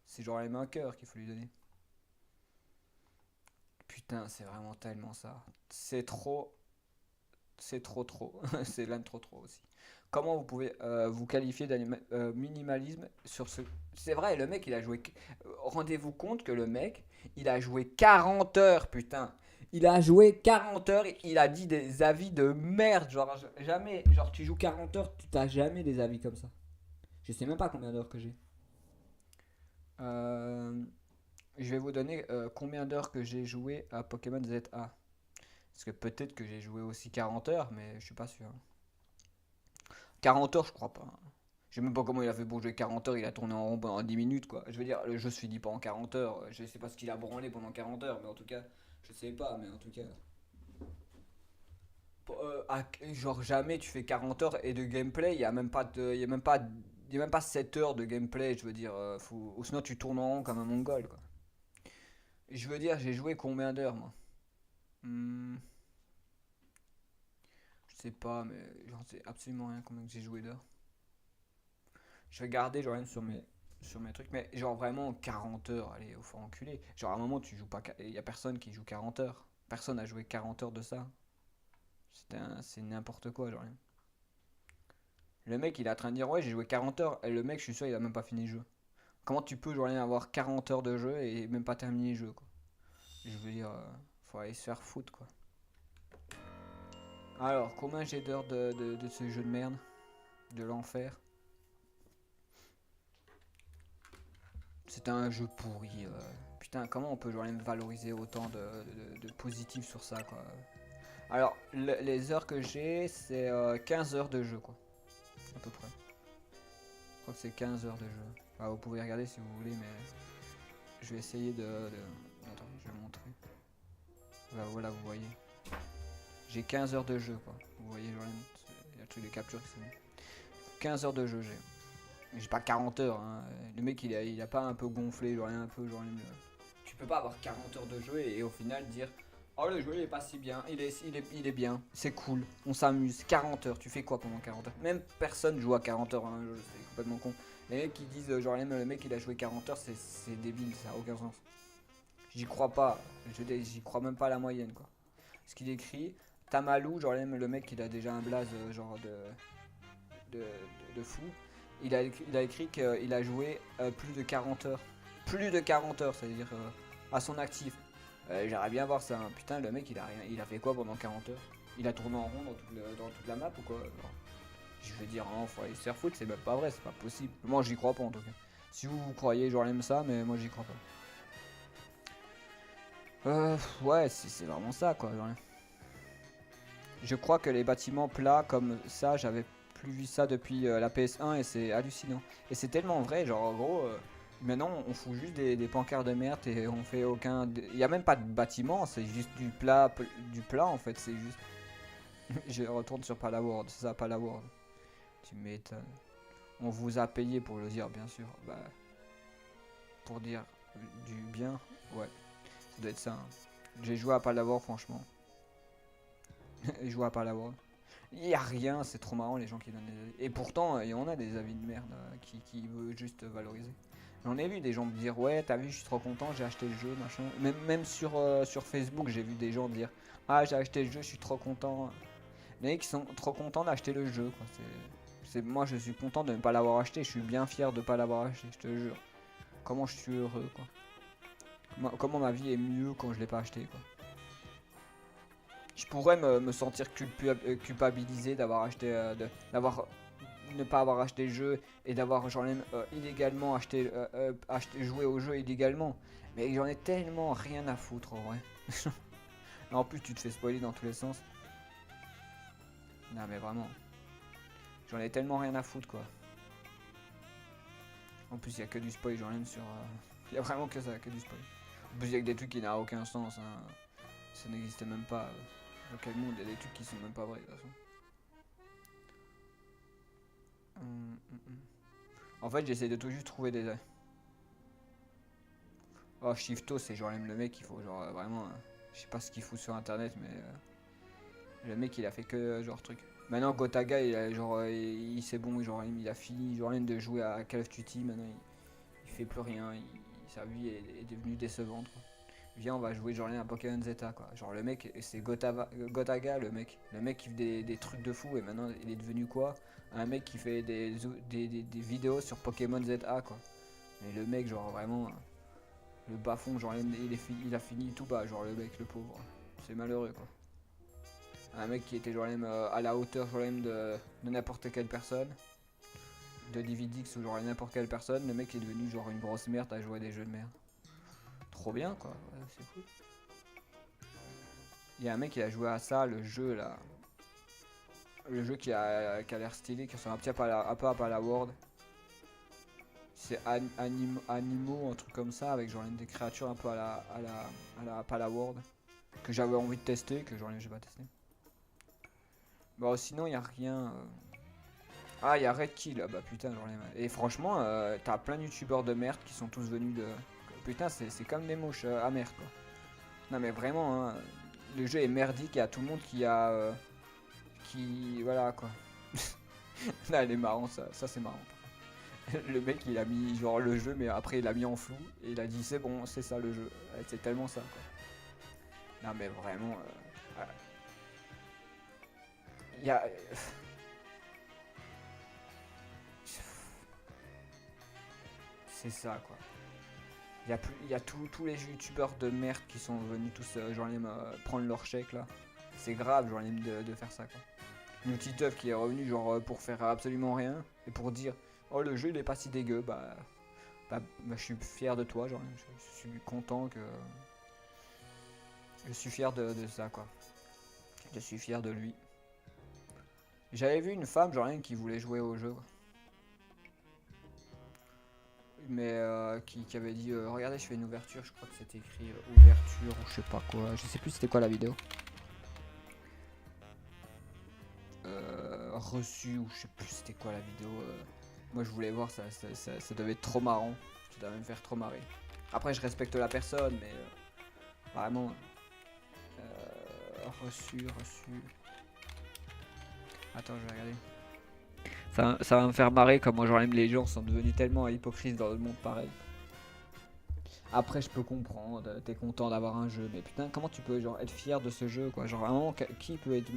c'est genre même un cœur qu'il faut lui donner. Putain, c'est vraiment tellement ça. C'est trop. C'est trop trop. C'est l'un de trop trop aussi. Comment vous pouvez vous qualifier minimalisme sur ce... C'est vrai, le mec il a joué... Rendez-vous compte que le mec il a joué 40 heures, putain. Il a joué 40 heures et il a dit des avis de merde. Genre jamais... Genre tu joues 40 heures, tu t'as jamais des avis comme ça. Je sais même pas combien d'heures que j'ai. Euh, je vais vous donner combien d'heures que j'ai joué à Pokémon ZA. Parce que peut-être que j'ai joué aussi 40 heures, mais je suis pas sûr. 40 heures, je crois pas. Je sais même pas comment il a fait pour jouer 40 heures, il a tourné en rond pendant 10 minutes quoi. Je veux dire, le jeu se finit pas en 40 heures. Je sais pas ce qu'il a branlé pendant 40 heures, mais en tout cas, je sais pas, mais en tout cas. Genre jamais tu fais 40 heures et de gameplay, il y a même pas de, il y a même pas 7 heures de gameplay, je veux dire, ou sinon tu tournes en rond comme un mongol quoi. Je veux dire, j'ai joué combien d'heures moi? Hmm, je sais pas, mais j'en sais absolument rien combien que j'ai joué d'heures. Je vais garder genre même sur mes trucs, mais genre vraiment 40 heures, allez, au fort enculé. Genre à un moment tu joues pas, il y a personne qui joue 40 heures. Personne a joué 40 heures de ça. C'est n'importe quoi, genre. Le mec il est en train de dire ouais j'ai joué 40 heures et le mec je suis sûr il a même pas fini le jeu. Comment tu peux genre avoir 40 heures de jeu et même pas terminer le jeu quoi. Je veux dire, faut aller se faire foutre quoi. Alors combien j'ai d'heures de ce jeu de merde? De l'enfer. C'était un jeu pourri. Putain, comment on peut genre même valoriser autant de positifs sur ça quoi. Alors, les heures que j'ai, c'est 15 heures de jeu quoi, à peu près. Je crois que c'est 15 heures de jeu. Ah, vous pouvez regarder si vous voulez, mais je vais essayer attends, je vais montrer. Là, voilà, vous voyez. J'ai 15 heures de jeu quoi. Vous voyez, genre, il y a le truc de capture qui s'est mis. 15 heures de jeu j'ai. J'ai pas 40 heures, hein. Le mec il a pas un peu gonflé, genre un peu genre. Tu peux pas avoir 40 heures de jeu et au final dire oh le jeu il est pas si bien, il est bien, c'est cool, on s'amuse. 40 heures, tu fais quoi pendant 40 heures? Même personne joue à 40 heures à un jeu, c'est complètement con. Les mecs qui disent genre même le mec il a joué 40 heures, c'est débile, ça a aucun sens. J'y crois pas, j'y crois même pas à la moyenne quoi. Ce qu'il écrit, Tamalou, genre même le mec il a déjà un blaze genre de fou. Il a écrit qu'il a joué plus de 40 heures. Plus de 40 heures, c'est-à-dire à son actif. J'aimerais bien voir ça, hein. Putain, le mec, il a fait quoi pendant 40 heures? Il a tourné en rond dans toute la map ou quoi? Alors, je veux dire, hein, faut aller se faire foutre, c'est même pas vrai, c'est pas possible. Moi, j'y crois pas en tout cas. Si vous, vous croyez, genre, aime ça, mais moi, j'y crois pas. Ouais, c'est vraiment ça, quoi. Genre. Je crois que les bâtiments plats comme ça, j'avais plus vu ça depuis la PS1 et c'est hallucinant. Et c'est tellement vrai, genre en gros, maintenant on fout juste des pancartes de merde et on fait aucun. Il n'y a même pas de bâtiment, c'est juste du plat en fait, c'est juste. Je retourne sur Palworld, c'est ça Palworld. Tu m'étonnes. On vous a payé pour le dire, bien sûr. Bah, pour dire du bien, ouais, ça doit être ça, hein. J'ai joué à Palworld franchement. J'ai joué à Palworld. Il y a rien, c'est trop marrant les gens qui donnent des avis. Et pourtant, il y en a des avis de merde qui veut juste valoriser. J'en ai vu des gens me dire ouais, t'as vu, je suis trop content, j'ai acheté le jeu, machin. Même sur Facebook, j'ai vu des gens dire ah, j'ai acheté le jeu, je suis trop content. Les mecs qui sont trop contents d'acheter le jeu, quoi. Moi, je suis content de ne pas l'avoir acheté, je suis bien fier de ne pas l'avoir acheté, je te jure. Comment je suis heureux, quoi. Comment ma vie est mieux quand je l'ai pas acheté, quoi. Je pourrais me sentir culpabilisé d'avoir acheté, d'avoir ne pas avoir acheté le jeu et d'avoir genre même illégalement joué au jeu illégalement. Mais j'en ai tellement rien à foutre en vrai. Et en plus tu te fais spoiler dans tous les sens. Non mais vraiment. J'en ai tellement rien à foutre quoi. En plus il y a que du spoil genre même sur. Il y a vraiment que ça, que du spoil. En plus il y a que des trucs qui n'ont aucun sens. Hein. Ça n'existe même pas. Dans quel monde il y a des trucs qui sont même pas vrais de toute façon. En fait, j'essaie de tout juste trouver des. Oh, Shifto, c'est genre même le mec, il faut genre vraiment. Je sais pas ce qu'il fout sur internet, mais. Le mec, il a fait que genre truc. Maintenant, Gotaga, c'est bon, genre il a fini genre même de jouer à Call of Duty. Maintenant, il fait plus rien. Sa vie est devenue décevante. Quoi. Viens, on va jouer genre à Pokémon Zeta quoi. Genre le mec, c'est Gotaga le mec. Le mec qui fait des trucs de fou et maintenant il est devenu quoi? Un mec qui fait des vidéos sur Pokémon ZA quoi. Et le mec genre vraiment le bas-fond genre il a fini tout bas genre le mec le pauvre. C'est malheureux quoi. Un mec qui était genre même à la hauteur genre même de n'importe quelle personne. de DivDX ou genre n'importe quelle personne, le mec est devenu genre une grosse merde à jouer à des jeux de merde. Trop bien quoi, ouais, c'est cool. Il y a un mec qui a joué à ça, le jeu là. Le jeu qui a l'air stylé, qui ressemble un peu à Palworld. C'est Animo, un truc comme ça, avec genre des créatures un peu à la Palworld. Que j'avais envie de tester, que genre j'ai pas testé. Bon sinon y a rien. Ah y a Red Kill, ah bah putain genre les... Et franchement t'as plein de youtubeurs de merde qui sont tous venus de... Putain c'est comme des mouches amères quoi. Non mais vraiment hein, le jeu est merdique, il y a tout le monde qui a... qui... voilà quoi. Là elle est marrant ça c'est marrant. Le mec il a mis genre le jeu mais après il l'a mis en flou et il a dit c'est bon c'est ça le jeu. C'est tellement ça quoi. Non mais vraiment... il y a... C'est ça quoi. Il y a tous les youtubeurs de merde qui sont venus tous genre prendre leur chèque là. C'est grave genre de faire ça quoi. Nutiteuf qui est revenu genre pour faire absolument rien et pour dire oh le jeu il est pas si dégueu bah je suis fier de toi genre je suis content que je suis fier de ça quoi. Je suis fier de lui. J'avais vu une femme genre qui voulait jouer au jeu quoi. Mais qui avait dit regardez je fais une ouverture, je crois que c'était écrit ouverture ou je sais pas quoi, je sais plus c'était quoi la vidéo. Reçu ou je sais plus c'était quoi la vidéo. Moi je voulais voir ça devait être trop marrant, ça devait me faire trop marrer. Après je respecte la personne mais vraiment reçu. Attends je vais regarder. Ça va me faire marrer comment genre les gens sont devenus tellement hypocrites dans le monde pareil. Après je peux comprendre, t'es content d'avoir un jeu, mais putain comment tu peux genre être fier de ce jeu quoi, genre vraiment qui peut être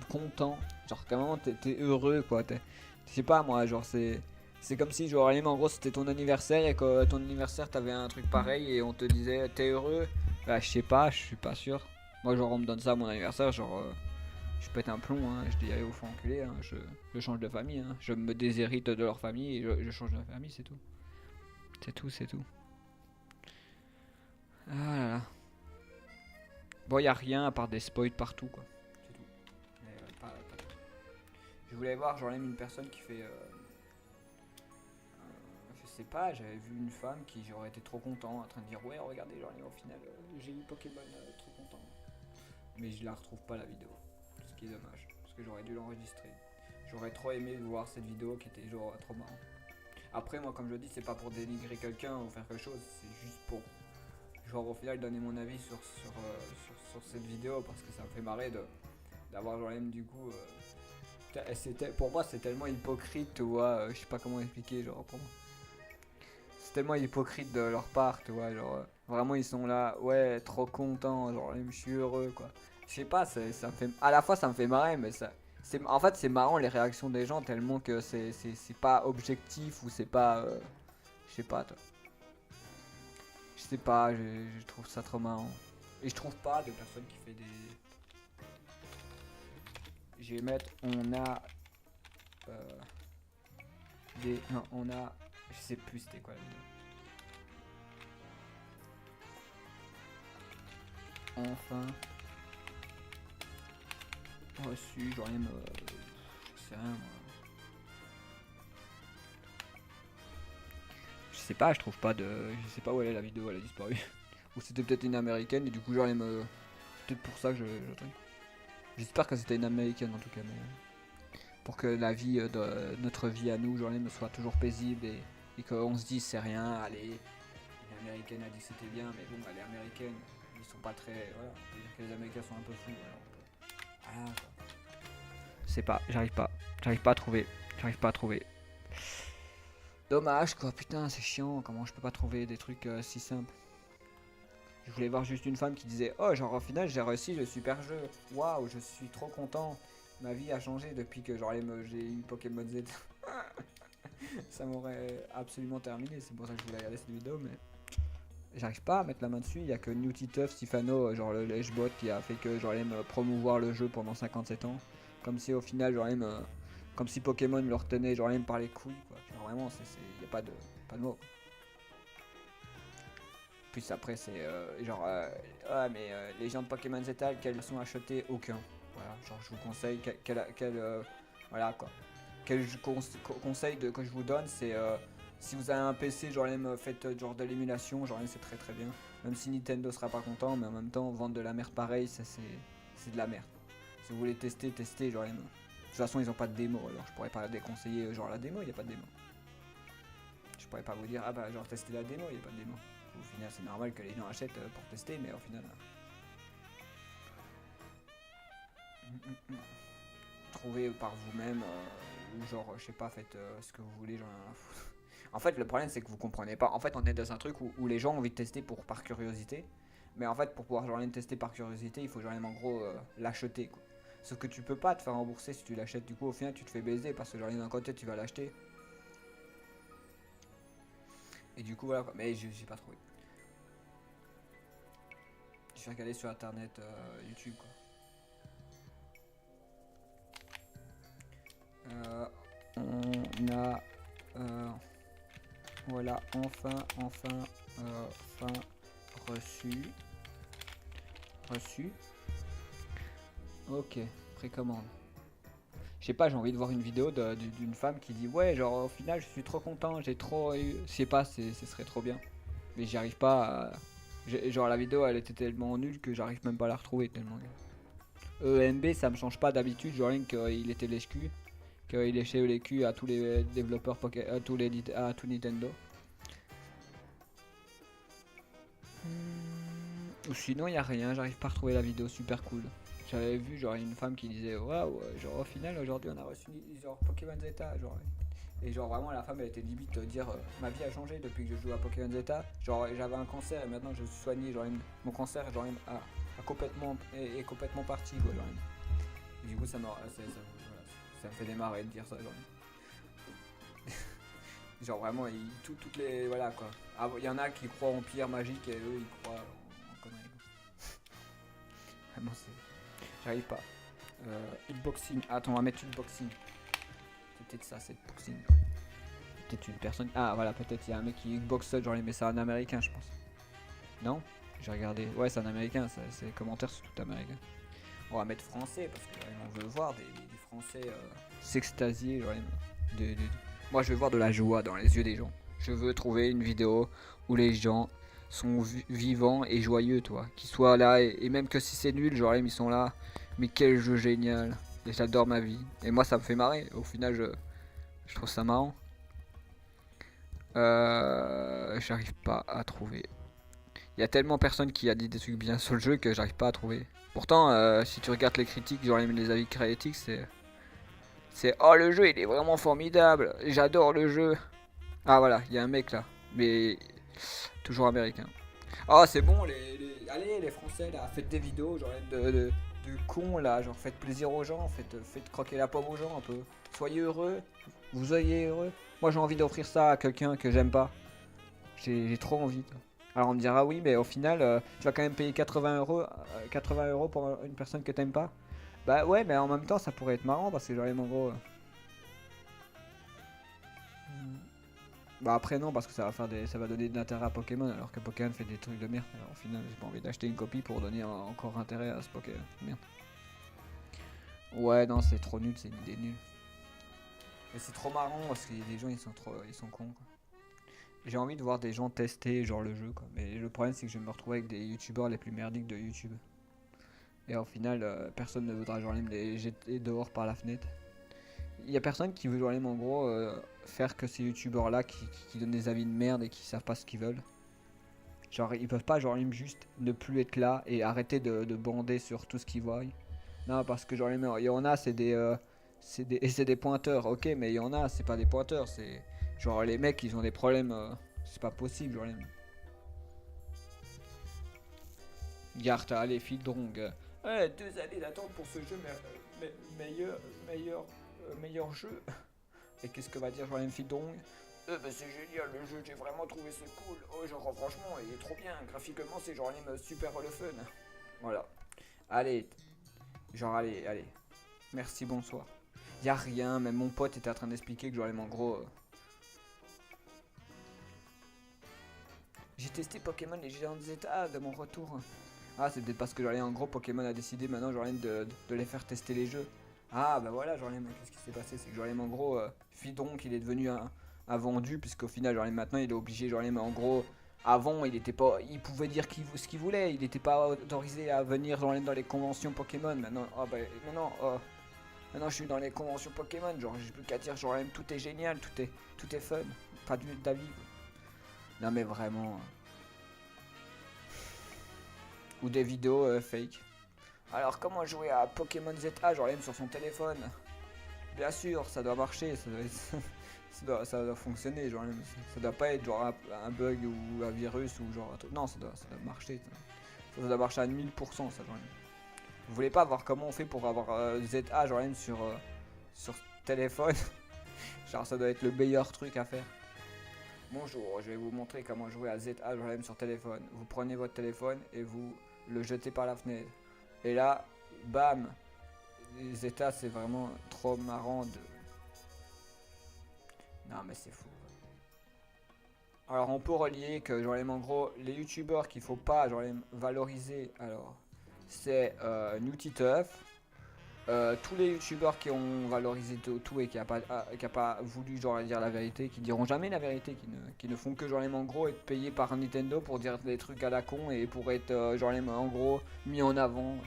content, genre comment t'es heureux quoi, je sais pas moi genre c'est comme si genre en gros c'était ton anniversaire et que ton anniversaire t'avais un truc pareil et on te disait t'es heureux, bah je sais pas, je suis pas sûr. Moi genre on me donne ça à mon anniversaire genre je pète un plomb, hein. Je dis allez au fond enculé, hein. Je change de famille, hein. Je me déshérite de leur famille et je change de famille, c'est tout. C'est tout. Ah là là. Bon, y a rien à part des spoils partout quoi. C'est tout. Mais, pas je voulais voir genre même une personne qui fait... je sais pas, j'avais vu une femme qui j'aurais été trop content en train de dire ouais regardez genre au final j'ai eu Pokémon trop content. Mais je la retrouve pas la vidéo. Ce qui est dommage, parce que j'aurais dû l'enregistrer. J'aurais trop aimé voir cette vidéo qui était genre trop marrant. Après moi comme je dis c'est pas pour dénigrer quelqu'un ou faire quelque chose, c'est juste pour genre au final donner mon avis sur cette vidéo parce que ça me fait marrer d'avoir genre même du coup pour moi c'est tellement hypocrite tu vois, je sais pas comment expliquer genre pour moi. C'est tellement hypocrite de leur part tu vois, genre vraiment ils sont là ouais trop contents genre même je suis heureux quoi. Je sais pas, ça me fait à la fois ça me fait marrer mais ça en fait c'est marrant les réactions des gens tellement que c'est pas objectif ou c'est pas je sais pas toi. Je sais pas, je trouve ça trop marrant. Et je trouve pas de personne qui fait des... Je vais mettre on a des... Non on a... Je sais plus c'était quoi la vidéo. Enfin reçu, genre rien je sais rien moi. Je sais pas, je trouve pas de... Je sais pas où elle est la vidéo, elle a disparu. Ou c'était peut-être une américaine et du coup genre elle me... Peut-être pour ça que je truc. J'espère que c'était une américaine en tout cas mais... Pour que la vie de notre vie à nous, genre elle me soit toujours paisible et qu'on se dise c'est rien, allez... Une américaine a dit que c'était bien mais bon elle est américaine, ils sont pas très... Voilà, on peut dire que les américains sont un peu fous. Voilà quoi. Je sais pas, j'arrive pas à trouver. Dommage quoi, putain c'est chiant, comment je peux pas trouver des trucs si simples. Je voulais voir juste une femme qui disait oh genre au final j'ai réussi le super jeu, waouh je suis trop content, ma vie a changé depuis que genre j'ai eu Pokémon Z. Ça m'aurait absolument terminé, c'est pour ça que je voulais regarder cette vidéo mais j'arrive pas à mettre la main dessus, il y a que Nutiteuf, Sifano, genre le Lèche-Bot qui a fait que genre me promouvoir le jeu pendant 57 ans, comme si au final genre comme si Pokémon leur tenait genre par les couilles quoi. Genre, vraiment, y a pas de mots. Puis après, c'est ah, mais les gens de Pokémon Z, quelles sont achetées? Aucun. Voilà, genre, je vous conseille, voilà quoi. Conseil que je vous donne, c'est si vous avez un PC, genre, faites genre de l'émulation, genre, c'est très très bien. Même si Nintendo sera pas content, mais en même temps, vendre de la merde pareil, c'est de la merde. Si vous voulez testez, genre, de toute façon, ils ont pas de démo, alors je pourrais pas déconseiller, genre, la démo, il y a pas de démo. Je pourrais pas vous dire, ah bah, genre, testez la démo, il y a pas de démo. Au final, c'est normal que les gens achètent pour tester, mais au final. Trouvez par vous-même, ou genre, je sais pas, faites ce que vous voulez, genre. En fait, le problème, c'est que vous comprenez pas. En fait, on est dans un truc où les gens ont envie de tester par curiosité. Mais en fait, pour pouvoir genre tester par curiosité, il faut genre en gros l'acheter quoi. Sauf que tu peux pas te faire rembourser si tu l'achètes. Du coup, au final, tu te fais baiser parce que genre d'un côté, tu vas l'acheter. Et du coup, voilà quoi. Mais j'ai pas trouvé. Je vais regarder sur internet, YouTube quoi. On a voilà, enfin reçu. Ok, précommande. Je sais pas, j'ai envie de voir une vidéo d'une femme qui dit ouais, genre au final je suis trop content, j'ai trop eu. Je sais pas, ce serait trop bien. Mais j'y arrive pas à. Genre la vidéo elle était tellement nulle que j'arrive même pas à la retrouver tellement. EMB ça me change pas d'habitude, genre rien qu'il était lèche-cul. Qu'il est chez les culs à tous les développeurs à tout Nintendo. Ou sinon y a rien, j'arrive pas à retrouver la vidéo super cool. J'avais vu genre une femme qui disait waouh, genre au final aujourd'hui on a reçu genre Pokémon Zeta, genre. Et genre vraiment la femme elle était limite dire ma vie a changé depuis que je joue à Pokémon Zeta. Genre j'avais un cancer et maintenant je suis soigné, genre mon cancer genre a complètement est complètement parti quoi, genre. Et du coup ça me fait démarrer de dire ça genre. Genre vraiment toutes les voilà quoi. Ah, y en a qui croient en pierre magique et eux ils croient en conneries. Vraiment j'arrive pas. Hitboxing. Attends, on va mettre hitboxing. C'est peut-être ça, c'est hitboxing. Peut-être une personne. Ah voilà, peut-être il y a un mec qui hitbox, genre il met ça en américain, je pense. Non? J'ai regardé. Ouais, c'est en américain, c'est les commentaires sont tout américains. On va mettre français parce qu'on veut voir des français s'extasier, genre moi je veux voir de la joie dans les yeux des gens. Je veux trouver une vidéo où les gens sont vivants et joyeux, toi. Qu'ils soient là et même que si c'est nul, genre ils sont là. Mais quel jeu génial. Et j'adore ma vie. Et moi ça me fait marrer. Au final je trouve ça marrant. J'arrive pas à trouver. Il y a tellement personne qui a dit des trucs bien sur le jeu que j'arrive pas à trouver. Pourtant si tu regardes les critiques, genre les avis critiques, c'est oh le jeu il est vraiment formidable. J'adore le jeu. Ah voilà, il y a un mec là. Mais toujours américain. Oh c'est bon allez les français là, faites des vidéos genre de cons là, genre faites plaisir aux gens, faites croquer la pomme aux gens un peu. Soyez heureux, vous soyez heureux. Moi j'ai envie d'offrir ça à quelqu'un que j'aime pas. J'ai trop envie. Alors on me dira oui mais au final tu vas quand même payer 80 euros pour une personne que t'aimes pas. Bah ouais mais en même temps ça pourrait être marrant parce que genre en gros. Bah après non parce que ça va donner de l'intérêt à Pokémon alors que Pokémon fait des trucs de merde. Alors au final j'ai pas envie d'acheter une copie pour donner encore intérêt à ce Pokémon. Merde. Ouais non c'est trop nul, c'est une idée nulle. Mais c'est trop marrant parce que les gens ils sont cons quoi. J'ai envie de voir des gens tester genre le jeu quoi. Mais le problème c'est que je vais me retrouver avec des youtubeurs les plus merdiques de YouTube. Et au final personne ne voudra genre me les jeter dehors par la fenêtre. Il y a personne qui veut genre en gros faire que ces youtubeurs là qui donnent des avis de merde et qui savent pas ce qu'ils veulent. Genre ils peuvent pas genre juste ne plus être là et arrêter de bander sur tout ce qu'ils voient. Non parce que genre il y en a c'est des pointeurs, ok mais il y en a c'est pas des pointeurs, c'est genre les mecs ils ont des problèmes, c'est pas possible genre les mecs. Regarde allez Fildrong. Ouais, 2 années d'attente pour ce jeu meilleur jeu. Et qu'est-ce que va dire Joanne Fildrong? Bah c'est génial le jeu, j'ai vraiment trouvé ça cool. Oh genre franchement il est trop bien, graphiquement c'est genre super le fun. Voilà. Allez. Genre allez. Merci bonsoir. Y'a rien, même mon pote était en train d'expliquer que genre en gros J'ai testé Pokémon Légendes Zeta de mon retour. Ah, c'est peut-être parce que en gros Pokémon a décidé maintenant de les faire tester les jeux. Ah bah voilà, qu'est-ce qui s'est passé? C'est que en gros, Fidron qu'il est devenu un vendu, puisqu'au final maintenant il est obligé, en gros, avant il était pas, il pouvait dire ce qu'il voulait, il n'était pas autorisé à venir dans les conventions Pokémon. Maintenant, maintenant je suis dans les conventions Pokémon, genre j'ai plus qu'à dire tout est génial, tout est fun, pas d'avis. Non mais vraiment. Ou des vidéos fake. Alors comment jouer à Pokémon ZA sur son téléphone? Bien sûr, ça doit marcher, ça doit fonctionner, ça doit pas être un bug ou un virus ou un truc. Non, ça doit marcher. Ça doit marcher à 1000% ça Vous voulez pas voir comment on fait pour avoir ZA sur téléphone? Genre ça doit être le meilleur truc à faire. Bonjour, je vais vous montrer comment jouer à ZA sur téléphone. Vous prenez votre téléphone et vous le jetez par la fenêtre. Et là, bam, Zeta, c'est vraiment trop marrant de... Non mais c'est fou. Alors on peut relier que en gros, les youtubeurs qu'il faut pas valoriser, alors c'est NewtyTuff, tous les youtubeurs qui ont valorisé tout et qui a pas voulu dire la vérité, qui diront jamais la vérité, qui ne font que en gros être payés par Nintendo pour dire des trucs à la con et pour être en gros mis en avant.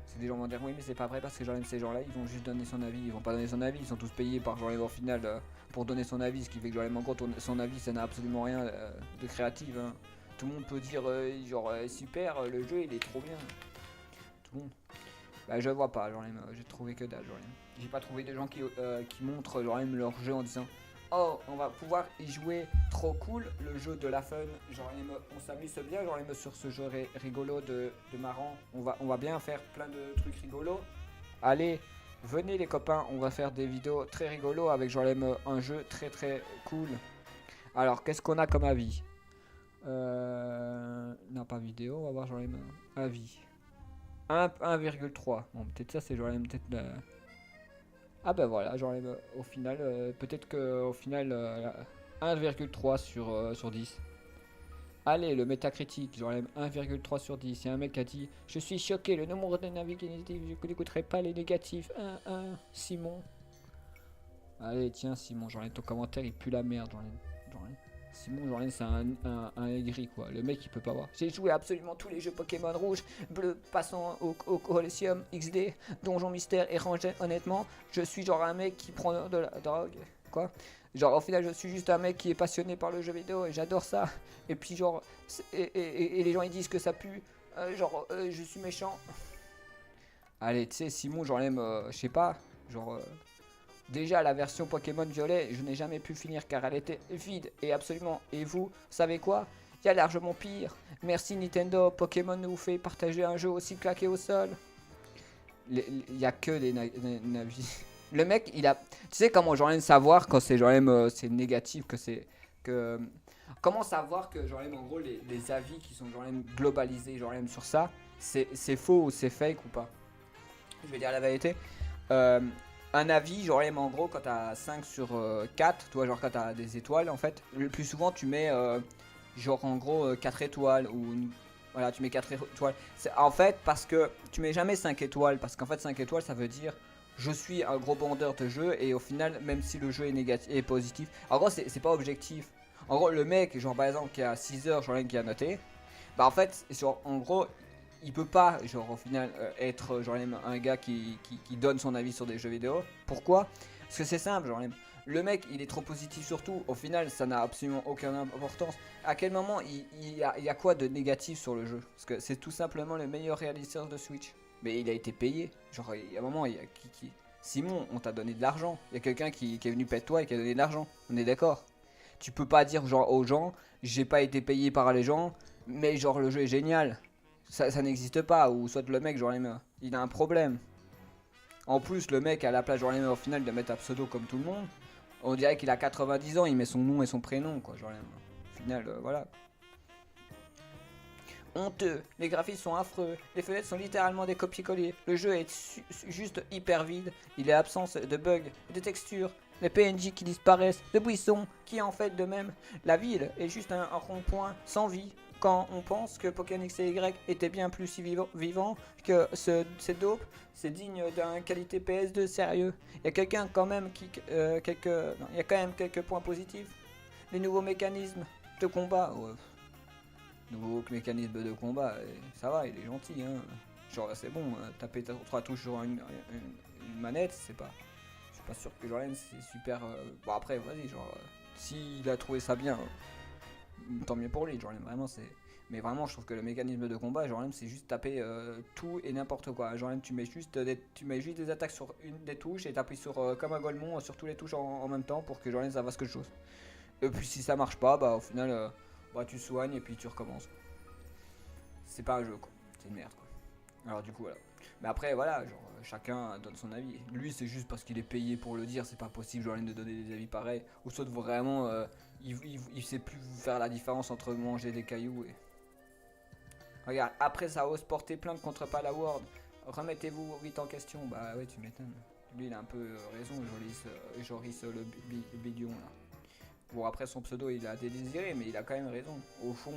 C'est des gens vont dire oui mais c'est pas vrai parce que ces gens là ils vont juste donner son avis, ils vont pas donner son avis, ils sont tous payés par au final pour donner son avis, ce qui fait que en gros son avis ça n'a absolument rien de créatif hein. Tout le monde peut dire super le jeu il est trop bien. Tout le monde. Bah je vois pas, j'ai trouvé que dalle, j'ai pas trouvé de gens qui montrent leur jeu en disant oh on va pouvoir y jouer, trop cool, le jeu de la fun, on s'amuse bien sur ce jeu rigolo de marrant, on va bien faire plein de trucs rigolos. Allez, venez les copains, on va faire des vidéos très rigolos avec un jeu très très cool. Alors qu'est-ce qu'on a comme avis? Non pas vidéo, on va voir avis. 1,3. Bon, peut-être ça, c'est peut-être. Ah bah voilà, au final, peut-être que au final, 1,3 sur 10. Allez, le métacritique, 1,3 sur 10. Il y a un mec qui a dit je suis choqué, le nombre de avis négatifs, je n'écouterai pas les négatifs. 1, Simon. Allez, tiens, Simon, ton commentaire il pue la merde, Simon, c'est un aigri quoi. Le mec il peut pas voir. J'ai joué absolument tous les jeux Pokémon rouge, bleu, passant au Colosseum, XD, Donjon Mystère et Rangers. Honnêtement, je suis un mec qui prend de la drogue. Quoi? Au final, je suis juste un mec qui est passionné par le jeu vidéo et j'adore ça. Et puis, et les gens ils disent que ça pue. Je suis méchant. Allez, tu sais, Simon, je sais pas. Déjà la version Pokémon Violet, je n'ai jamais pu finir car elle était vide et absolument. Et vous savez quoi? Il y a largement pire. Merci Nintendo, Pokémon nous fait partager un jeu aussi claqué au sol. Il y a que des navis. Le mec, il a... Tu sais comment savoir quand c'est c'est négatif, Comment savoir que en gros les avis qui sont globalisés sur ça, c'est faux ou c'est fake ou pas? Je vais dire la vérité. Un avis, en gros, quand t'as 5 sur 4, toi, quand t'as des étoiles, en fait, le plus souvent, tu mets, en gros, 4 étoiles, voilà, tu mets 4 étoiles. C'est en fait parce que tu mets jamais 5 étoiles, parce qu'en fait, 5 étoiles, ça veut dire, je suis un gros bandeur de jeu, et au final, même si le jeu est négatif et positif, en gros, c'est pas objectif. En gros, le mec, par exemple, qui a 6 heures, qui a noté, bah, en fait, en gros, il peut pas au final être un gars qui donne son avis sur des jeux vidéo. Pourquoi? Parce que c'est simple, le mec il est trop positif sur tout, au final ça n'a absolument aucune importance. À quel moment il y a quoi de négatif sur le jeu? Parce que c'est tout simplement le meilleur réalisateur de Switch. Mais il a été payé, il y a un moment, Simon, on t'a donné de l'argent, il y a quelqu'un qui est venu pète toi et qui a donné de l'argent, on est d'accord? Tu peux pas dire aux gens, j'ai pas été payé par les gens, mais le jeu est génial. Ça n'existe pas, ou soit le mec, il a un problème. En plus, le mec, à la place, au final, de mettre un pseudo comme tout le monde, on dirait qu'il a 90 ans, il met son nom et son prénom, quoi, au final, voilà. Honteux, les graphismes sont affreux, les fenêtres sont littéralement des copier-coller, le jeu est juste hyper vide, il est absent de bugs, de textures, les PNJ qui disparaissent, le buisson qui est en fait de même. La ville est juste un rond-point sans vie. Quand on pense que Pokémon X et Y était bien plus si vivant que ces dopes, c'est digne d'un qualité PS2 sérieux. Il y a quelqu'un quand même il y a quand même quelques points positifs. Les nouveaux mécanismes de combat. Ouais. Nouveau mécanisme de combat, ça va, il est gentil. Hein. Genre c'est bon, taper 3 touches sur une manette, c'est pas. Je suis pas sûr que Jordan c'est super. Bon après vas-y, genre s'il a trouvé ça bien, tant mieux pour lui. Jordan vraiment c'est. Mais vraiment je trouve que le mécanisme de combat, Jordan c'est juste taper tout et n'importe quoi. Jordan tu mets juste des attaques sur une des touches et t'appuies sur comme un Golemon sur toutes les touches en même temps pour que Jordan ça fasse quelque chose. Et puis si ça marche pas, bah au final bah tu soignes et puis tu recommences. C'est pas un jeu quoi, c'est une merde quoi. Alors du coup voilà. Mais après voilà, genre chacun donne son avis. Lui c'est juste parce qu'il est payé pour le dire, c'est pas possible genre de donner des avis pareils. Ou soit vraiment il sait plus faire la différence entre manger des cailloux et. Regarde, après ça ose porter plainte contre Palaward. Remettez-vous vite en question. Bah ouais tu m'étonnes. Lui il a un peu raison, Joris le bidion là. Bon après son pseudo il a délésiré mais il a quand même raison. Au fond,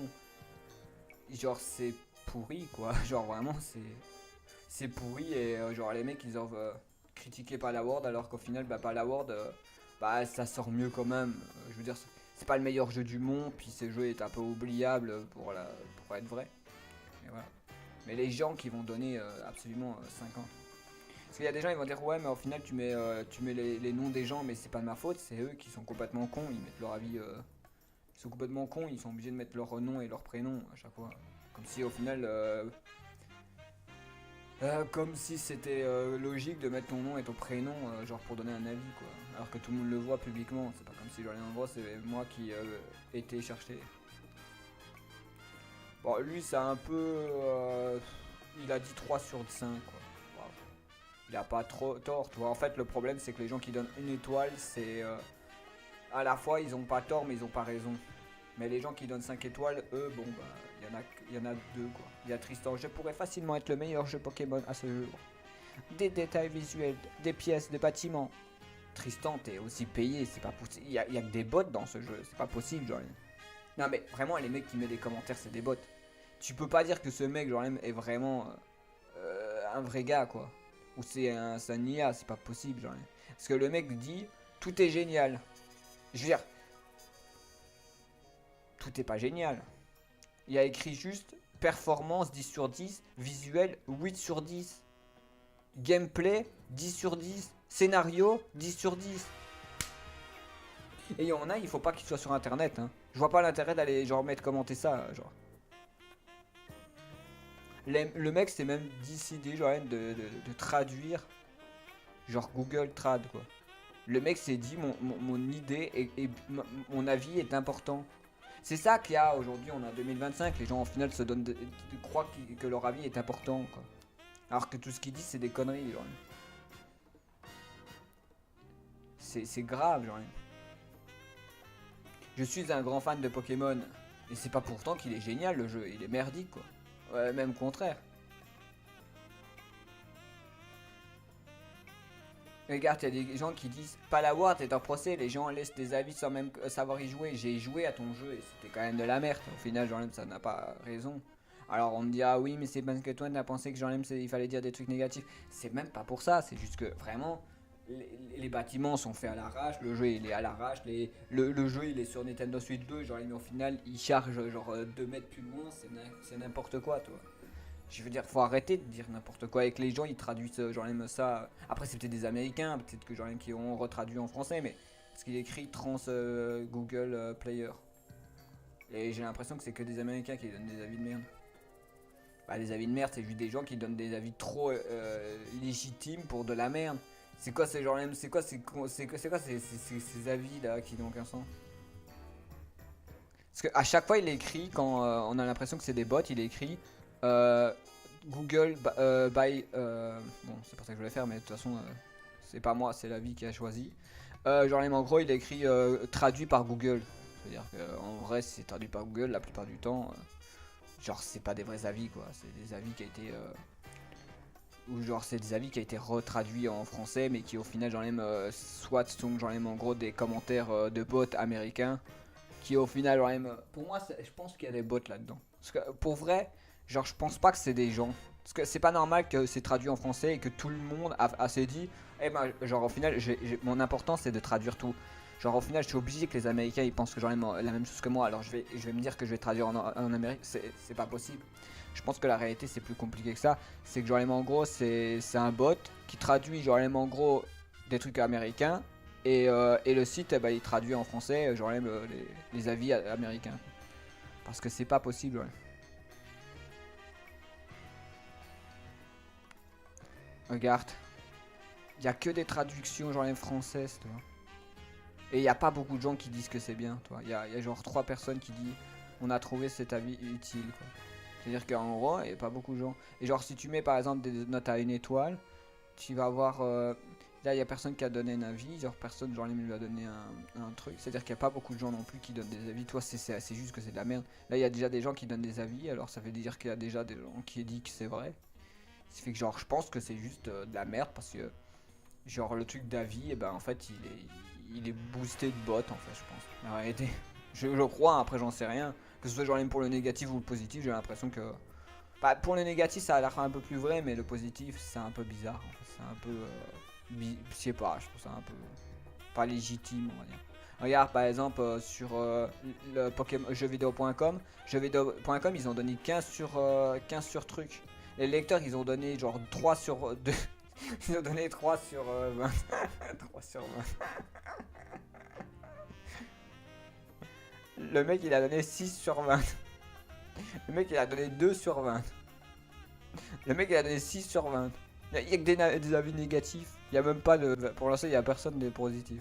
genre c'est pourri quoi. Genre vraiment c'est pourri et genre les mecs ils doivent critiquer Palaward alors qu'au final bah Palaward bah ça sort mieux quand même. Je veux dire c'est pas le meilleur jeu du monde puis ce jeu est un peu oubliable pour être vrai. Et voilà. Mais les gens qui vont donner absolument 50. Parce qu'il y a des gens ils vont dire ouais mais au final tu mets les noms des gens mais c'est pas de ma faute, c'est eux qui sont complètement cons, ils mettent leur avis ils sont complètement cons, ils sont obligés de mettre leur nom et leur prénom à chaque fois. Comme si au final comme si c'était logique de mettre ton nom et ton prénom genre pour donner un avis quoi. Alors que tout le monde le voit publiquement, c'est pas comme si genre en gros c'est moi qui été cherché. Bon lui c'est un peu il a dit 3 sur 5 quoi. Il a pas trop tort, tu vois. En fait, le problème, c'est que les gens qui donnent une étoile, c'est. À la fois, ils ont pas tort, mais ils ont pas raison. Mais les gens qui donnent 5 étoiles, eux, bon, bah, il y en a deux, quoi. Il y a Tristan. Je pourrais facilement être le meilleur jeu Pokémon à ce jour. Des détails visuels, des pièces, des bâtiments. Tristan, t'es aussi payé, c'est pas possible. Il y a que des bots dans ce jeu, c'est pas possible, genre. Non, mais vraiment, les mecs qui mettent des commentaires, c'est des bots. Tu peux pas dire que ce mec, genre, est vraiment un vrai gars, quoi. Ou c'est un IA, c'est pas possible genre. Parce que le mec dit tout est génial. Je veux dire, tout est pas génial. Il a écrit juste performance 10 sur 10, visuel 8 sur 10, gameplay 10 sur 10, scénario 10 sur 10. Et il y en a, il faut pas qu'il soit sur internet. Hein. Je vois pas l'intérêt d'aller genre mettre commenter ça. Genre. Le mec s'est même décidé genre, de traduire genre Google Trad quoi. Le mec s'est dit mon idée et mon avis est important. C'est ça qu'il y a aujourd'hui, on est en 2025, les gens en final se donnent croient que leur avis est important quoi. Alors que tout ce qu'ils disent c'est des conneries genre. C'est grave genre. Je suis un grand fan de Pokémon et c'est pas pourtant qu'il est génial le jeu, il est merdique quoi. Ouais, même contraire. Regarde, il y a des gens qui disent Palaward est en procès, les gens laissent des avis sans même savoir y jouer. J'ai joué à ton jeu et c'était quand même de la merde. Au final, Jean-Lem, ça n'a pas raison. Alors on me dit ah oui, mais c'est parce que toi t'as pensé que Jean-Lem il fallait dire des trucs négatifs. C'est même pas pour ça, c'est juste que vraiment les bâtiments sont faits à l'arrache, le jeu il est à l'arrache, le jeu il est sur Nintendo Switch 2, genre au final il charge genre 2 mètres plus loin, c'est n'importe quoi toi. Je veux dire, faut arrêter de dire n'importe quoi avec les gens, ils traduisent genre ça. Après c'est peut-être des Américains, peut-être que genre qui ont retraduit en français, mais parce qu'il écrit trans Google Player. Et j'ai l'impression que c'est que des Américains qui donnent des avis de merde. Bah des avis de merde, c'est juste des gens qui donnent des avis trop légitimes pour de la merde. C'est quoi ces gens là, c'est quoi ces avis là qui n'ont aucun sens? Parce qu'à chaque fois il écrit, quand on a l'impression que c'est des bots, il écrit Google by... bon c'est pas ça que je voulais faire mais de toute façon c'est pas moi, c'est la vie qui a choisi. Genre en gros il écrit traduit par Google. C'est-à-dire qu'en vrai si c'est traduit par Google la plupart du temps genre c'est pas des vrais avis quoi. C'est des avis qui a été où genre c'est des avis qui a été retraduits en français mais qui au final genre même soit sont genre même en gros des commentaires de bots américains qui au final genre même pour moi je pense qu'il y a des bots là-dedans. Parce que pour vrai, genre je pense pas que c'est des gens. Parce que c'est pas normal que c'est traduit en français et que tout le monde a s'est dit eh ben genre au final mon importance c'est de traduire tout. Genre au final je suis obligé que les Américains ils pensent que genre la même chose que moi alors je vais me dire que je vais traduire en Amérique, c'est pas possible. Je pense que la réalité c'est plus compliqué que ça. C'est que genre en gros c'est un bot qui traduit genre en gros des trucs américains et le site bah, il traduit en français genre les avis américains. Parce que c'est pas possible. Ouais. Regarde, il y a que des traductions genre françaises toi. Et il y a pas beaucoup de gens qui disent que c'est bien toi. Il y a genre 3 personnes qui disent on a trouvé cet avis utile quoi. C'est-à-dire qu'en gros, il n'y a pas beaucoup de gens. Et genre, si tu mets par exemple des notes à 1 étoile, tu vas voir. Là, il n'y a personne qui a donné un avis. Genre, personne, genre, lui a donné un truc. C'est-à-dire qu'il n'y a pas beaucoup de gens non plus qui donnent des avis. Toi, c'est juste que c'est de la merde. Là, il y a déjà des gens qui donnent des avis. Alors, ça veut dire qu'il y a déjà des gens qui disent que c'est vrai. Ça fait que, genre, je pense que c'est juste de la merde parce que, genre, le truc d'avis, et ben en fait, il est boosté de bots, en fait, je pense. En réalité, je crois, hein, après, j'en sais rien. Que ce soit genre même pour le négatif ou le positif, j'ai l'impression que. Bah, pour le négatif, ça a l'air un peu plus vrai, mais le positif, c'est un peu bizarre. En fait. C'est un peu. Je sais pas, je trouve ça un peu. Pas légitime, on va dire. Regarde, par exemple, sur le Pokémon jeuxvideo.com, jeuxvideo.com, ils ont donné 15 sur truc. Les lecteurs, ils ont donné genre 3 sur 2. Ils ont donné 3 sur 20. 3 sur 20. Le mec, il a donné 6 sur 20. Le mec il a donné 2 sur 20. Le mec il a donné 6 sur 20. Il y a que des avis négatifs. Il y a même pas de. Pour l'instant il y a personne de positif.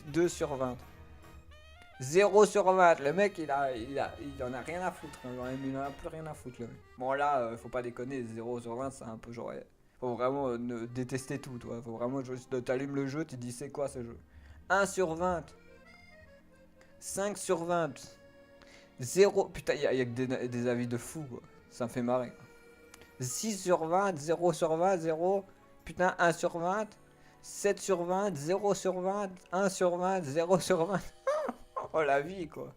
2 sur 20. 0 sur 20. Le mec il en a rien à foutre. Il en a plus rien à foutre le mec. Bon là faut pas déconner. 0 sur 20 c'est un peu genre. Faut vraiment détester tout toi. Faut vraiment juste t'allumes le jeu. Tu te dis c'est quoi ce jeu. 1 sur 20. 5 sur 20. 0. Putain, il y a que des avis de fou, quoi. Ça me fait marrer, quoi. 6 sur 20, 0 sur 20, 0. Putain, 1 sur 20. 7 sur 20, 0 sur 20, 1 sur 20, 0 sur 20. Oh la vie, quoi.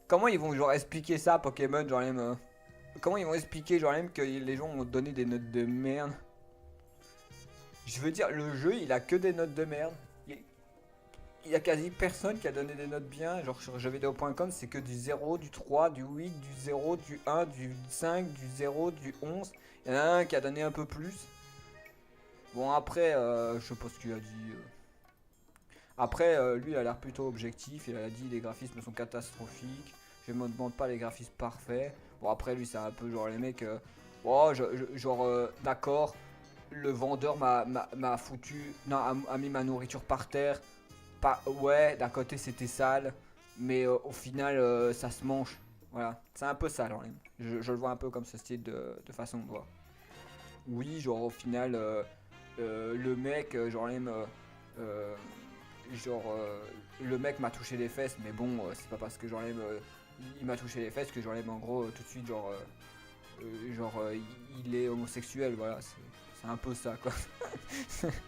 Comment ils vont, genre, expliquer ça, Pokémon, genre, même. Comment ils vont expliquer, genre, même que les gens ont donné des notes de merde. Je veux dire, le jeu, il a que des notes de merde. Il y a quasi personne qui a donné des notes bien. Genre sur jeuxvideo.com, c'est que du 0, du 3, du 8, du 0, du 1, du 5, du 0, du 11. Il y en a un qui a donné un peu plus. Bon, après, je sais pas ce qu'il a dit. Après, lui, il a l'air plutôt objectif. Il a dit les graphismes sont catastrophiques. Je me demande pas les graphismes parfaits. Bon, après, lui, c'est un peu genre les mecs. Oh, genre, d'accord, le vendeur m'a foutu. Non, a mis ma nourriture par terre. Pas, ouais, d'un côté c'était sale, mais au final ça se mange. Voilà, c'est un peu ça, genre, je le vois un peu comme ce style de façon de voir. Oui, genre au final, le mec, euh, genre, le mec m'a touché les fesses, mais bon, c'est pas parce que genre il m'a touché les fesses que genre en gros tout de suite il est homosexuel, voilà, c'est un peu ça quoi.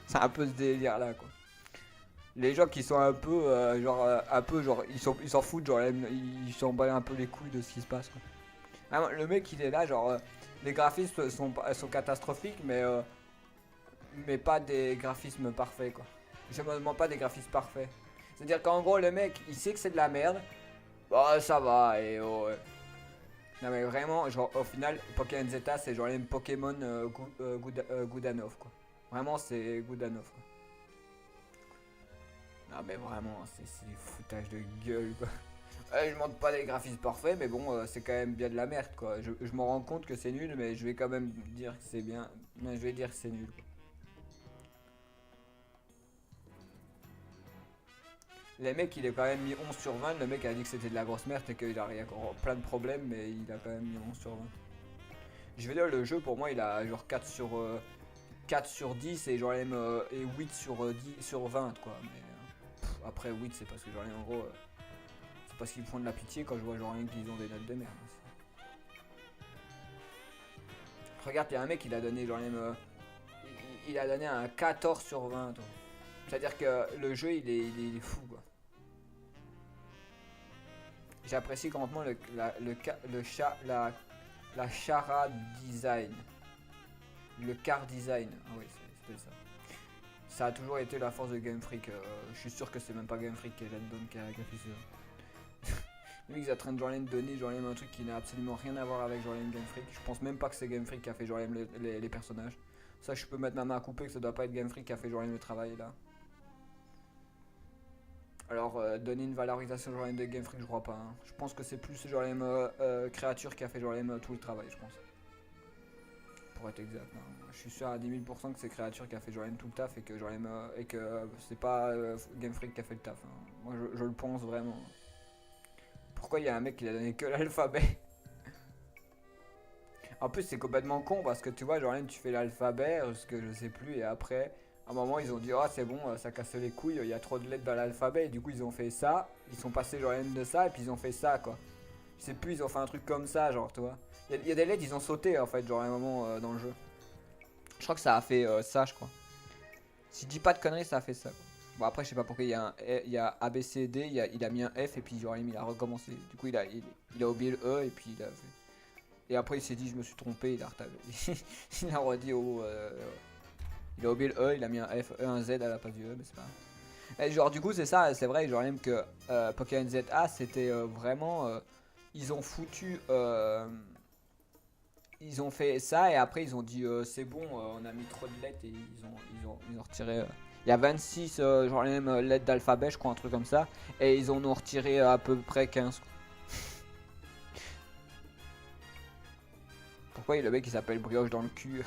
C'est un peu ce délire là quoi. Les gens qui sont un peu ils s'en foutent genre ils s'en battent un peu les couilles de ce qui se passe quoi. Ah, le mec il est là genre les graphismes sont catastrophiques mais pas des graphismes parfaits quoi. Je me demande pas des graphismes parfaits. C'est à dire qu'en gros le mec il sait que c'est de la merde. Bah ça va et oh, ouais. Non mais vraiment genre au final Pokémon Zeta c'est genre les Pokémon Goudanov quoi. Vraiment c'est Goudanov quoi. Ah mais vraiment, c'est du foutage de gueule quoi. Je montre pas des graphismes parfaits, mais bon, c'est quand même bien de la merde quoi. Je me rends compte que c'est nul, mais je vais quand même dire que c'est bien. Non, je vais dire que c'est nul. Les mecs, il est quand même mis 11 sur 20. Le mec a dit que c'était de la grosse merde et qu'il a encore plein de problèmes, mais il a quand même mis 11 sur 20. Je vais dire, le jeu pour moi, il a genre 4 sur 10 et genre même et 8 sur 20 quoi. Mais après 8 c'est parce que genre en gros c'est parce qu'ils font de la pitié quand je vois genre rien qu'ils ont des notes de merde. Regarde, il y a un mec, il a donné genre même, il a donné un 14 sur 20. C'est-à-dire que le jeu, il est fou, quoi. J'apprécie grandement la chara design. Le car design. Ah oui, c'était ça. Ça a toujours été la force de Game Freak. Je suis sûr que c'est même pas Game Freak qui est là-dedans qui a fait ça. Lui, ils sont en train de genre donner genre un truc qui n'a absolument rien à voir avec genre Game Freak. Je pense même pas que c'est Game Freak qui a fait genre les personnages. Ça, je peux mettre ma main à couper que ça doit pas être Game Freak qui a fait genre le travail là. Alors, donner une valorisation genre de Game Freak, je crois pas. Hein. Je pense que c'est plus genre créature qui a fait genre tout le travail, je pense. Pour être exact. Hein. Je suis sûr à 10 000% que c'est créature qui a fait genre tout le taf et que genre et que c'est pas Game Freak qui a fait le taf. Hein. Moi, je le pense vraiment. Pourquoi il y a un mec qui a donné que l'alphabet? En plus, c'est complètement con parce que tu vois, genre tu fais l'alphabet, ce que je sais plus, et après, à un moment, ils ont dit, oh, c'est bon, ça casse les couilles, il y a trop de lettres dans l'alphabet, et du coup, ils ont fait ça, ils sont passés genre de ça, et puis ils ont fait ça, quoi. Je sais plus, ils ont fait un truc comme ça, genre, tu vois. Il y a des lettres, ils ont sauté, en fait, genre, à un moment dans le jeu. Je crois que ça a fait ça, je crois. Si je dis pas de conneries, ça a fait ça, quoi. Bon, après, je sais pas pourquoi il y a A, B, C, D, il a mis un F, et puis genre, il a recommencé. Du coup, il a oublié le E, et puis il a fait. Et après, il s'est dit, je me suis trompé, il a retardé. Il a redit au. Il a oublié le E, il a mis un F, un Z à la place du E, mais c'est pas grave. Et genre, du coup, c'est ça, c'est vrai, genre, même que Pokémon ZA, c'était vraiment. Ils ont foutu. Ils ont fait ça, et après, ils ont dit, c'est bon, on a mis trop de lettres, et ils ont retiré. Il y a 26 genre, les mêmes lettres d'alphabet, je crois, un truc comme ça. Et ils en ont retiré à peu près 15. Pourquoi le mec il s'appelle Brioche dans le cul?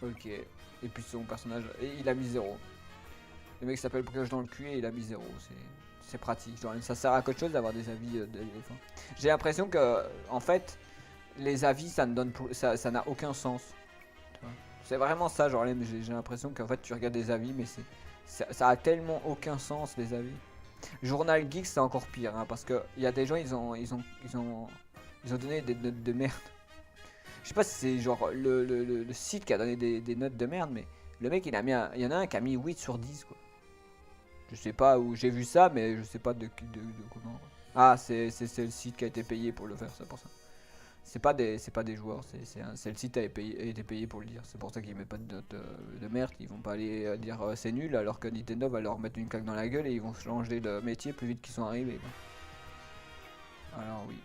Ok. Et puis son personnage. Et il a mis 0. Le mec s'appelle Brioche dans le cul et il a mis 0. C'est pratique. Genre, ça sert à quelque chose d'avoir des avis d'éléphant. J'ai l'impression que, en fait, les avis ça ne donne ça n'a aucun sens. C'est vraiment ça, genre j'ai l'impression qu'en fait tu regardes des avis mais ça a tellement aucun sens les avis. Journal Geek c'est encore pire hein, parce que il y a des gens ils ont donné des notes de merde. Je sais pas si c'est genre le site qui a donné des notes de merde, mais le mec il y en a un qui a mis 8 sur 10 quoi. Je sais pas où j'ai vu ça, mais je sais pas de comment. Ah, c'est le site qui a été payé pour le faire, c'est pour ça. C'est pas des joueurs, c'est le site qui a été payé pour le dire. C'est pour ça qu'ils mettent pas de notes de merde, ils vont pas aller dire c'est nul alors que Nintendo va leur mettre une claque dans la gueule et ils vont changer de métier plus vite qu'ils sont arrivés quoi. Alors oui.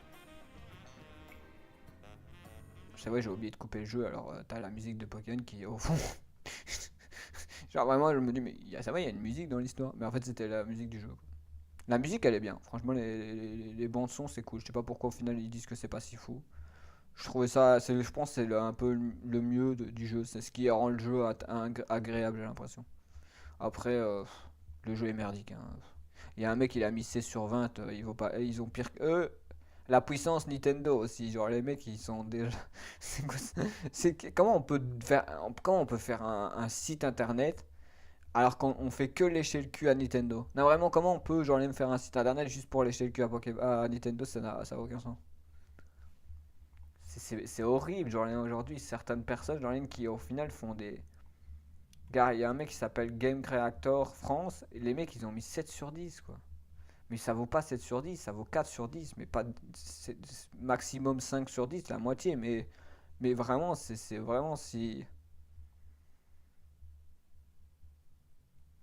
C'est vrai, j'ai oublié de couper le jeu, alors t'as la musique de Pokémon qui est au fond. Genre vraiment, je me dis, mais ça va, il y a une musique dans l'histoire. Mais en fait, c'était la musique du jeu. Quoi. La musique, elle est bien. Franchement, les bandes son, c'est cool. Je sais pas pourquoi au final ils disent que c'est pas si fou. Je trouvais ça, je pense, c'est un peu le mieux du jeu. C'est ce qui rend le jeu agréable, j'ai l'impression. Après, le jeu est merdique. Hein. Il y a un mec, il a mis 16 sur 20. Il vaut pas, ils ont pire que eux. La puissance Nintendo aussi, genre les mecs ils sont déjà. Comment on peut faire un site internet alors qu'on fait que lécher le cul à Nintendo? Non vraiment comment on peut genre même faire un site internet juste pour lécher le cul à Nintendo ça n'a aucun sens. C'est horrible genre aujourd'hui certaines personnes genre qui au final font des. Gars, il y a un mec qui s'appelle Game Creator France et les mecs ils ont mis 7 sur 10 quoi. Mais ça vaut pas 7 sur 10, ça vaut 4 sur 10, mais pas maximum 5 sur 10, la moitié. Mais vraiment, c'est vraiment si.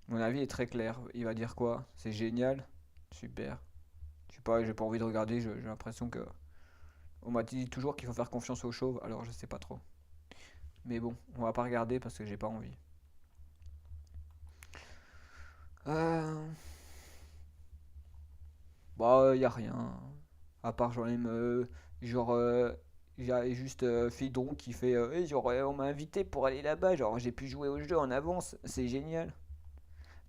Mon avis est très clair. Il va dire quoi? C'est génial, super. Je sais pas, j'ai pas envie de regarder, j'ai l'impression que. On m'a dit toujours qu'il faut faire confiance aux chauves, alors je sais pas trop. Mais bon, on va pas regarder parce que j'ai pas envie. Euh. Bah, y a rien. À part genre, genre j'ai juste Fidron qui fait hey, genre, on m'a invité pour aller là-bas, genre j'ai pu jouer au jeu en avance, c'est génial.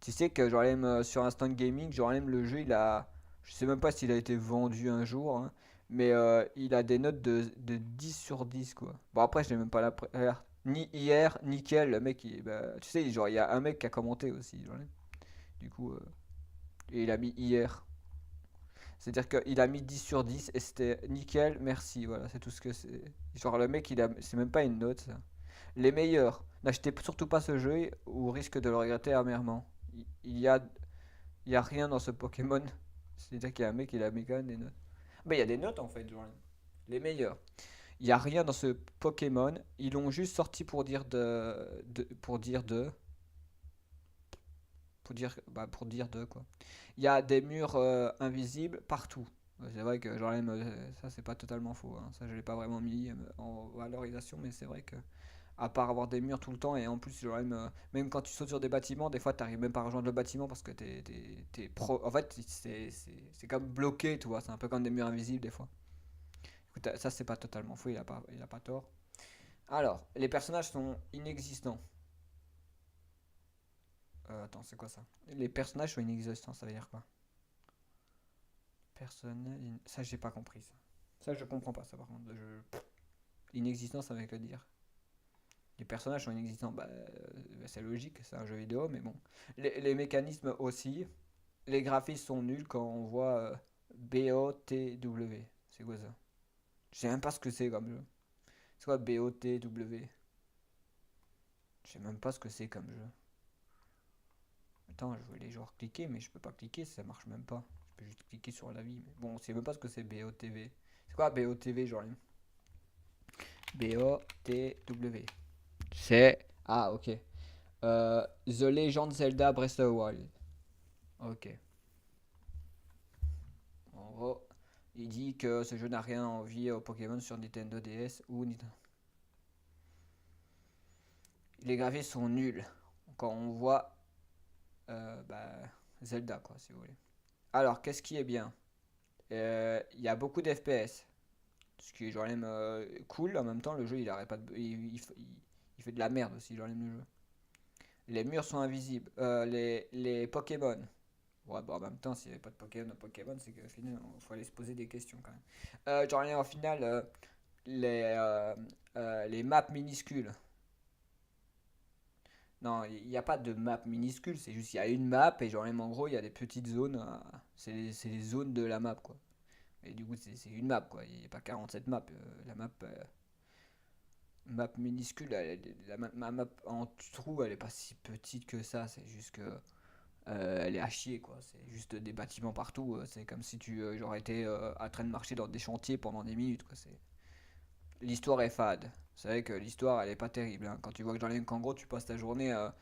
Tu sais que genre même sur Instant Gaming, genre même le jeu, je sais même pas s'il a été vendu un jour, hein, mais il a des notes de 10 sur 10 quoi. Bon après, je n'ai même pas ni hier, nickel, le mec, bah, tu sais, genre il y a un mec qui a commenté aussi, genre, du coup, et il a mis hier. C'est-à-dire qu'il a mis 10 sur 10 et c'était nickel, merci, voilà, c'est tout ce que c'est. Genre le mec, c'est même pas une note, ça. Les meilleurs, n'achetez surtout pas ce jeu ou risque de le regretter amèrement. Il y a rien dans ce Pokémon. C'est-à-dire qu'il y a un mec, il a mis quand même des notes. Mais il y a des notes en fait, genre. Les meilleurs. Il y a rien dans ce Pokémon. Ils l'ont juste sorti pour dire pour dire de quoi. Il y a des murs invisibles partout. C'est vrai que genre ça c'est pas totalement faux, hein. Ça je l'ai pas vraiment mis en valorisation, mais c'est vrai que à part avoir des murs tout le temps et en plus genre même quand tu sautes sur des bâtiments, des fois t'arrives même pas à rejoindre le bâtiment parce que t'es pro. En fait c'est comme bloqué, tu vois. C'est un peu comme des murs invisibles des fois. Écoute, ça c'est pas totalement faux, il a pas tort. Alors, les personnages sont inexistants. Attends, c'est quoi ça? Les personnages sont inexistants, ça veut dire quoi? Ça j'ai pas compris ça. Ça je comprends pas ça par contre. Inexistant ça veut que dire. Les personnages sont inexistants, c'est logique, c'est un jeu vidéo, mais bon. Les mécanismes aussi. Les graphismes sont nuls quand on voit BOTW. C'est quoi ça? Je sais même pas ce que c'est comme jeu. C'est quoi BOTW? Je sais même pas ce que c'est comme jeu. Attends, je voulais genre cliquer, mais je peux pas cliquer, ça marche même pas. Je peux juste cliquer sur la vie. Mais bon, on sait même pas ce que c'est BOTV. C'est quoi BOTV, genre? BOTW. C'est. Ah, ok. The Legend Zelda Breath of the Wild. Ok. En gros, il dit que ce jeu n'a rien envie au Pokémon sur Nintendo DS ou Nintendo. Les graphismes sont nuls. Quand on voit Zelda, quoi, si vous voulez. Alors, qu'est-ce qui est bien? Il y a beaucoup d'FPS. Ce qui est genre même cool. En même temps, le jeu il arrête pas de. Il fait de la merde aussi, genre même le jeu. Les murs sont invisibles. Les Pokémon. Ouais, bon, en même temps, s'il n'y avait pas de Pokémon, c'est qu'au final, il faut aller se poser des questions quand même. Genre, au final, les, euh, les maps minuscules. Non, il n'y a pas de map minuscule, c'est juste il y a une map et genre même en gros il y a des petites zones, c'est les zones de la map quoi. Et du coup c'est une map quoi, il n'y a pas 47 maps. La map minuscule, ma map en trou elle est pas si petite que ça, c'est juste que elle est à chier quoi, c'est juste des bâtiments partout, c'est comme si tu j'aurais été en train de marcher dans des chantiers pendant des minutes quoi. L'histoire est fade. C'est vrai que l'histoire elle est pas terrible, hein. Quand tu vois que qu'en gros tu passes ta journée à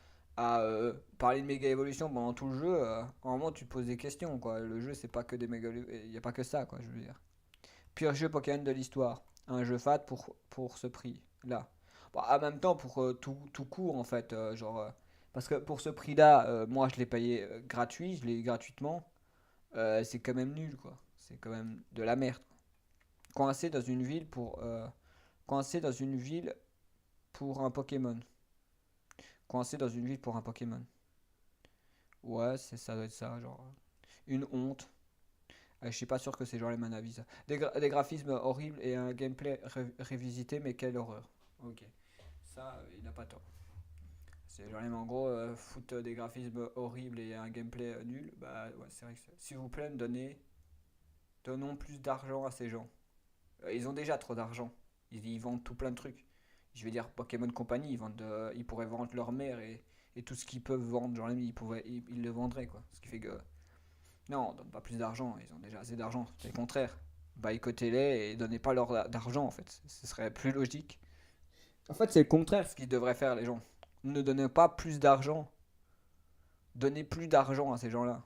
parler de méga évolution pendant tout le jeu, en moment tu te poses des questions quoi. Le jeu c'est pas que des méga, il y a pas que ça quoi, je veux dire. Pire jeu Pokémon de l'histoire, un jeu fade pour ce prix là. Bon, en même temps pour tout court en fait, parce que pour ce prix là, moi je l'ai payé gratuit, je l'ai eu gratuitement, c'est quand même nul quoi. C'est quand même de la merde. Coincé dans une ville coincé dans une ville pour un Pokémon. Coincé dans une ville pour un Pokémon. Ouais, ça doit être ça, genre. Une honte. Je suis pas sûr que c'est genre les Manavis, ça. Des graphismes horribles et un gameplay révisité, mais quelle horreur. Ok. Ça, il n'a pas tort. C'est genre en gros, foutre des graphismes horribles et un gameplay nul. Bah ouais, c'est vrai que s'il vous plaît, donnons plus d'argent à ces gens. Ils ont déjà trop d'argent. Ils vendent tout plein de trucs. Je veux dire, Pokémon Company, ils pourraient vendre leur mère et tout ce qu'ils peuvent vendre. Genre, ils le vendraient, quoi. Ce qui fait que. Non, on donne pas plus d'argent. Ils ont déjà assez d'argent. C'est le contraire. Boycottez-les et donnez pas leur d'argent, en fait. Ce serait plus logique. En fait, c'est le contraire ce qu'ils devraient faire, les gens. Ne donnez pas plus d'argent. Donnez plus d'argent à ces gens-là.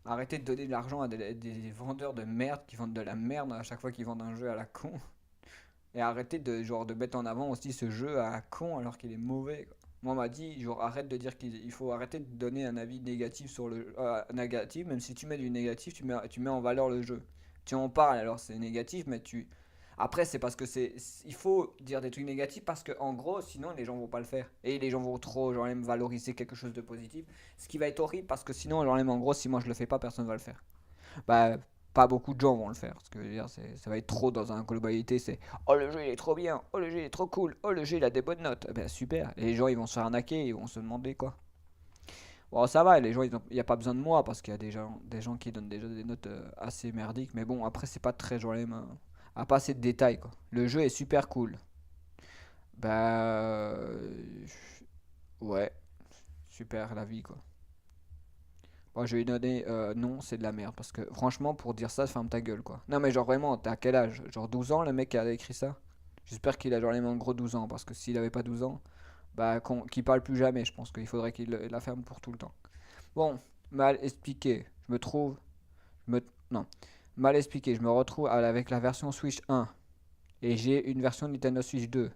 Arrêtez de donner de l'argent à des vendeurs de merde qui vendent de la merde à chaque fois qu'ils vendent un jeu à la con. Et arrêtez de mettre en avant aussi ce jeu à con alors qu'il est mauvais, quoi. Moi, on m'a dit, genre, arrête de dire qu'il faut arrêter de donner un avis négatif sur le négatif, même si tu mets du négatif, tu mets en valeur le jeu. Tu en parles, alors c'est négatif, mais tu. Après, c'est parce que il faut dire des trucs négatifs parce que, en gros, sinon les gens vont pas le faire. Et les gens vont trop, genre, même valoriser quelque chose de positif. Ce qui va être horrible parce que sinon, genre, même en gros, si moi je le fais pas, personne va le faire. Bah, pas beaucoup de gens vont le faire. Ce que je veux dire, ça va être trop dans un globalité. C'est oh le jeu il est trop bien, oh le jeu il est trop cool, oh le jeu il a des bonnes notes. Eh ben super. Et les gens ils vont se faire arnaquer, ils vont se demander quoi. Bon, ça va, les gens, il n'y a pas besoin de moi parce qu'il y a des gens qui donnent déjà des notes assez merdiques. Mais bon, après, c'est pas très genre les mains. À pas assez de détails, quoi. Le jeu est super cool. Bah. Ouais, super la vie, quoi. Moi, je vais lui donner non, c'est de la merde. Parce que franchement, pour dire ça, ferme ta gueule, quoi. Non, mais genre vraiment, t'as quel âge? Genre 12 ans, le mec qui a écrit ça? J'espère qu'il a genre les mains en gros 12 ans. Parce que s'il avait pas 12 ans, bah, qu'il parle plus jamais. Je pense qu'il faudrait qu'il la ferme pour tout le temps. Bon, mal expliqué. Je me trouve. Je me, non. Mal expliqué. Je me retrouve avec la version Switch 1. Et j'ai une version Nintendo Switch 2.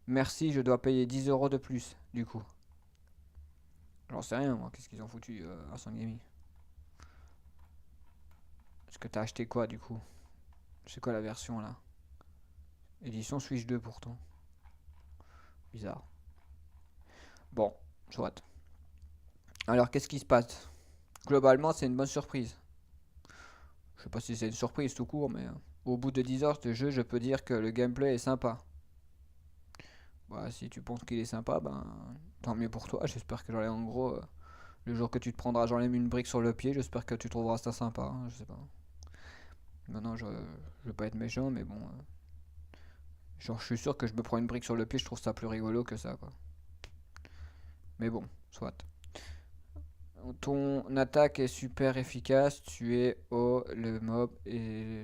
Merci, je dois payer 10 € de plus, du coup. J'en sais rien, moi. Qu'est-ce qu'ils ont foutu à Sangami? Est-ce que t'as acheté quoi, du coup? C'est quoi la version, là? Édition Switch 2, pourtant. Bizarre. Bon, soit. Alors, qu'est-ce qui se passe? Globalement, c'est une bonne surprise. Je sais pas si c'est une surprise tout court, mais au bout de 10 heures de jeu, je peux dire que le gameplay est sympa. Bah, si tu penses qu'il est sympa, ben tant mieux pour toi. J'espère que en gros, le jour que tu te prendras une brique sur le pied, j'espère que tu trouveras ça sympa, hein, je sais pas. Maintenant, je veux pas être méchant, mais bon, genre je suis sûr que je me prends une brique sur le pied, je trouve ça plus rigolo que ça, quoi. Mais bon, soit. Ton attaque est super efficace, tu es au le mob et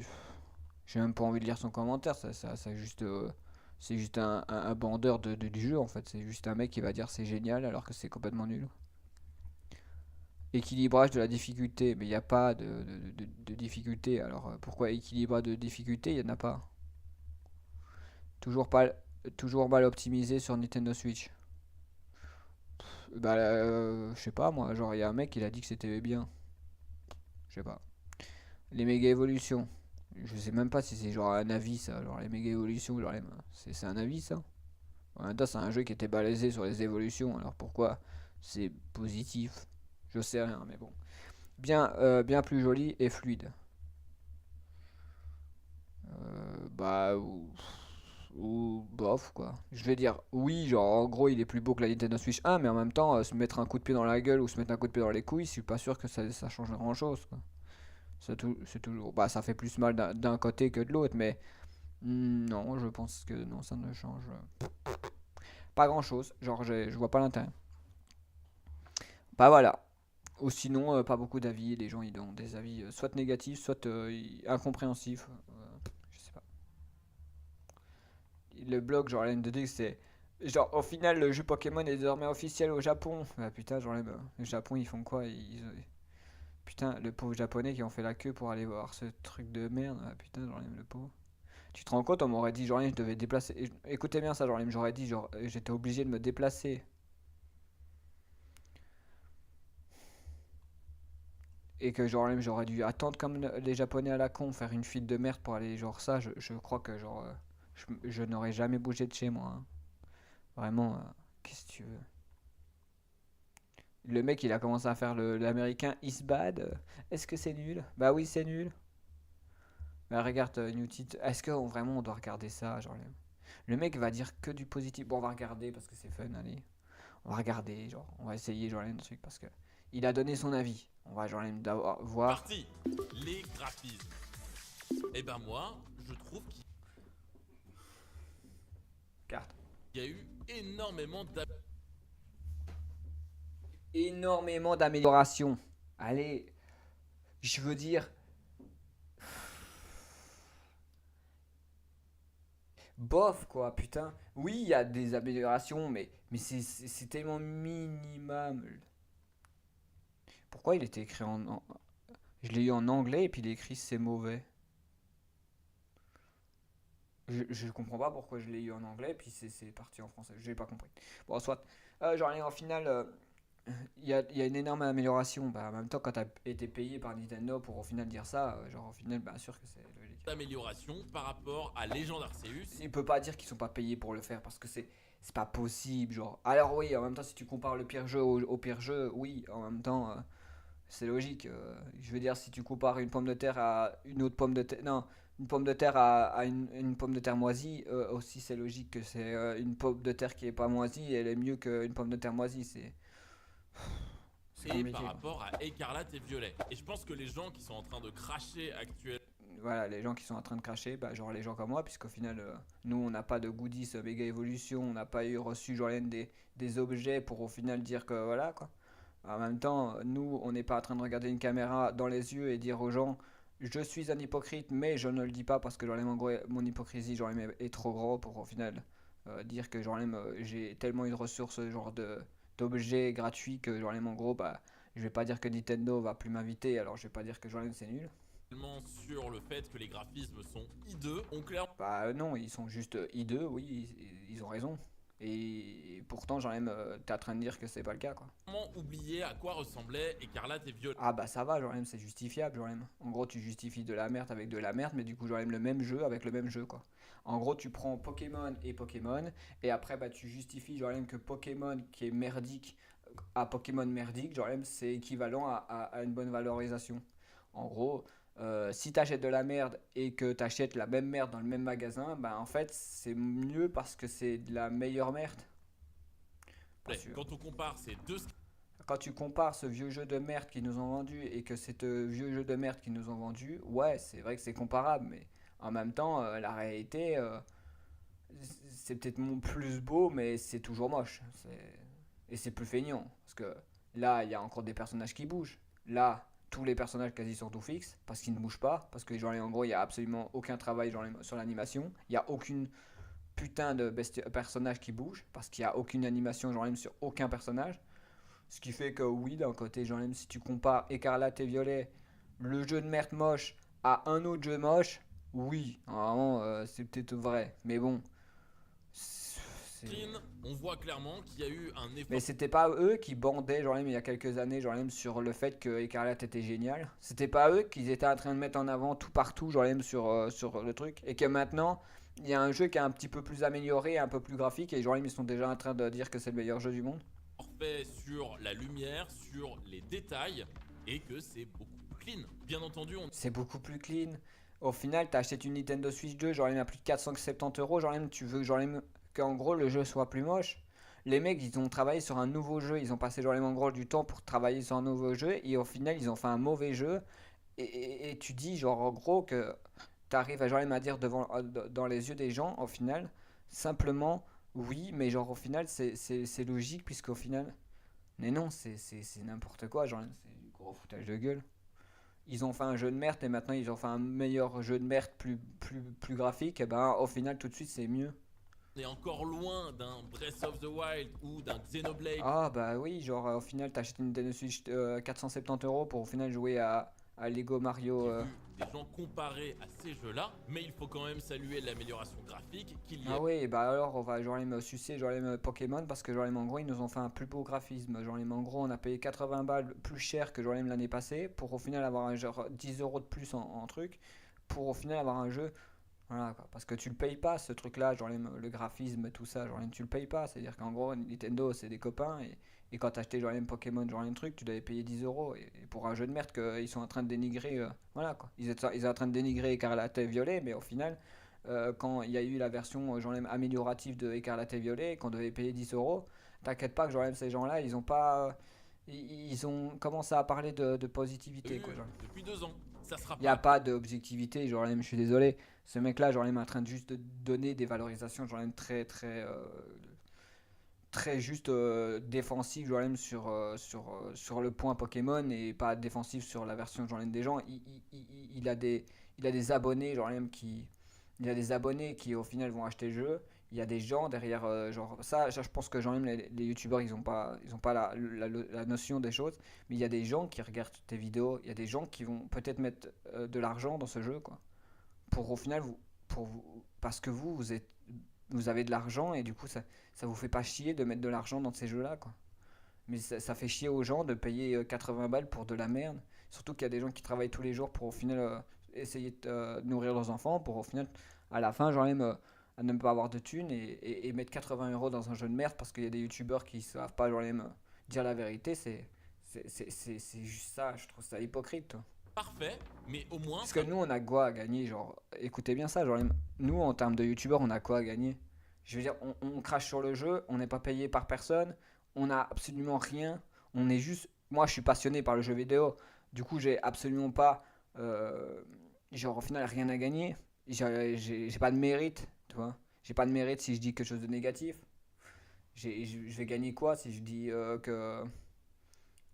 j'ai même pas envie de lire son commentaire, ça juste, c'est juste un bandeur du jeu en fait, c'est juste un mec qui va dire c'est génial alors que c'est complètement nul. Équilibrage de la difficulté, mais il n'y a pas de difficulté, alors pourquoi équilibrage de difficulté, il n'y en a pas. Toujours pas, toujours mal optimisé sur Nintendo Switch. Bah, je sais pas moi, genre il y a un mec qui a dit que c'était bien, je sais pas. Les méga évolutions. Je sais même pas si c'est genre un avis ça, genre les méga évolutions, genre c'est un avis ça. En même temps, c'est un jeu qui était balaisé sur les évolutions, alors pourquoi c'est positif? Je sais rien, mais bon. Bien plus joli et fluide. Bah, ou bof quoi. Je vais dire oui, genre en gros il est plus beau que la Nintendo Switch 1, mais en même temps, se mettre un coup de pied dans la gueule ou se mettre un coup de pied dans les couilles, je suis pas sûr que ça change grand chose quoi. C'est toujours. Bah, ça fait plus mal d'un côté que de l'autre, mais non, je pense que non, ça ne change pas grand chose. Genre, je vois pas l'intérêt. Bah voilà. Ou sinon, pas beaucoup d'avis. Les gens, ils ont des avis soit négatifs, soit incompréhensifs. Je sais pas. Le blog, genre, la N2D, c'est. Genre, au final, le jeu Pokémon est désormais officiel au Japon. Ah putain, genre, le Japon, ils font quoi? Putain, le pauvre japonais qui ont fait la queue pour aller voir ce truc de merde. Ah putain, genre, le pauvre. Tu te rends compte, on m'aurait dit, genre, je devais déplacer. Écoutez bien ça, genre, j'aurais dit, genre, j'étais obligé de me déplacer. Et que, genre, j'aurais dû attendre comme les Japonais à la con, faire une file de merde pour aller, genre, ça, je crois que, genre, je n'aurais jamais bougé de chez moi, hein. Vraiment, qu'est-ce que tu veux? Le mec, il a commencé à faire l'américain is bad. Est-ce que c'est nul? Bah oui, c'est nul. Bah regarde, New Titre. Est-ce que vraiment on doit regarder ça? Genre, le mec va dire que du positif. Bon, on va regarder parce que c'est fun, allez. On va regarder, genre, on va essayer, genre, un truc parce que il a donné son avis. On va, genre, voir. Parti. Les graphismes. Et ben moi, je trouve qu'il Carte. y a eu Énormément d'améliorations. Allez, je veux dire, bof quoi, putain. Oui, il y a des améliorations, mais c'est tellement minimum. Pourquoi il était écrit je l'ai eu en anglais et puis il est écrit c'est mauvais. Je comprends pas pourquoi je l'ai eu en anglais et puis c'est parti en français. Je n'ai pas compris. Bon, soit. Genre, en final, il y a une énorme amélioration. Bah, en même temps, quand t'as été payé par Nintendo pour au final dire ça, genre, au final, bien sûr que c'est logique. d'amélioration par rapport à Legend Arceus. Il peut pas dire qu'ils sont pas payés pour le faire parce que c'est pas possible. Genre, alors, oui, en même temps, si tu compares le pire jeu au pire jeu, oui, en même temps. C'est logique. Je veux dire, si tu compares une pomme de terre à une autre pomme de terre. Non, une pomme de terre à une pomme de terre moisie, aussi c'est logique que c'est une pomme de terre qui est pas moisie, elle est mieux qu'une pomme de terre moisie. C'est et par compliqué, quoi. rapport à Écarlate et Violet. Et je pense que les gens qui sont en train de cracher actuellement, Voilà, les gens qui sont en train de cracher, bah, genre les gens comme moi, puisqu'au final, nous, on n'a pas de goodies méga évolution, on n'a pas eu reçu genre des objets pour au final dire que voilà, quoi. En même temps, nous, on n'est pas en train de regarder une caméra dans les yeux et dire aux gens, je suis un hypocrite, mais je ne le dis pas parce que genre en gros, mon hypocrisie genre est trop gros pour au final dire que genre j'ai tellement eu de ressources genre d'objets gratuits que genre en gros, bah, je vais pas dire que Nintendo va plus m'inviter, alors je vais pas dire que genre c'est nul. sur le fait que les graphismes sont hideux, ont clairement Bah non, ils sont juste hideux, oui, ils ont raison. Et pourtant, t'es en train de dire que c'est pas le cas, quoi. oublié à quoi ressemblaient Écarlate et Violet. Ah bah ça va, c'est justifiable, En gros, tu justifies de la merde avec de la merde, mais du coup, le même jeu avec le même jeu, quoi. En gros, tu prends Pokémon et Pokémon, et après, bah tu justifies, que Pokémon qui est merdique à Pokémon merdique, c'est équivalent à une bonne valorisation. En gros, si t'achètes de la merde et que t'achètes la même merde dans le même magasin, bah en fait, c'est mieux parce que c'est de la meilleure merde. Pas sûr. Quand on compare ces deux Quand tu compares ce vieux jeu de merde qu'ils nous ont vendu et que c'est vieux jeu de merde qu'ils nous ont vendu, ouais, c'est vrai que c'est comparable, mais en même temps, la réalité, c'est peut-être plus beau, mais c'est toujours moche. Et c'est plus feignant. Parce que là, il y a encore des personnages qui bougent. Là, tous les personnages quasi sont tout fixes, parce qu'ils ne bougent pas, parce que en gros, il n'y a absolument aucun travail sur l'animation. Il n'y a aucune putain de personnage qui bouge, parce qu'il n'y a aucune animation sur aucun personnage. Ce qui fait que oui, d'un côté, si tu compares Écarlate et Violet, le jeu de merde moche à un autre jeu moche, oui, vraiment, c'est peut-être vrai. Mais bon, screens, on voit clairement qu'il y a eu un effort. mais c'était pas eux qui bandaient, il y a quelques années, sur le fait que Écarlate était génial. C'était pas eux qu'ils étaient en train de mettre en avant tout partout, sur le truc. Et que maintenant, il y a un jeu qui est un petit peu plus amélioré, un peu plus graphique, et ils sont déjà en train de dire que c'est le meilleur jeu du monde. Fait sur la lumière, sur les détails, et que c'est beaucoup plus clean. Bien entendu, c'est beaucoup plus clean. Au final, t'achètes une Nintendo Switch 2, à plus de 470 euros, tu veux qu'en gros le jeu soit plus moche. Les mecs, ils ont travaillé sur un nouveau jeu, ils ont passé en gros du temps pour travailler sur un nouveau jeu, et au final, ils ont fait un mauvais jeu. Et tu dis, en gros, que t'arrives à dire dans les yeux des gens, au final, simplement, oui, mais au final, c'est logique, puisqu'au final, mais non, c'est n'importe quoi, c'est du gros foutage de gueule. Ils ont fait un jeu de merde et maintenant ils ont fait un meilleur jeu de merde plus graphique, et ben au final tout de suite c'est mieux. on est encore loin d'un Breath of the Wild ou d'un Xenoblade. Ah bah oui, au final t'achètes une Nintendo Switch 470 euros pour au final jouer à Lego Mario. J'ai vu des gens comparer à ces jeux-là, mais il faut quand même saluer l'amélioration graphique qu'il y a. Ah oui, bah alors on va me sucer Pokémon parce que en gros ils nous ont fait un plus beau graphisme. En gros on a payé 80 balles plus cher que l'année passée pour au final avoir un genre 10 euros de plus en truc pour au final avoir un jeu. Voilà quoi, parce que tu le payes pas ce truc là, le graphisme, tout ça, tu le payes pas. C'est à dire qu'en gros Nintendo c'est des copains et quand t'achetais Pokémon, truc, tu devais payer 10 euros. Et pour un jeu de merde qu'ils sont en train de dénigrer, voilà quoi. Ils étaient en train de dénigrer Écarlate et Violet, mais au final, quand il y a eu la version améliorative de Écarlate et Violet, qu'on devait payer 10 euros, t'inquiète pas que ces gens-là, ils ont pas. Ils ont commencé à parler de positivité quoi. Depuis 2 ans, ça sera Il n'y a pas. pas d'objectivité, je suis désolé. Ce mec-là, est en train de juste de donner des valorisations, très juste défensive, sur le point Pokémon et pas défensive sur la version des gens. Il a des abonnés, il a des abonnés qui au final vont acheter le jeu. Il y a des gens derrière, ça, je pense que les youtubeurs ils ont pas la notion des choses, mais il y a des gens qui regardent tes vidéos, il y a des gens qui vont peut-être mettre de l'argent dans ce jeu, quoi. Pour au final, parce que vous avez de l'argent et du coup ça vous fait pas chier de mettre de l'argent dans ces jeux-là, quoi. Mais ça fait chier aux gens de payer 80 balles pour de la merde. Surtout qu'il y a des gens qui travaillent tous les jours pour au final essayer de nourrir leurs enfants, pour au final, à la fin, à ne pas avoir de thunes et mettre 80 euros dans un jeu de merde parce qu'il y a des youtubeurs qui savent pas dire la vérité. C'est juste ça, je trouve ça hypocrite, toi. Parfait, mais au moins. Parce que nous, on a quoi à gagner, écoutez bien ça, nous, en termes de youtubeurs, on a quoi à gagner? Je veux dire, on crache sur le jeu, on n'est pas payé par personne, on a absolument rien, on est juste. Moi, je suis passionné par le jeu vidéo. Du coup, j'ai absolument pas. Genre, au final, rien à gagner. J'ai pas de mérite, tu vois. J'ai pas de mérite si je dis quelque chose de négatif. Je vais gagner quoi si je dis que.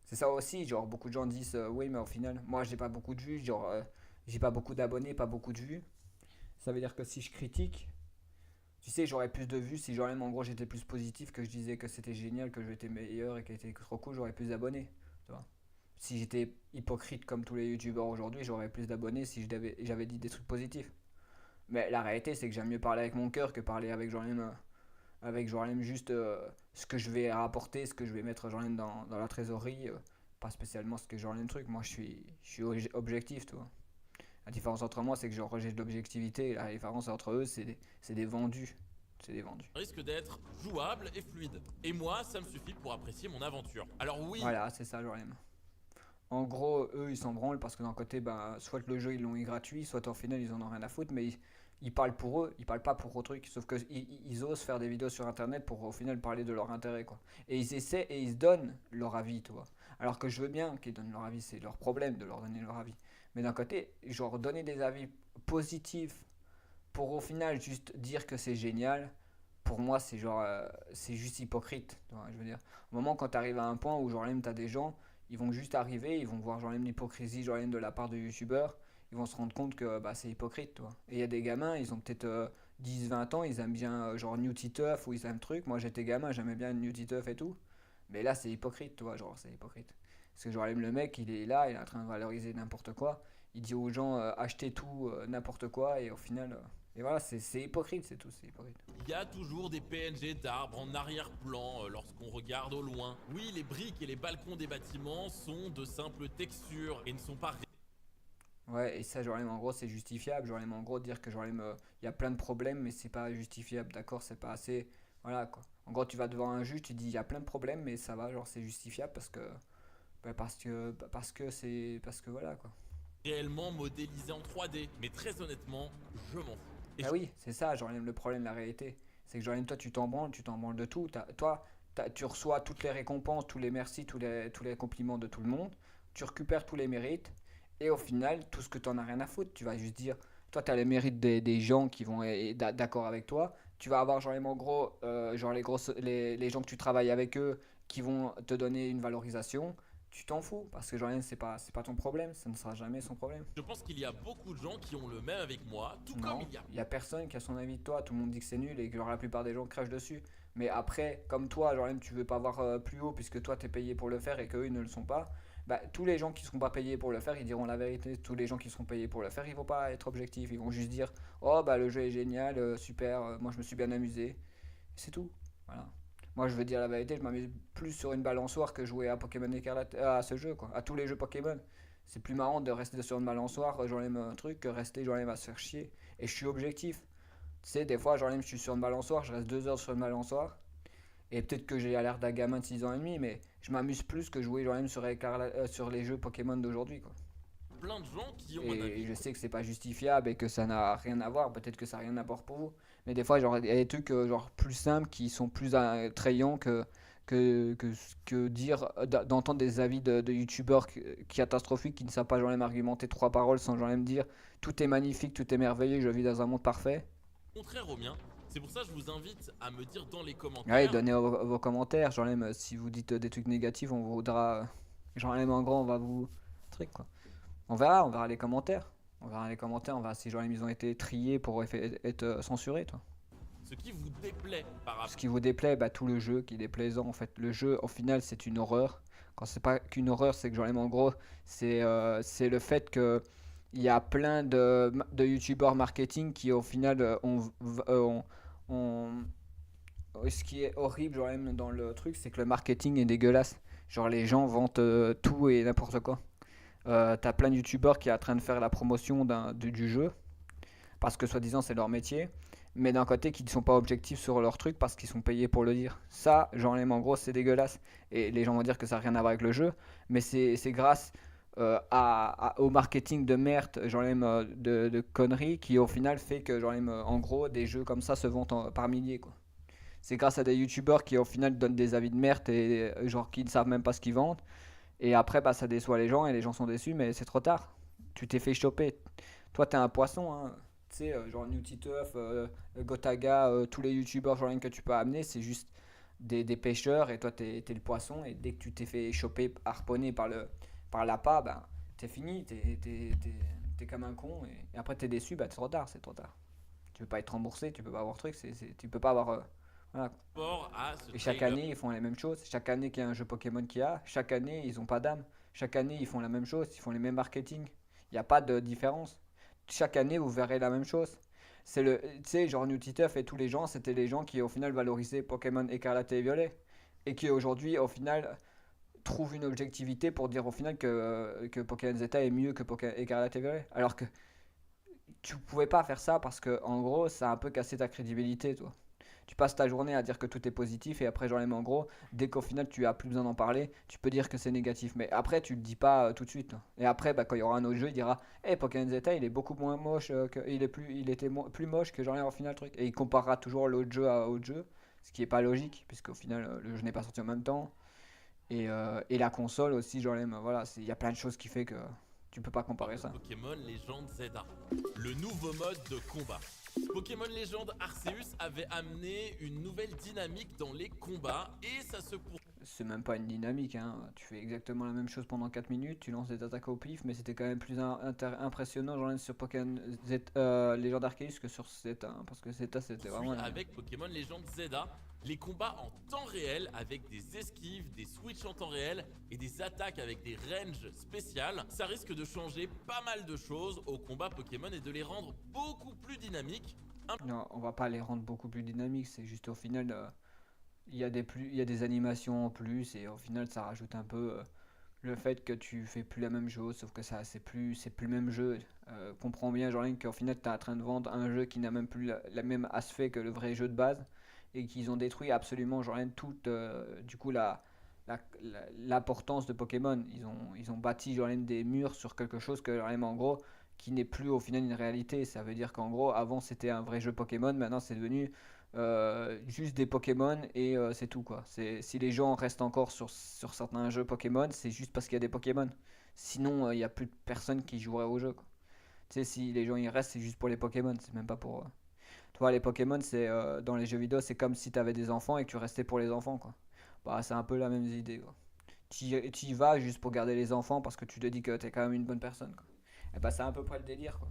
C'est ça aussi, genre, beaucoup de gens disent oui, mais au final, moi, j'ai pas beaucoup de vues. Genre, j'ai pas beaucoup d'abonnés, pas beaucoup de vues. Ça veut dire que si je critique, tu sais, j'aurais plus de vues si, genre, même en gros, j'étais plus positif, que je disais que c'était génial, que j'étais meilleur et que c'était trop cool, j'aurais plus d'abonnés. Tu vois. Si j'étais hypocrite comme tous les youtubeurs aujourd'hui, j'aurais plus d'abonnés si j'avais dit des trucs positifs. Mais la réalité, c'est que j'aime mieux parler avec mon cœur que parler avec genre même juste ce que je vais rapporter, ce que je vais mettre genre même dans la trésorerie, pas spécialement ce que genre même truc. Moi, je suis objectif, tu vois. La différence entre moi, c'est que genre j'ai de l'objectivité, et la différence entre eux, c'est des vendus. C'est des vendus. Risque d'être jouable et fluide. Et moi, ça me suffit pour apprécier mon aventure. Alors oui, Voilà, c'est ça, genre même. En gros, eux, ils s'en branlent parce que d'un côté, ben, soit le jeu, ils l'ont eu gratuit, soit au final, ils en ont rien à foutre, mais ils parlent pour eux, ils parlent pas pour autre truc. Sauf que ils osent faire des vidéos sur internet pour au final parler de leur intérêt, quoi. Et ils essaient et ils se donnent leur avis, tu vois. Alors que je veux bien qu'ils donnent leur avis, c'est leur problème de leur donner leur avis. Mais d'un côté, genre donner des avis positifs pour au final juste dire que c'est génial, pour moi, c'est genre, c'est juste hypocrite, tu vois, je veux dire. Au moment quand tu arrives à un point où genre même t'as des gens, ils vont juste arriver, ils vont voir genre même l'hypocrisie genre même de la part de youtubeurs, ils vont se rendre compte que bah, c'est hypocrite, toi. Et il y a des gamins, ils ont peut-être 10-20 ans, ils aiment bien genre New Titeuf ou ils aiment truc. Moi j'étais gamin, j'aimais bien New Titeuf et tout. Mais là c'est hypocrite, toi, genre c'est hypocrite. Parce que genre même le mec, il est là, il est en train de valoriser n'importe quoi. Il dit aux gens achetez tout, n'importe quoi, et au final. Et voilà, c'est hypocrite, c'est tout, c'est hypocrite. il y a toujours des PNG d'arbres en arrière-plan lorsqu'on regarde au loin. Oui, les briques et les balcons des bâtiments sont de simples textures et ne sont pas. Ouais, et ça, genre, en gros, c'est justifiable. Genre, en gros, dire que, genre, il y a plein de problèmes, mais c'est pas justifiable, d'accord? C'est pas assez. Voilà, quoi. En gros, tu vas devant un juge, tu dis, il y a plein de problèmes, mais ça va, genre, c'est justifiable parce que. Bah, parce que c'est. Parce que voilà, quoi. Réellement modélisé en 3D. Mais très honnêtement, je m'en fous. Et Bah oui, c'est ça, genre, le problème, la réalité. C'est que, genre, toi, tu t'en branles de tout. Toi, tu reçois toutes les récompenses, tous les merci, tous les compliments de tout le monde. Tu récupères tous les mérites. Et au final, tout ce que tu en as rien à foutre, tu vas juste dire, toi, tu as les mérites des gens qui vont être d'accord avec toi. Tu vas avoir, genre, en gros, genre, les gens que tu travailles avec eux qui vont te donner une valorisation. Tu t'en fous, parce que, genre, c'est pas ton problème, ça ne sera jamais son problème. je pense qu'il y a beaucoup de gens qui ont le même avec moi, tout comme Non, il y a. il y a personne qui a son avis de toi, tout le monde dit que c'est nul et que genre, la plupart des gens crachent dessus. Mais après, comme toi, genre même tu veux pas voir plus haut puisque toi t'es payé pour le faire et qu'eux ils ne le sont pas, bah tous les gens qui seront pas payés pour le faire, ils diront la vérité. Tous les gens qui seront payés pour le faire, ils vont pas être objectifs, ils vont juste dire oh bah le jeu est génial, super, moi je me suis bien amusé. C'est tout. Voilà. Moi je veux dire la vérité, je m'amuse plus sur une balançoire que jouer à Pokémon Écarlate, à ce jeu quoi, à tous les jeux Pokémon. C'est plus marrant de rester sur une balançoire, j'en aime un truc, que rester j'en aime à se faire chier. Et je suis objectif. Tu sais, des fois, j'en aime, je suis sur une balançoire, je reste 2 heures sur une balançoire. Et peut-être que j'ai l'air d'un gamin de 6 ans et demi, mais je m'amuse plus que jouer j'en aime sur les jeux Pokémon d'aujourd'hui, quoi. Plein de gens qui ont un Et avis. je sais que c'est pas justifiable et que ça n'a rien à voir, peut-être que ça n'a rien à voir pour vous. Mais des fois, genre, il y a des trucs genre plus simples qui sont plus attrayants que dire d'entendre des avis de youtubeurs catastrophiques qui ne savent pas genre même argumenter trois paroles sans genre même dire tout est magnifique, tout est merveilleux, je vis dans un monde parfait. Contraire au mien. C'est pour ça que je vous invite à me dire dans les Ouais, commentaires. donnez vos commentaires, genre même si vous dites des trucs négatifs, on vous voudra genre même en grand, on va vous truc quoi. On verra les commentaires. On verra les commentaires, on verra si genre même ils ont été triés pour être censurés, toi. Ce qui vous déplaît par Ce rapport. qui vous déplaît, bah, tout le jeu qui est déplaisant en fait. Le jeu au final c'est une horreur. Quand c'est pas qu'une horreur, c'est que genre en gros c'est le fait que il y a plein de youtubeurs marketing qui au final ont- ce qui est horrible genre même dans le truc c'est que le marketing est dégueulasse. Genre les gens vendent tout et n'importe quoi. T'as plein de youtubeurs qui sont en train de faire la promotion du jeu parce que soi-disant c'est leur métier, mais d'un côté qui ne sont pas objectifs sur leur truc parce qu'ils sont payés pour le dire. Ça, genre en gros, c'est dégueulasse. Et les gens vont dire que ça n'a rien à voir avec le jeu, mais c'est grâce au marketing de merde, genre de conneries, qui au final fait que genre en gros des jeux comme ça se vendent par milliers quoi. c'est grâce à des youtubeurs qui au final donnent des avis de merde et genre qui ne savent même pas ce qu'ils vendent. Et après, bah, ça déçoit les gens et les gens sont déçus, mais c'est trop tard. Tu t'es fait choper. Toi, t'es un poisson, hein. Tu sais, genre Newty Tuff, Gotaga, tous les youtubeurs genre, que tu peux amener, c'est juste des pêcheurs et toi, t'es le poisson. Et dès que tu t'es fait choper, harponner par l'appât, ben, t'es fini, t'es comme un con. Et après, t'es déçu, bah, c'est trop tard, c'est trop tard. Tu peux pas être remboursé, tu peux pas avoir truc, tu peux pas avoir. Voilà. Rapport à ce Et chaque trailer. année, ils font les mêmes choses. Chaque année qu'il y a un jeu Pokémon qui a, chaque année, ils ont pas d'âme. Chaque année, ils font la même chose, ils font les mêmes marketing. Il n'y a pas de différence. Chaque année, vous verrez la même chose. Tu sais, genre Newtituff et tous les gens, c'était les gens qui au final valorisaient Pokémon Écarlate et Violet. Et qui aujourd'hui, au final, trouvent une objectivité pour dire au final que Pokémon Zeta est mieux que Pokémon Écarlate et Violet. Alors que tu pouvais pas faire ça parce que, en gros, ça a un peu cassé ta crédibilité, toi. Tu passes ta journée à dire que tout est positif et après, genre, en gros, dès qu'au final tu as plus besoin d'en parler, tu peux dire que c'est négatif. Mais après, tu le dis pas tout de suite. Et après, bah, quand il y aura un autre jeu, il dira hey, Pokémon Zeta, il est beaucoup moins moche, il était plus moche que genre, au final, truc. Et il comparera toujours l'autre jeu à l'autre jeu, ce qui est pas logique, puisqu'au final, le jeu n'est pas sorti en même temps. Et la console aussi, genre, voilà, il y a plein de choses qui fait que tu peux pas comparer De ça. Pokémon Légende Zelda. Le nouveau mode de combat. Pokémon Légende Arceus avait amené une nouvelle dynamique dans les combats et ça se poursuit C'est même pas une dynamique, hein. Tu fais exactement la même chose pendant 4 minutes, tu lances des attaques au pif, mais c'était quand même plus impressionnant genre, sur Pokémon Légende Arceus que sur Zeta, hein, parce que Zeta c'était vraiment. avec Pokémon Légende Zelda. Les combats en temps réel avec des esquives, des switches en temps réel et des attaques avec des ranges spéciales. Ça risque de changer pas mal de choses aux combats Pokémon et de les rendre beaucoup plus dynamiques. Non, on va pas les rendre beaucoup plus dynamiques, c'est juste au final, il y a des animations en plus, et au final ça rajoute un peu le fait que tu fais plus la même chose, sauf que ça c'est plus le même jeu. Comprends bien, genre qu'au final tu es en train de vendre un jeu qui n'a même plus la même aspect que le vrai jeu de base, et qu'ils ont détruit absolument genre toute du coup l'importance de Pokémon. Ils ont bâti genre des murs sur quelque chose que genre, en gros qui n'est plus au final une réalité. Ça veut dire qu'en gros avant c'était un vrai jeu Pokémon, maintenant c'est devenu juste des Pokémon et c'est tout quoi. Si les gens restent encore sur certains jeux Pokémon, c'est juste parce qu'il y a des Pokémon. Sinon, il n'y a plus de personnes qui joueraient au jeu quoi. Tu sais, si les gens y restent, c'est juste pour les Pokémon, c'est même pas pour. Toi, les Pokémon, c'est dans les jeux vidéo, c'est comme si tu avais des enfants et que tu restais pour les enfants quoi. Bah, c'est un peu la même idée quoi. Tu y vas juste pour garder les enfants parce que tu te dis que t'es quand même une bonne personne quoi. Et bah, c'est à peu près le délire quoi.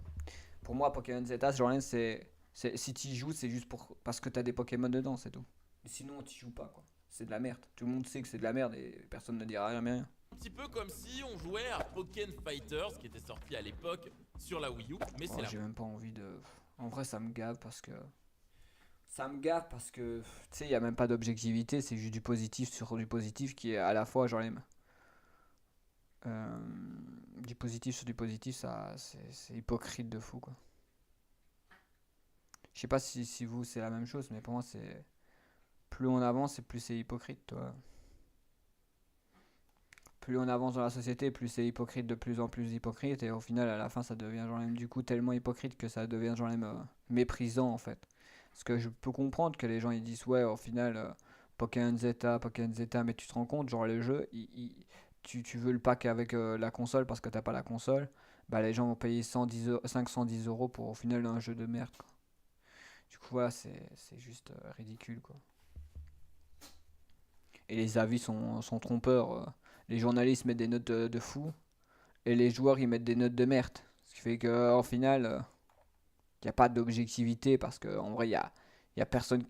Pour moi, Pokémon Z, genre, si tu y joues, c'est juste parce que t'as des Pokémon dedans, c'est tout. Sinon, tu joues pas, quoi. C'est de la merde. Tout le monde sait que c'est de la merde et personne ne dira rien. Un petit peu comme si on jouait à Pokémon Fighters qui était sorti à l'époque sur la Wii U, mais c'est Oh, la j'ai même pas envie de. En vrai, ça me gave parce que. Ça me gave parce que. Tu sais, il y a même pas d'objectivité, c'est juste du positif sur du positif qui est à la fois, genre, euh, du positif sur du positif, ça, c'est hypocrite de fou, quoi. Je sais pas si vous, c'est la même chose, mais pour moi, c'est. Plus on avance, et plus c'est hypocrite, toi. Plus on avance dans la société, plus c'est hypocrite, de plus en plus hypocrite, et au final, à la fin, ça devient genre même du coup tellement hypocrite que ça devient genre même méprisant en fait. Parce que je peux comprendre que les gens ils disent ouais, au final, Pokémon Zeta, mais tu te rends compte, genre le jeu, tu veux le pack avec la console parce que t'as pas la console, bah les gens vont payer 510 euros pour au final un jeu de merde quoi. Du coup, voilà, c'est juste ridicule quoi. Et les avis sont trompeurs. Les journalistes mettent des notes de fou et les joueurs ils mettent des notes de merde. Ce qui fait qu'en final, il n'y a pas d'objectivité parce qu'en vrai, y a personne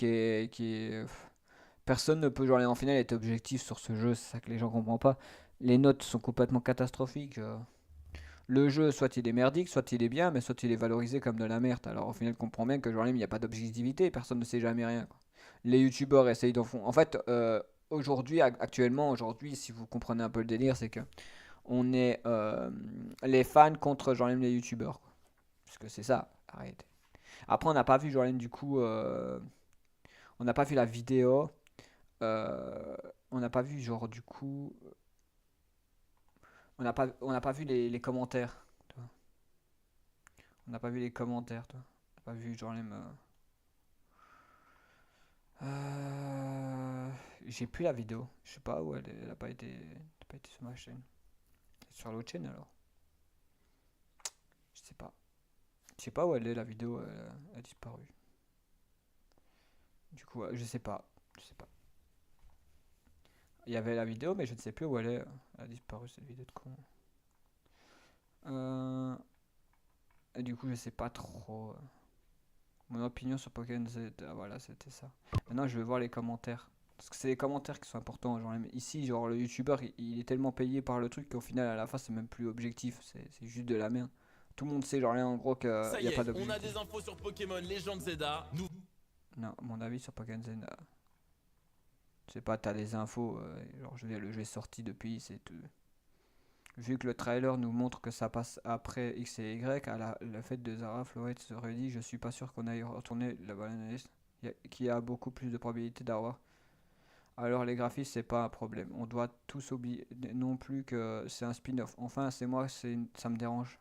personne ne peut genre, en final être objectif sur ce jeu, c'est ça que les gens ne comprennent pas. Les notes sont complètement catastrophiques. Le jeu, soit il est merdique, soit il est bien, mais soit il est valorisé comme de la merde. Alors au final, on comprend bien que genre, il n'y a pas d'objectivité, personne ne sait jamais rien quoi. Les youtubeurs essayent d'en fond. En fait, aujourd'hui, actuellement, aujourd'hui, si vous comprenez un peu le délire, c'est que on est les fans contre genre les youtubeurs. Quoi. Parce que c'est ça, arrête. Après, on n'a pas vu genre du coup, on n'a pas vu la vidéo. On n'a pas vu genre du coup, on n'a pas vu les commentaires. Toi. On n'a pas vu les commentaires, toi. On n'a pas vu genre J'ai plus la vidéo. Je sais pas où elle a pas été, sur ma chaîne. Sur l'autre chaîne alors. Je sais pas. Je sais pas où elle est la vidéo. Elle a disparu. Du coup, je sais pas. Je sais pas. Il y avait la vidéo, mais je ne sais plus où elle est. Elle a disparu cette vidéo de con. Euh, et du coup, je sais pas trop. Mon opinion sur Pokémon Z. Ah, voilà, c'était ça. Maintenant, je vais voir les commentaires. Parce que c'est les commentaires qui sont importants. Genre, ici, genre, le youtubeur, il est tellement payé par le truc qu'au final, à la fin, c'est même plus objectif. C'est juste de la merde. Tout le monde sait, genre, là, en gros, qu'il Ça n'y y a pas est, on a d'objectif. des infos sur Pokémon Legend Zelda. Nous Non, mon avis sur Pokémon Z. Je sais pas, t'as des infos. Genre, je veux dire, le jeu est sorti depuis. Vu que le trailer nous montre que ça passe après X et Y, à la fête de Zara, Floret se redit je suis pas sûr qu'on aille retourner la balanalyse, qui a beaucoup plus de probabilité d'avoir. Alors les graphismes c'est pas un problème. On doit tous oublier non plus que c'est un spin-off. Enfin ça me dérange.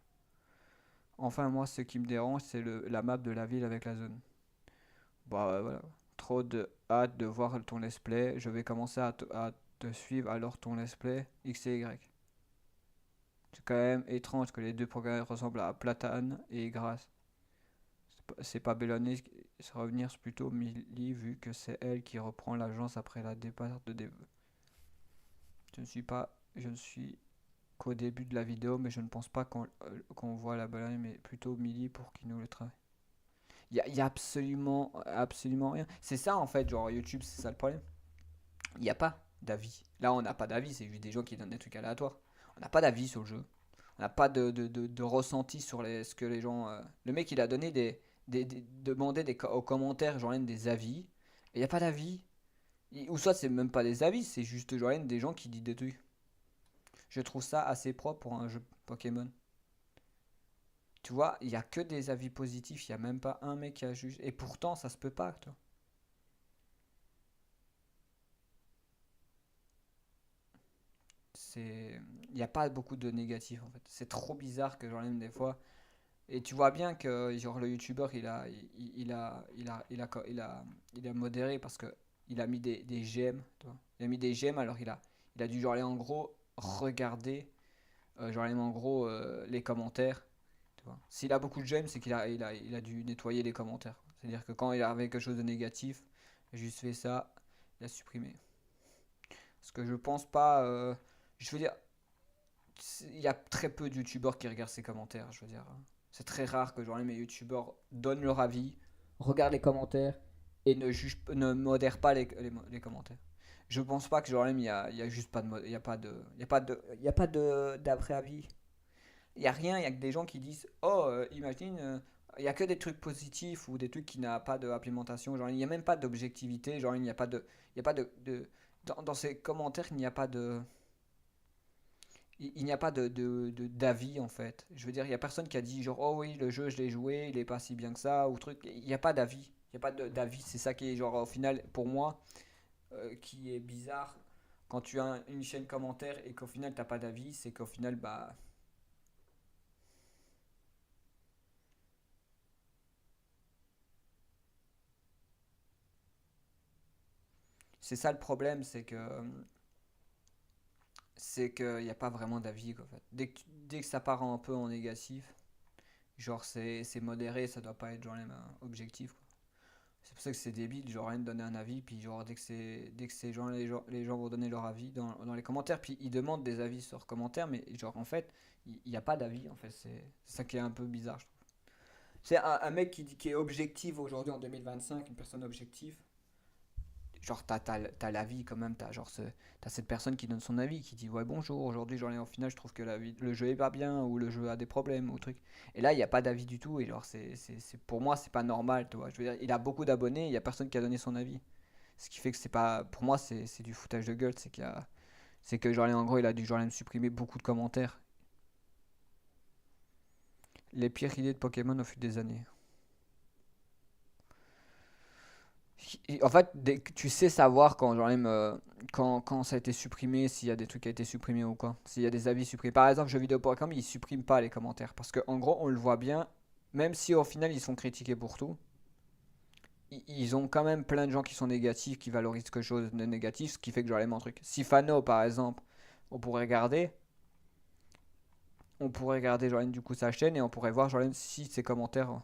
Enfin moi ce qui me dérange c'est la map de la ville avec la zone. Bah voilà. Trop de hâte de voir ton let's play. Je vais commencer à te suivre alors ton let's play X et Y. C'est quand même étrange que les deux programmes ressemblent à Platane et Grasse. C'est pas Belloni, c'est revenir plutôt Millie vu que c'est elle qui reprend l'agence après la départ de Dev. Je ne suis qu'au début de la vidéo, mais je ne pense pas qu'on voit la Belloni, mais plutôt Millie pour qu'il nous le travaille. Y a absolument, absolument rien. C'est ça en fait, genre YouTube, c'est ça le problème. Il n'y a pas d'avis. Là, on n'a pas d'avis, c'est juste des gens qui donnent des trucs aléatoires. On n'a pas d'avis sur le jeu. On n'a pas de ressenti sur ce que les gens. Le mec, il a donné demandé aux commentaires, genre des avis. Et il n'y a pas d'avis. Ou soit c'est même pas des avis, c'est juste genre des gens qui disent des trucs. Je trouve ça assez propre pour un jeu Pokémon. Tu vois, il n'y a que des avis positifs, il n'y a même pas un mec qui a jugé. Et pourtant, ça se peut pas, toi. Il n'y a pas beaucoup de négatifs en fait. C'est trop bizarre que j'en aime des fois. Et tu vois bien que genre le youtubeur il a modéré parce que il a mis des j'aime, tu vois. Il a mis des j'aime alors il a dû genre aller en gros regarder genre aller en gros les commentaires, tu vois. S'il a beaucoup de j'aime, c'est qu'il a dû nettoyer les commentaires. C'est-à-dire que quand il avait quelque chose de négatif, il a juste fait ça, il a supprimé. Parce que je pense pas je veux dire il y a très peu de youtubeurs qui regardent ces commentaires, je veux dire. C'est très rare que genre les youtubeurs donnent leur avis, regardent les commentaires et ne modèrent pas les commentaires. Je pense pas que genre il y a juste pas de il y a pas de il y a pas de il y a pas de d'après avis. Il y a rien, il y a que des gens qui disent "Oh, imagine il y a que des trucs positifs ou des trucs qui n'a pas d'implémentation, genre il n'y a même pas d'objectivité, genre il n'y a pas il y a pas dans ces commentaires, il n'y a pas il n'y a pas d'avis en fait. Je veux dire, il n'y a personne qui a dit genre oh oui le jeu je l'ai joué, il est pas si bien que ça ou truc. Il n'y a pas d'avis. Il n'y a pas d'avis. C'est ça qui est genre au final pour moi qui est bizarre quand tu as une chaîne commentaire et qu'au final t'as pas d'avis, c'est qu'au final bah c'est ça le problème, c'est qu'il n'y a pas vraiment d'avis en fait. Dès que ça part un peu en négatif, genre c'est modéré, ça doit pas être genre les mêmes objectifs. C'est pour ça que c'est débile, genre rien de donner un avis, puis genre dès que ces gens, les gens vont donner leur avis dans les commentaires, puis ils demandent des avis sur commentaires, mais genre en fait, il n'y a pas d'avis, en fait, c'est ça qui est un peu bizarre, je trouve. C'est un mec qui est objectif aujourd'hui en 2025, une personne objective, genre t'as l'avis quand même, t'as cette personne qui donne son avis, qui dit ouais bonjour, aujourd'hui genre au final je trouve que le jeu est pas bien, ou le jeu a des problèmes, ou truc. Et là il n'y a pas d'avis du tout, et genre pour moi c'est pas normal, tu vois. Je veux dire, il a beaucoup d'abonnés, il y a personne qui a donné son avis. Ce qui fait que c'est pas, pour moi c'est du foutage de gueule, c'est que genre en gros il a dû genre me supprimer beaucoup de commentaires. Les pires idées de Pokémon au fil des années. En fait, tu sais savoir quand genre même quand ça a été supprimé, s'il y a des trucs qui ont été supprimés ou quoi, s'il y a des avis supprimés. Par exemple, jeuxvideo.com, ils suppriment pas les commentaires parce que en gros, on le voit bien, même si au final ils sont critiqués pour tout, ils ont quand même plein de gens qui sont négatifs, qui valorisent quelque chose de négatif, ce qui fait que genre les mon truc. Sifano par exemple, on pourrait regarder, genre du coup sa chaîne et on pourrait voir genre si ses commentaires.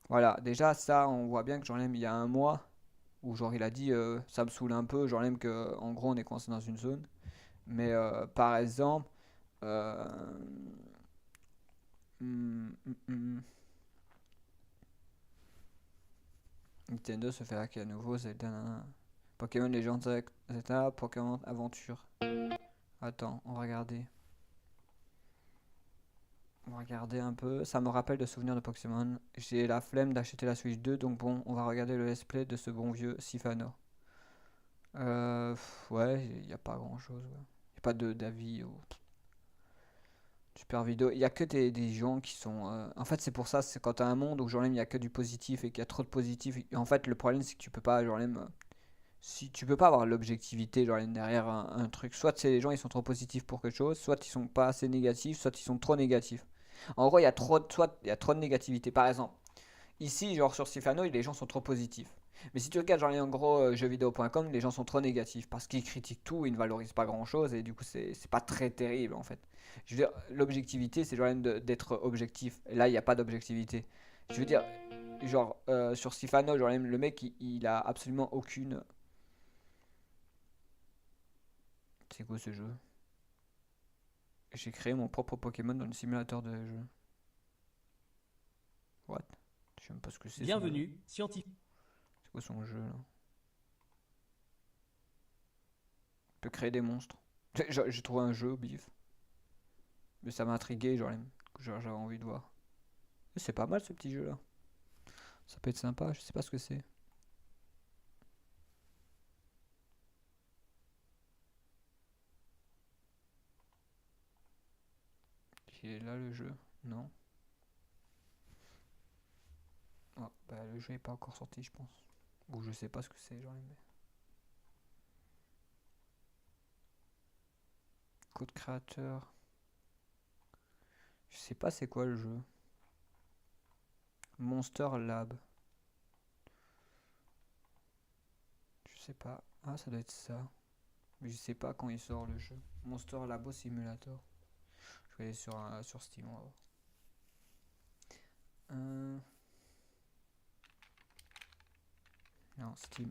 Voilà, déjà ça on voit bien que genre il y a un mois où genre il a dit ça me saoule un peu, genre que en gros on est coincé dans une zone. Mais par exemple, euh, hmm. Nintendo se fait hacker à nouveau, Zelda, nanana. Pokémon Legends, Zelda, Pokémon Aventure. Attends, on va regarder. On va regarder un peu. Ça me rappelle de souvenirs de Pokémon. J'ai la flemme d'acheter la Switch 2, donc bon, on va regarder le let's play de ce bon vieux Sifano. Ouais, il n'y a pas grand chose. Il n'y a pas d'avis ou super vidéo. Il n'y a que des gens qui sont. En fait, c'est pour ça, c'est quand tu as un monde où genre il n'y a que du positif et qu'il y a trop de positif. Et en fait, le problème, c'est que tu peux pas, genre si tu peux pas avoir l'objectivité genre derrière un truc, soit c'est les gens ils sont trop positifs pour quelque chose, soit ils sont pas assez négatifs, soit ils sont trop négatifs. En gros, soit il y a trop de négativité. Par exemple, ici genre sur Sifano, les gens sont trop positifs. Mais si tu regardes genre en gros jeuxvideo.com, les gens sont trop négatifs parce qu'ils critiquent tout, ils ne valorisent pas grand chose et du coup c'est pas très terrible en fait. Je veux dire, l'objectivité c'est genre d'être objectif. Et là, il n'y a pas d'objectivité. Je veux dire, genre sur Sifano, genre le mec il a absolument aucune. C'est quoi ce jeu? J'ai créé mon propre Pokémon dans le simulateur de jeu. What? Je sais même pas ce que c'est son jeu. Bienvenue, scientifique. C'est quoi son jeu là? On peut créer des monstres. J'ai trouvé un jeu, bif. Mais ça m'a intrigué, genre j'avais envie de voir. C'est pas mal ce petit jeu là. Ça peut être sympa, je sais pas ce que c'est. Il est là le jeu? Non. Ah, bah le jeu est pas encore sorti, je pense. Ou je sais pas ce que c'est, genre. Code créateur. Je sais pas c'est quoi le jeu. Monster Lab. Je sais pas. Ah, ça doit être ça. Mais je sais pas quand il sort le jeu. Monster Labo Simulator. Je vais aller sur Steam, on va voir. Non, Steam.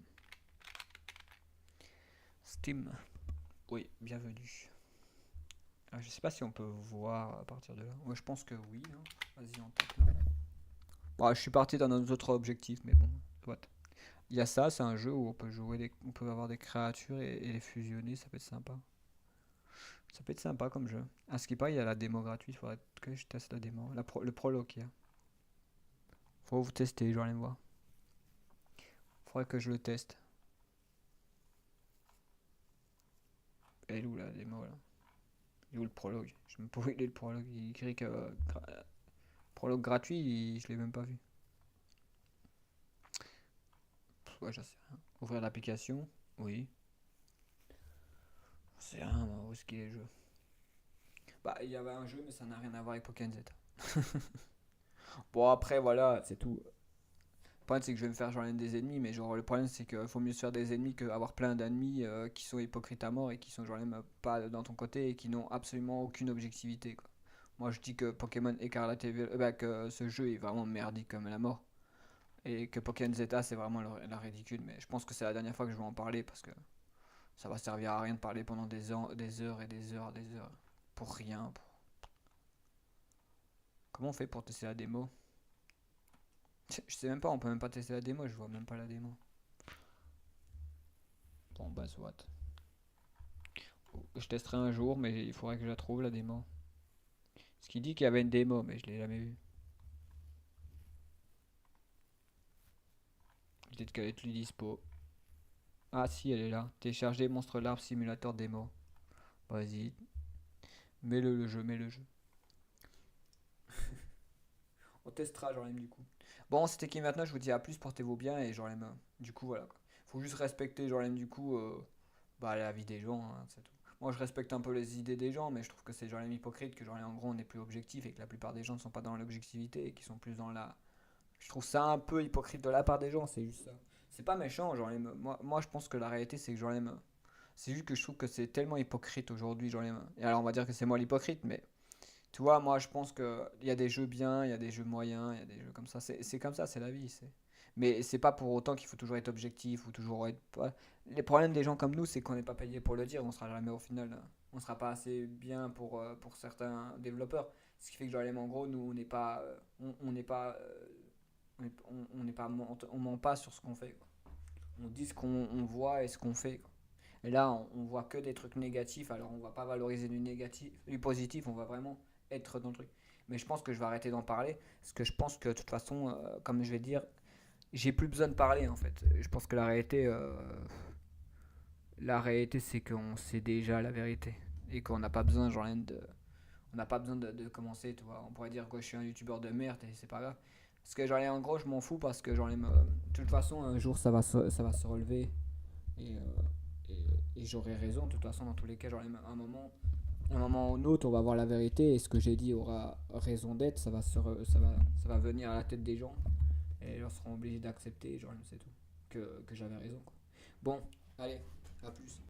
Steam. Oui, bienvenue. Ah, je sais pas si on peut voir à partir de là. Ouais, je pense que oui. Hein. Vas-y, on tape là. Bon, je suis parti dans nos autres objectifs, mais bon, soit. Il y a ça, c'est un jeu où on peut on peut avoir des créatures et les fusionner, ça peut être sympa. Ça peut être sympa comme jeu. À ce qui paraît, il y a la démo gratuite, faudrait que je teste la démo. Le prologue qu'il y a. Faut vous tester, je vais aller voir. Faudrait que je le teste. Elle est où la démo là? Il est où le prologue? Je me pourrais le prologue. Il écrit que prologue gratuit, je l'ai même pas vu. Ouais, j'en sais rien. Ouvrir l'application? Oui. C'est rien, moi, où est-ce qu'il est le jeu? Bah, il y avait un jeu, mais ça n'a rien à voir avec Pokémon Z. Bon, après, voilà, c'est tout. Le problème, c'est que je vais me faire genre des ennemis, mais genre, le problème, c'est qu'il faut mieux se faire des ennemis qu'avoir plein d'ennemis qui sont hypocrites à mort et qui sont genre même pas dans ton côté et qui n'ont absolument aucune objectivité, quoi. Moi, je dis que Pokémon Écarlate et bah, que ce jeu est vraiment merdique comme la mort. Et que Pokémon Zeta, c'est vraiment la ridicule, mais je pense que c'est la dernière fois que je vais en parler parce que ça va servir à rien de parler pendant des heures, des heures et des heures, des heures. Pour rien. Comment on fait pour tester la démo? Je sais même pas, on peut même pas tester la démo, je vois même pas la démo. Bon bah soit. Je testerai un jour, mais il faudrait que je la trouve la démo. Ce qui dit qu'il y avait une démo, mais je l'ai jamais vue. Peut-être qu'elle est plus dispo. Ah si, elle est là. Télécharger Monstre Larp Simulator démo. Vas-y. Mets-le le jeu, mets le jeu. On testera genre du coup. Bon, c'était qui maintenant, je vous dis à plus, portez-vous bien et genre du coup voilà quoi. Faut juste respecter genre du coup bah la vie des gens, hein, c'est tout. Moi je respecte un peu les idées des gens, mais je trouve que c'est genre hypocrite que genre en gros on est plus objectif et que la plupart des gens ne sont pas dans l'objectivité et qui sont plus dans la Je trouve ça un peu hypocrite de la part des gens, c'est juste ça. C'est pas méchant, genre, moi je pense que la réalité c'est que j'en aime. C'est juste que je trouve que c'est tellement hypocrite aujourd'hui, j'en aime. Et alors on va dire que c'est moi l'hypocrite, mais tu vois, moi je pense qu'il y a des jeux bien, il y a des jeux moyens, il y a des jeux comme ça. C'est comme ça, c'est la vie. Mais c'est pas pour autant qu'il faut toujours être objectif ou toujours être. Les problèmes des gens comme nous, c'est qu'on n'est pas payé pour le dire, on sera jamais au final. On sera pas assez bien pour certains développeurs. Ce qui fait que genre, en gros, nous on n'est pas. On n'est pas. On n'est pas. On ment pas sur ce qu'on fait, quoi. On dit ce qu'on voit et ce qu'on fait, quoi. Et là, on voit que des trucs négatifs, alors on va pas valoriser du négatif, du positif, on va vraiment être dans le truc. Mais je pense que je vais arrêter d'en parler, parce que je pense que de toute façon, comme je vais dire, j'ai plus besoin de parler en fait. Je pense que la réalité c'est qu'on sait déjà la vérité. Et qu'on n'a pas besoin, genre, on n'a pas besoin de commencer, tu vois. On pourrait dire que je suis un youtubeur de merde et c'est pas grave. Parce que genre, en gros, je m'en fous parce que genre, de toute façon, un jour ça va se relever. Et, et j'aurai raison, de toute façon, dans tous les cas, genre, un moment ou un autre, on va voir la vérité et ce que j'ai dit aura raison d'être, ça va venir à la tête des gens et les gens seront obligés d'accepter, genre, c'est tout, que j'avais raison, quoi. Bon, allez, à plus.